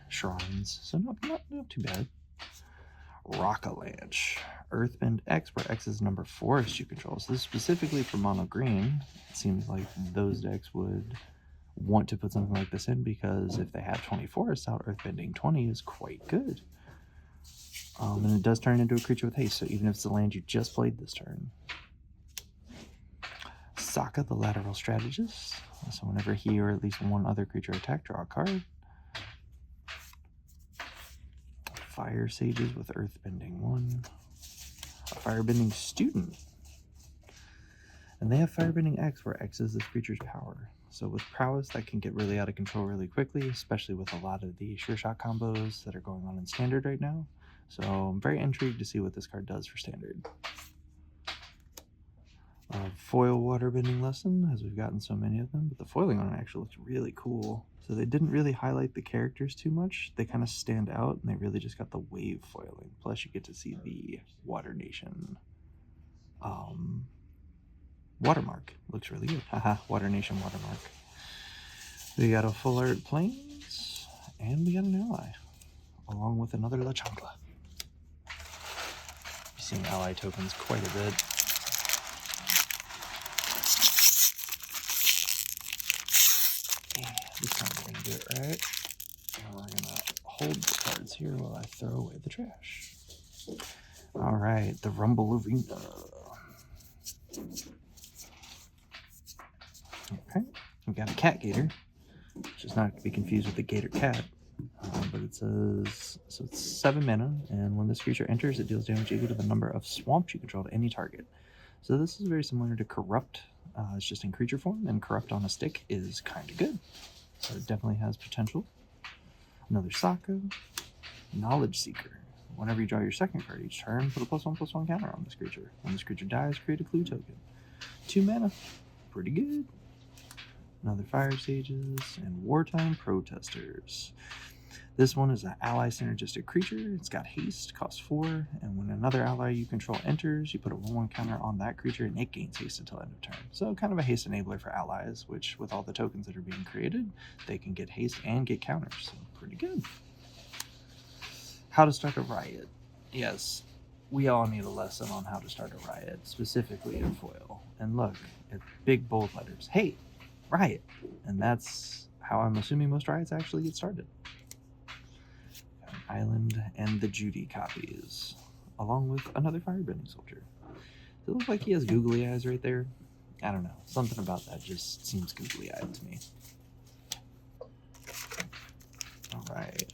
Speaker 1: shrines, so not too bad. Rockalanche. Earthbend X, where X is the number of forests you control. So this is specifically for mono green. It seems like those decks would want to put something like this in, because if they have 20 forests out, Earthbending 20 is quite good. And it does turn into a creature with haste, so even if it's the land you just played this turn. Sokka, the Lateral Strategist. So whenever he or at least one other creature attack, draw a card. Fire Sages with Earthbending 1. A Firebending Student. And they have Firebending X, where X is this creature's power. So with prowess, that can get really out of control really quickly, especially with a lot of the Sure Shot combos that are going on in Standard right now. So I'm very intrigued to see what this card does for Standard. Foil Waterbending Lesson, as we've gotten so many of them, but the foiling on it actually looks really cool. So they didn't really highlight the characters too much. They kind of stand out, and they really just got the wave foiling. Plus you get to see the Water Nation watermark. Looks really good. Haha, Water Nation watermark. We got a Full Art Plains, and we got an ally, along with another La Chancla. You're seeing ally tokens quite a bit. This time we're going to do it right. And we're going to hold the cards here while I throw away the trash. Alright, the Rumble Arena. Okay, we've got a Cat Gator, which is not to be confused with the Gator Cat. But it says, so it's 7 mana, and when this creature enters, it deals damage equal to the number of swamps you control to any target. So this is very similar to Corrupt. It's just in creature form, and Corrupt on a stick is kind of good. So it definitely has potential. Another Sokka. Knowledge Seeker. Whenever you draw your second card each turn, put a +1/+1 counter on this creature. When this creature dies, create a clue token. 2 mana. Pretty good. Another Fire Sages, and Wartime Protesters. This one is an ally synergistic creature. It's got haste, costs 4, and when another ally you control enters, you put a 1/1 counter on that creature, and it gains haste until end of turn. So kind of a haste enabler for allies, which with all the tokens that are being created, they can get haste and get counters. So pretty good. How to start a riot. Yes, we all need a lesson on how to start a riot, specifically in foil. And look, at big bold letters. Hey, riot. And that's how I'm assuming most riots actually get started. Island and the Judy copies, along with another Firebending Soldier. It looks like he has googly eyes right there.
Speaker 2: I don't know. Something about that just seems googly-eyed to me. All right.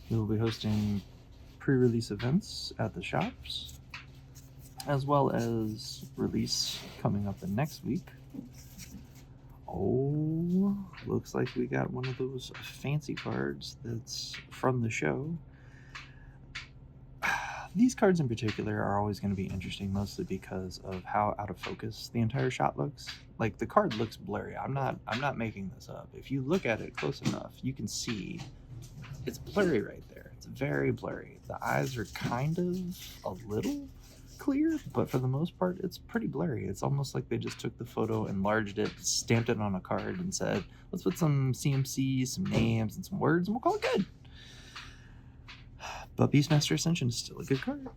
Speaker 2: We will be hosting pre-release events at the shops, as well as release coming up the next week. Oh, looks like we got one of those fancy cards that's from the show. These cards in particular are always going to be interesting, mostly because of how out of focus the entire shot looks. Like, the card looks blurry. I'm not making this up. If you look at it close enough, you can see it's blurry right there. It's very blurry. The eyes are kind of a little clear, but for the most part, it's pretty blurry. It's almost like they just took the photo, enlarged it, stamped it on a card, and said, let's put some CMC, some names, and some words, and we'll call it good. But Beastmaster Ascension is still a good card.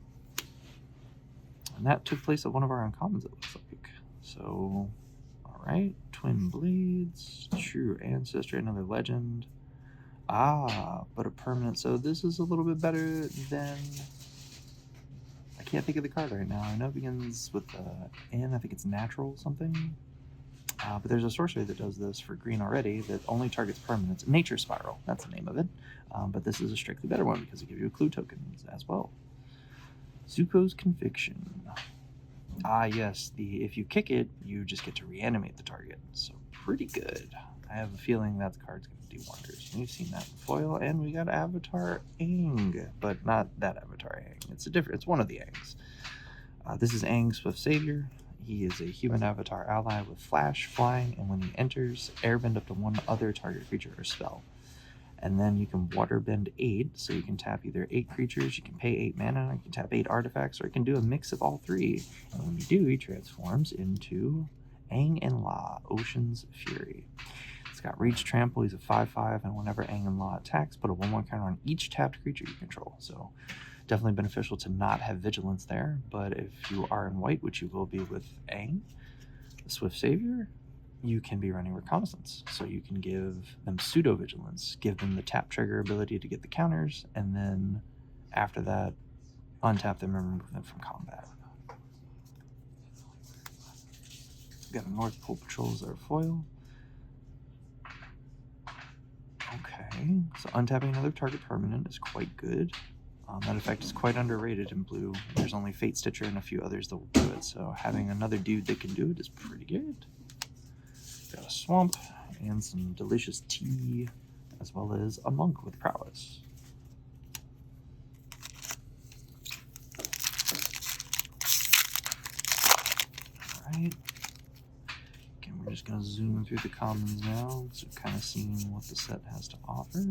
Speaker 2: And that took place at one of our uncommons, it looks like. So, alright. Twin Blades, True Ancestry, another legend. But a permanent. So this is a little bit better than... I can't think of the card right now. I know it begins with N. I think it's natural something. But there's a sorcery that does this for green already that only targets permanents. Nature Spiral, that's the name of it. But this is a strictly better one because it gives you a clue tokens as well. Zuko's Conviction. Yes, if you kick it, you just get to reanimate the target. So pretty good. I have a feeling that card's going to do wonders. We've seen that in foil, and we got Avatar Aang, but not that Avatar Aang. It's one of the Aangs. This is Aang Swift Savior. He is a human avatar ally with flash, flying, and when he enters, airbend up to one other target creature or spell. And then you can waterbend 8, so you can tap either 8 creatures, you can pay 8 mana, you can tap 8 artifacts, or you can do a mix of all 3. And when you do, he transforms into Aang and La, Ocean's Fury. It's got Reach Trample, he's a 5/5, and whenever Aang and La attacks, put a 1/1 counter on each tapped creature you control. So definitely beneficial to not have Vigilance there, but if you are in white, which you will be with Aang, the Swift Savior, you can be running Reconnaissance. So you can give them Pseudo-Vigilance, give them the tap trigger ability to get the counters, and then after that, untap them and remove them from combat. We've got a North Pole Patrol as our foil. Okay, so untapping another target permanent is quite good. That effect is quite underrated in blue. There's only Fate Stitcher and a few others that will do it, so having another dude that can do it is pretty good. Got a Swamp and some delicious tea, as well as a Monk with Prowess. Alright. Again, we're just going to zoom through the commons now, so kind of seeing what the set has to offer.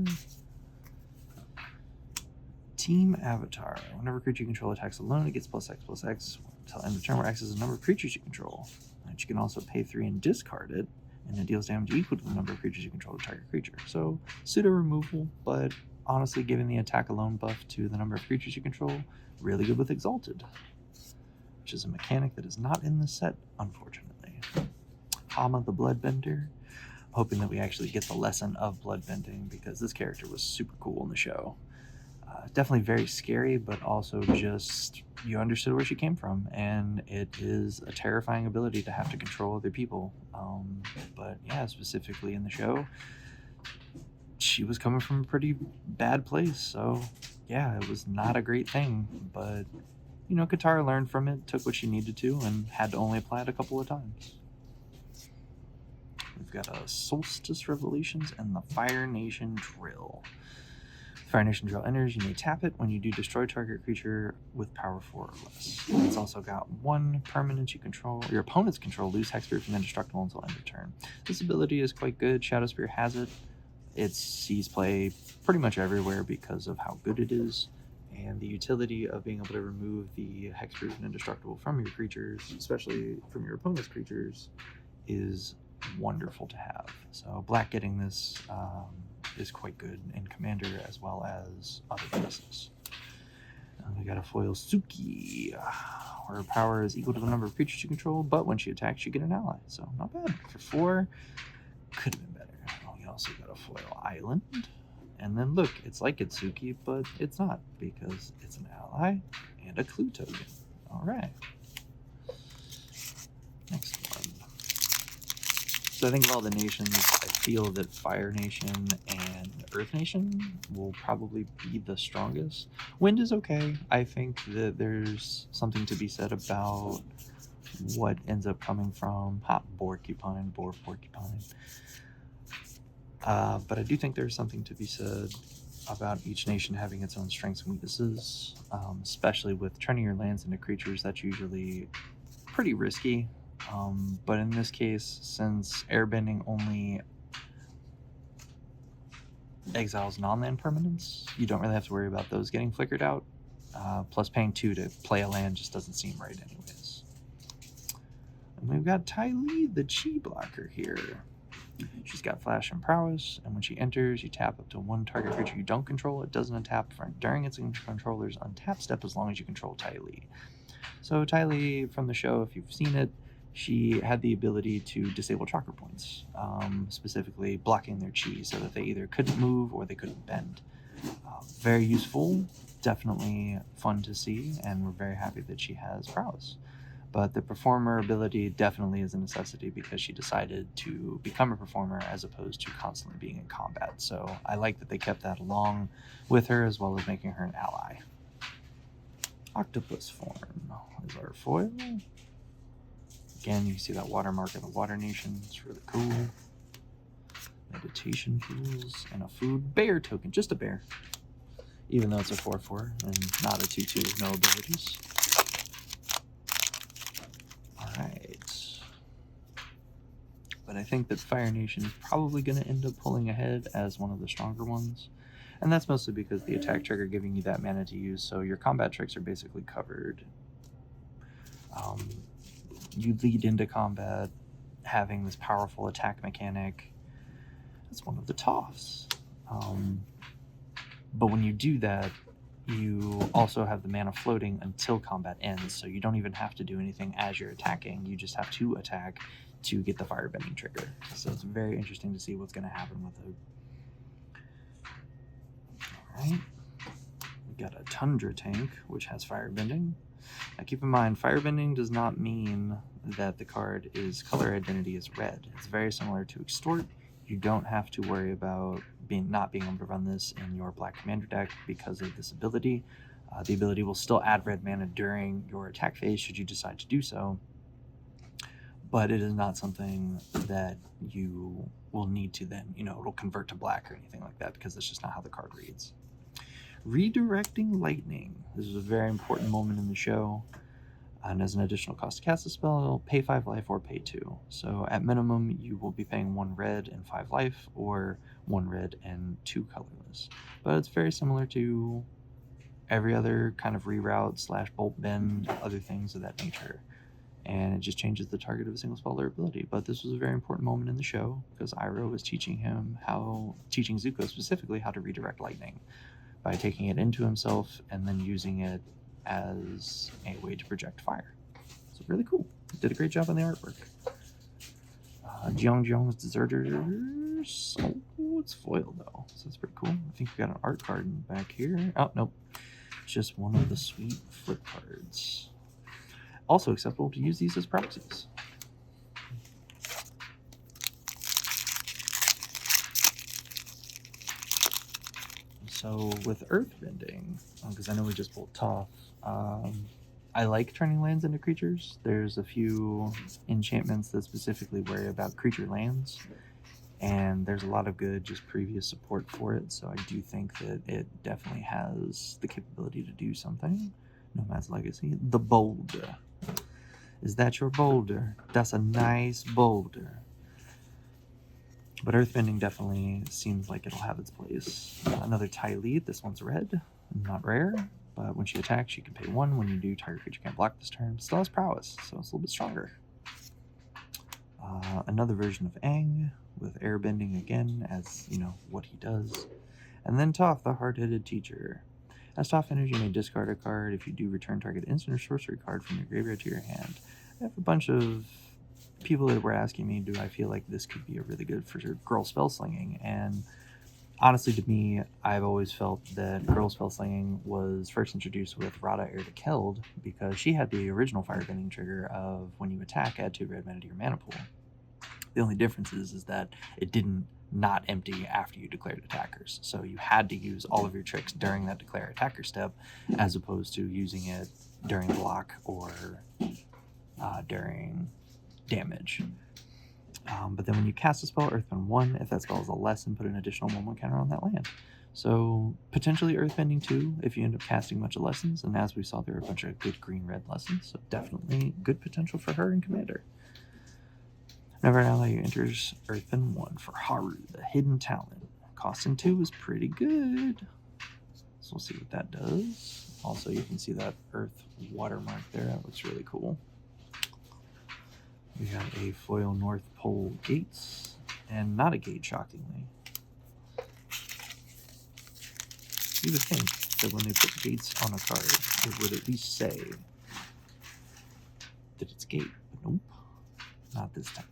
Speaker 2: Team Avatar. Whenever a creature you control attacks alone, it gets +X/+X until end of turn, where X is the number of creatures you control. And you can also pay 3 and discard it, and it deals damage equal to the number of creatures you control to target creature. So pseudo removal, but honestly giving the attack alone buff to the number of creatures you control, really good with Exalted, which is a mechanic that is not in the set, unfortunately. Hama the Bloodbender. Hoping that we actually get the lesson of bloodbending, because this character was super cool in the show. Definitely very scary, but also just you understood where she came from, and it is a terrifying ability to have to control other people. But yeah, specifically in the show, she was coming from a pretty bad place, so yeah, it was not a great thing. But you know, Katara learned from it, took what she needed to, and had to only apply it a couple of times. We've got a Solstice Revelations and the Fire Nation Drill. Fire Nation Drill enters, you may tap it when you do destroy target creature with power 4 or less. It's also got 1 permanent you control, your opponents control, lose hexproof and indestructible until end of turn. This ability is quite good. Shadow Spear has it. It sees play pretty much everywhere because of how good it is, and the utility of being able to remove the hexproof and indestructible from your creatures, especially from your opponent's creatures, is wonderful to have. So black getting this is quite good in Commander as well as other places. We got a foil Suki, where power is equal to the number of creatures you control, but when she attacks, you get an ally. So not bad. For 4, could have been better. We also got a foil Island,
Speaker 1: And then look, it's like Itsuki, but it's not, because it's an ally and a clue token. All right. Next one. So I think of all the nations, I feel that Fire Nation and Earth Nation will probably be the strongest. Wind is okay. I think that there's something to be said about what ends up coming from Porcupine. But I do think there's something to be said about each nation having its own strengths and weaknesses, especially with turning your lands into creatures. That's usually pretty risky. But in this case, since airbending only exiles non-land permanents, you don't really have to worry about those getting flickered out. Plus paying 2 to play a land just doesn't seem right anyways. And we've got Ty Lee, the chi blocker here. She's got Flash and Prowess, and when she enters, you tap up to 1 target creature you don't control. It doesn't untap during its controller's untap step as long as you control Ty Lee. So Ty Lee from the show, if you've seen it, she had the ability to disable chakra points, specifically blocking their chi so that they either couldn't move or they couldn't bend. Very useful, definitely fun to see, and we're very happy that she has Prowess. But the performer ability definitely is a necessity because she decided to become a performer as opposed to constantly being in combat. So I like that they kept that along with her as well as making her an ally. Octopus form is our foil. Again, you see that watermark of the Water Nation. It's really cool. Meditation tools and a food bear token. Just a bear. Even though it's a 4/4 and not a 2/2 with no abilities. Alright. But I think that Fire Nation is probably going to end up pulling ahead as one of the stronger ones. And that's mostly because the attack trigger giving you that mana to use, so your combat tricks are basically covered. You lead into combat having this powerful attack mechanic. That's one of the toffs. But when you do that, you also have the mana floating until combat ends, so you don't even have to do anything as you're attacking. You just have to attack to get the firebending trigger. So it's very interesting to see what's going to happen with it. Alright. We've got a Tundra tank, which has firebending. Now keep in mind, firebending does not mean that the card is color identity is red. It's very similar to Extort. You don't have to worry about not being able to run this in your black commander deck because of this ability. The ability will still add red mana during your attack phase should you decide to do so, but it is not something that you will need to then, it'll convert to black or anything like that because that's just not how the card reads. Redirecting Lightning. This is a very important moment in the show. And as an additional cost to cast a spell, it'll pay 5 life or pay 2. So at minimum, you will be paying 1 red and 5 life, or 1 red and 2 colorless. But it's very similar to every other kind of reroute / bolt bend, other things of that nature. And it just changes the target of a single spell or ability. But this was a very important moment in the show because Iroh was teaching Zuko specifically how to redirect lightning by taking it into himself and then using it as a way to project fire. So really cool. Did a great job on the artwork. Jeong's Deserters. Oh, it's foiled though, so that's pretty cool. I think we got an art card back here. Oh, nope. It's just one of the sweet flip cards. Also acceptable to use these as proxies. So with Earthbending, because I know we just pulled Toph, I like turning lands into creatures. There's a few enchantments that specifically worry about creature lands, and there's a lot of good just previous support for it, so I do think that it definitely has the capability to do something. Nomad's Legacy. The Boulder. Is that your boulder? That's a nice boulder. But Earthbending definitely seems like it'll have its place. Another Ty Lead. This one's red. Not rare. But when she attacks, she can pay 1. When you do, target creature can't block this turn. Still has prowess, so it's a little bit stronger. Another version of Aang with airbending again, as what he does. And then Toph, the hard-headed teacher. As Toph enters, you may discard a card. If you do, return target instant or sorcery card from your graveyard to your hand. I have a bunch of people that were asking me, do I feel like this could be a really good for girl spell slinging? And
Speaker 2: honestly, to me, I've always felt that Girl Spellslinging was first introduced with Rada Heir to Keld because she had the original Firebending trigger of when you attack, add 2 red mana to your mana pool. The only difference is that it didn't not empty after you declared attackers. So you had to use all of your tricks during that declare attacker step, as opposed to using it during block or during damage. But then when you cast a spell, Earthbend 1, if that spell is a lesson, put an additional 1/1 counter on that land. So potentially Earthbending 2 if you end up casting a bunch of lessons, and as we saw, there are a bunch of good green-red lessons, so definitely good potential for her in Commander. Whenever an ally enters Earthbend 1 for Haru, the Hidden Talent. Costing 2 is pretty good. So we'll see what that does. Also, you can see that Earth watermark there. That looks really cool. We got a foil North Pole Gates, and not a gate, shockingly. You would think that when they put gates on a card, it would at least say that it's gate, but nope, not this time.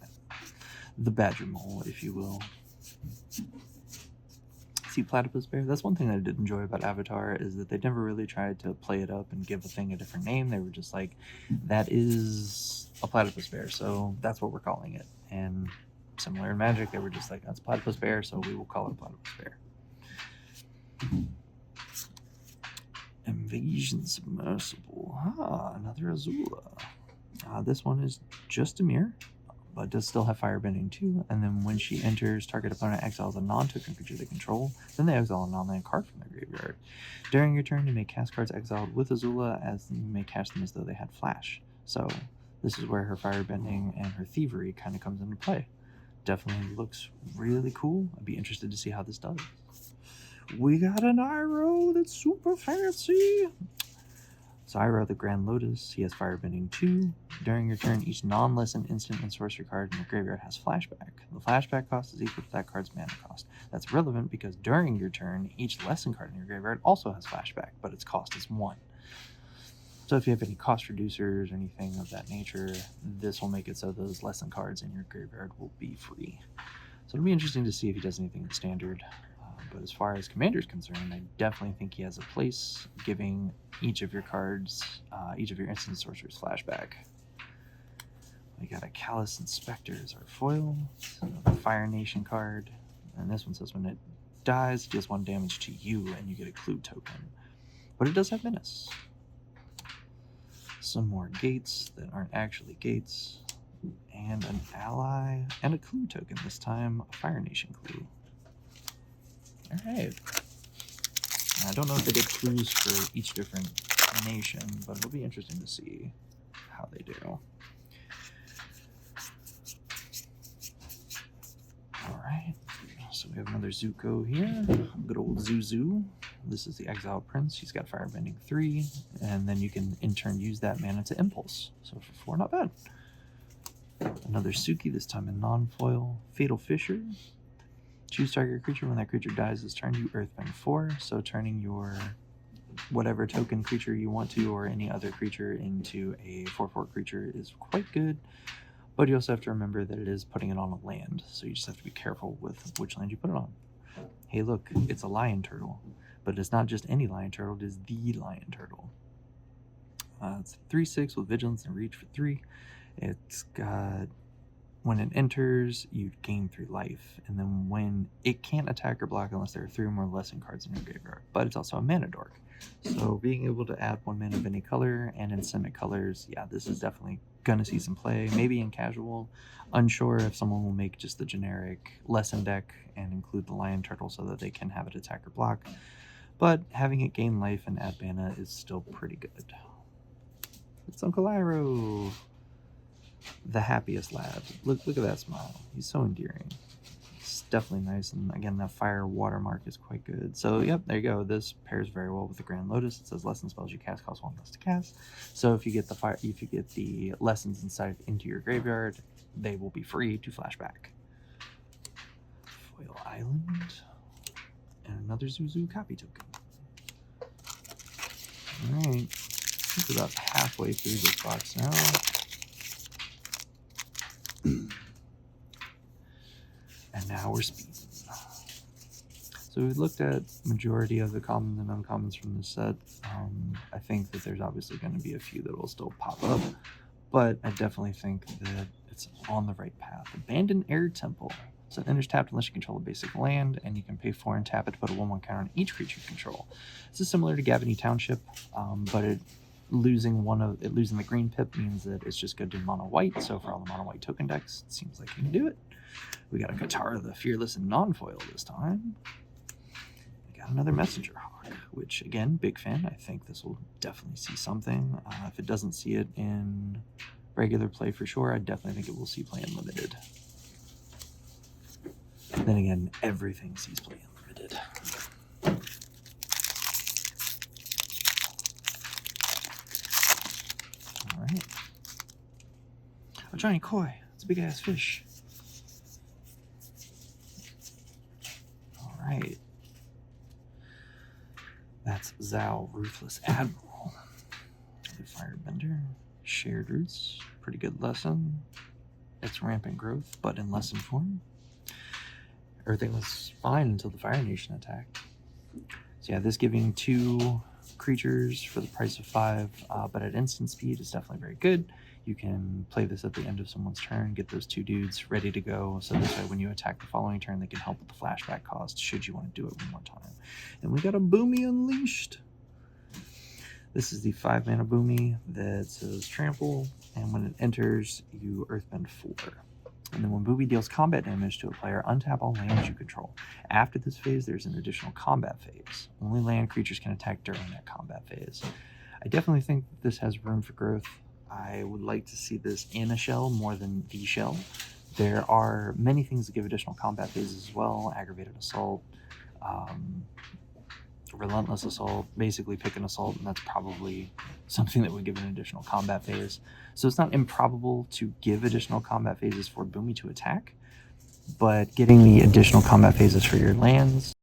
Speaker 2: The Badger Mole, if you will. See, Platypus Bear, that's one thing that I did enjoy about Avatar, is that they never really tried to play it up and give a thing a different name. They were just like, that is a Platypus Bear, so that's what we're calling it. And similar in Magic, they were just like, that's a Platypus Bear, so we will call it a Platypus Bear. Invasion Submersible. Another Azula. This one is just a mirror, but does still have Firebending 2. And then when she enters, target opponent exiles a non-token creature they control. Then they exile a non-land card from their graveyard. During your turn, you may cast cards exiled with Azula, as you may cast them as though they had flash. So this is where her Firebending and her Thievery kind of comes into play. Definitely looks really cool. I'd be interested to see how this does. We got an Iroh that's super fancy. So Iroh the Grand Lotus, he has Firebending 2. During your turn, each non-lesson instant and sorcery card in your graveyard has flashback. The flashback cost is equal to that card's mana cost. That's relevant because during your turn, each lesson card in your graveyard also has flashback, but its cost is 1. So if you have any cost reducers or anything of that nature, this will make it so those lesson cards in your graveyard will be free. So it'll be interesting to see if he does anything in Standard. But as far as Commander's concerned, I definitely think he has a place, giving each of your cards, each of your instant sorcerers flashback. We got a Callous Inspector as our foil, a Fire Nation card, and this one says when it dies, it deals 1 damage to you, and you get a clue token. But it does have menace. Some more gates that aren't actually gates, and an ally, and a clue token this time, a Fire Nation clue. Alright. I don't know if they get clues for each different nation, but it'll be interesting to see how they do. Alright. So we have another Zuko here. Good old Zuzu. This is the Exile Prince. She's got Firebending 3, and then you can in turn use that mana to Impulse. So for 4, not bad. Another Suki, this time in non-foil. Fatal Fissure. Choose target creature. When that creature dies this turn, you Earthbend 4. So turning your whatever token creature you want to, or any other creature, into a 4/4 creature is quite good. But you also have to remember that it is putting it on a land, so you just have to be careful with which land you put it on. Hey look, it's a Lion Turtle. But it's not just any Lion Turtle, it is the Lion Turtle. It's 3/6 with Vigilance and Reach for 3. It's got... When it enters, you gain 3 life, and then when it can't attack or block unless there are 3 or more lesson cards in your graveyard. But it's also a mana dork. So being able to add 1 mana of any color and in Simic colors, yeah, this is definitely going to see some play. Maybe in casual. Unsure if someone will make just the generic lesson deck and include the Lion Turtle so that they can have it attack or block. But having it gain life and add mana is still pretty good. It's Uncle Iroh. The happiest lad. Look at that smile. He's so endearing. It's definitely nice, and again, that fire watermark is quite good. So yep, there you go. This pairs very well with the Grand Lotus. It says lesson spells you cast cost 1 less to cast. So if you get the lessons inside into your graveyard, they will be free to flashback. Foil Island, and another Zuzu copy token. All right, I think we're about halfway through this box now. And now we're speeding. So So we looked at majority of the commons and uncommons from this set. I think that there's obviously going to be a few that will still pop up, but I definitely think that it's on the right path. Abandoned Air Temple. So it enters tapped unless you control a basic land, and you can pay 4 and tap it to put a 1/1 counter on each creature you control. This is similar to Gavany Township, but losing the green pip means that it's just good to mono white. So for all the mono white token decks, it seems like you can do it. We got a Katara the Fearless and non-foil this time. We got another Messenger Hawk, which again, big fan. I think this will definitely see something. If it doesn't see it in regular play for sure, I definitely think it will see play in limited. Then again, everything sees play in limited. All right. A giant koi. It's a big ass fish. All right. That's Zhao, Ruthless Admiral. The Firebender. Shared Roots. Pretty good lesson. It's rampant growth, but in lesson form. Everything was fine until the Fire Nation attacked. So yeah, this giving 2 creatures for the price of 5, but at instant speed is definitely very good. You can play this at the end of someone's turn, get those 2 dudes ready to go, so this way when you attack the following turn, they can help with the flashback cost, should you want to do it one more time. And we got a Boomy Unleashed. This is the 5-mana Boomy that says Trample, and when it enters, you Earthbend 4. And then when Booby deals combat damage to a player, untap all lands you control. After this phase, there's an additional combat phase. Only land creatures can attack during that combat phase. I definitely think that this has room for growth. I would like to see this in a shell more than the shell. There are many things that give additional combat phases as well. Aggravated Assault, Relentless Assault, basically pick an assault, and that's probably something that would give an additional combat phase. So it's not improbable to give additional combat phases for Boomy to attack, but getting the additional combat phases for your lands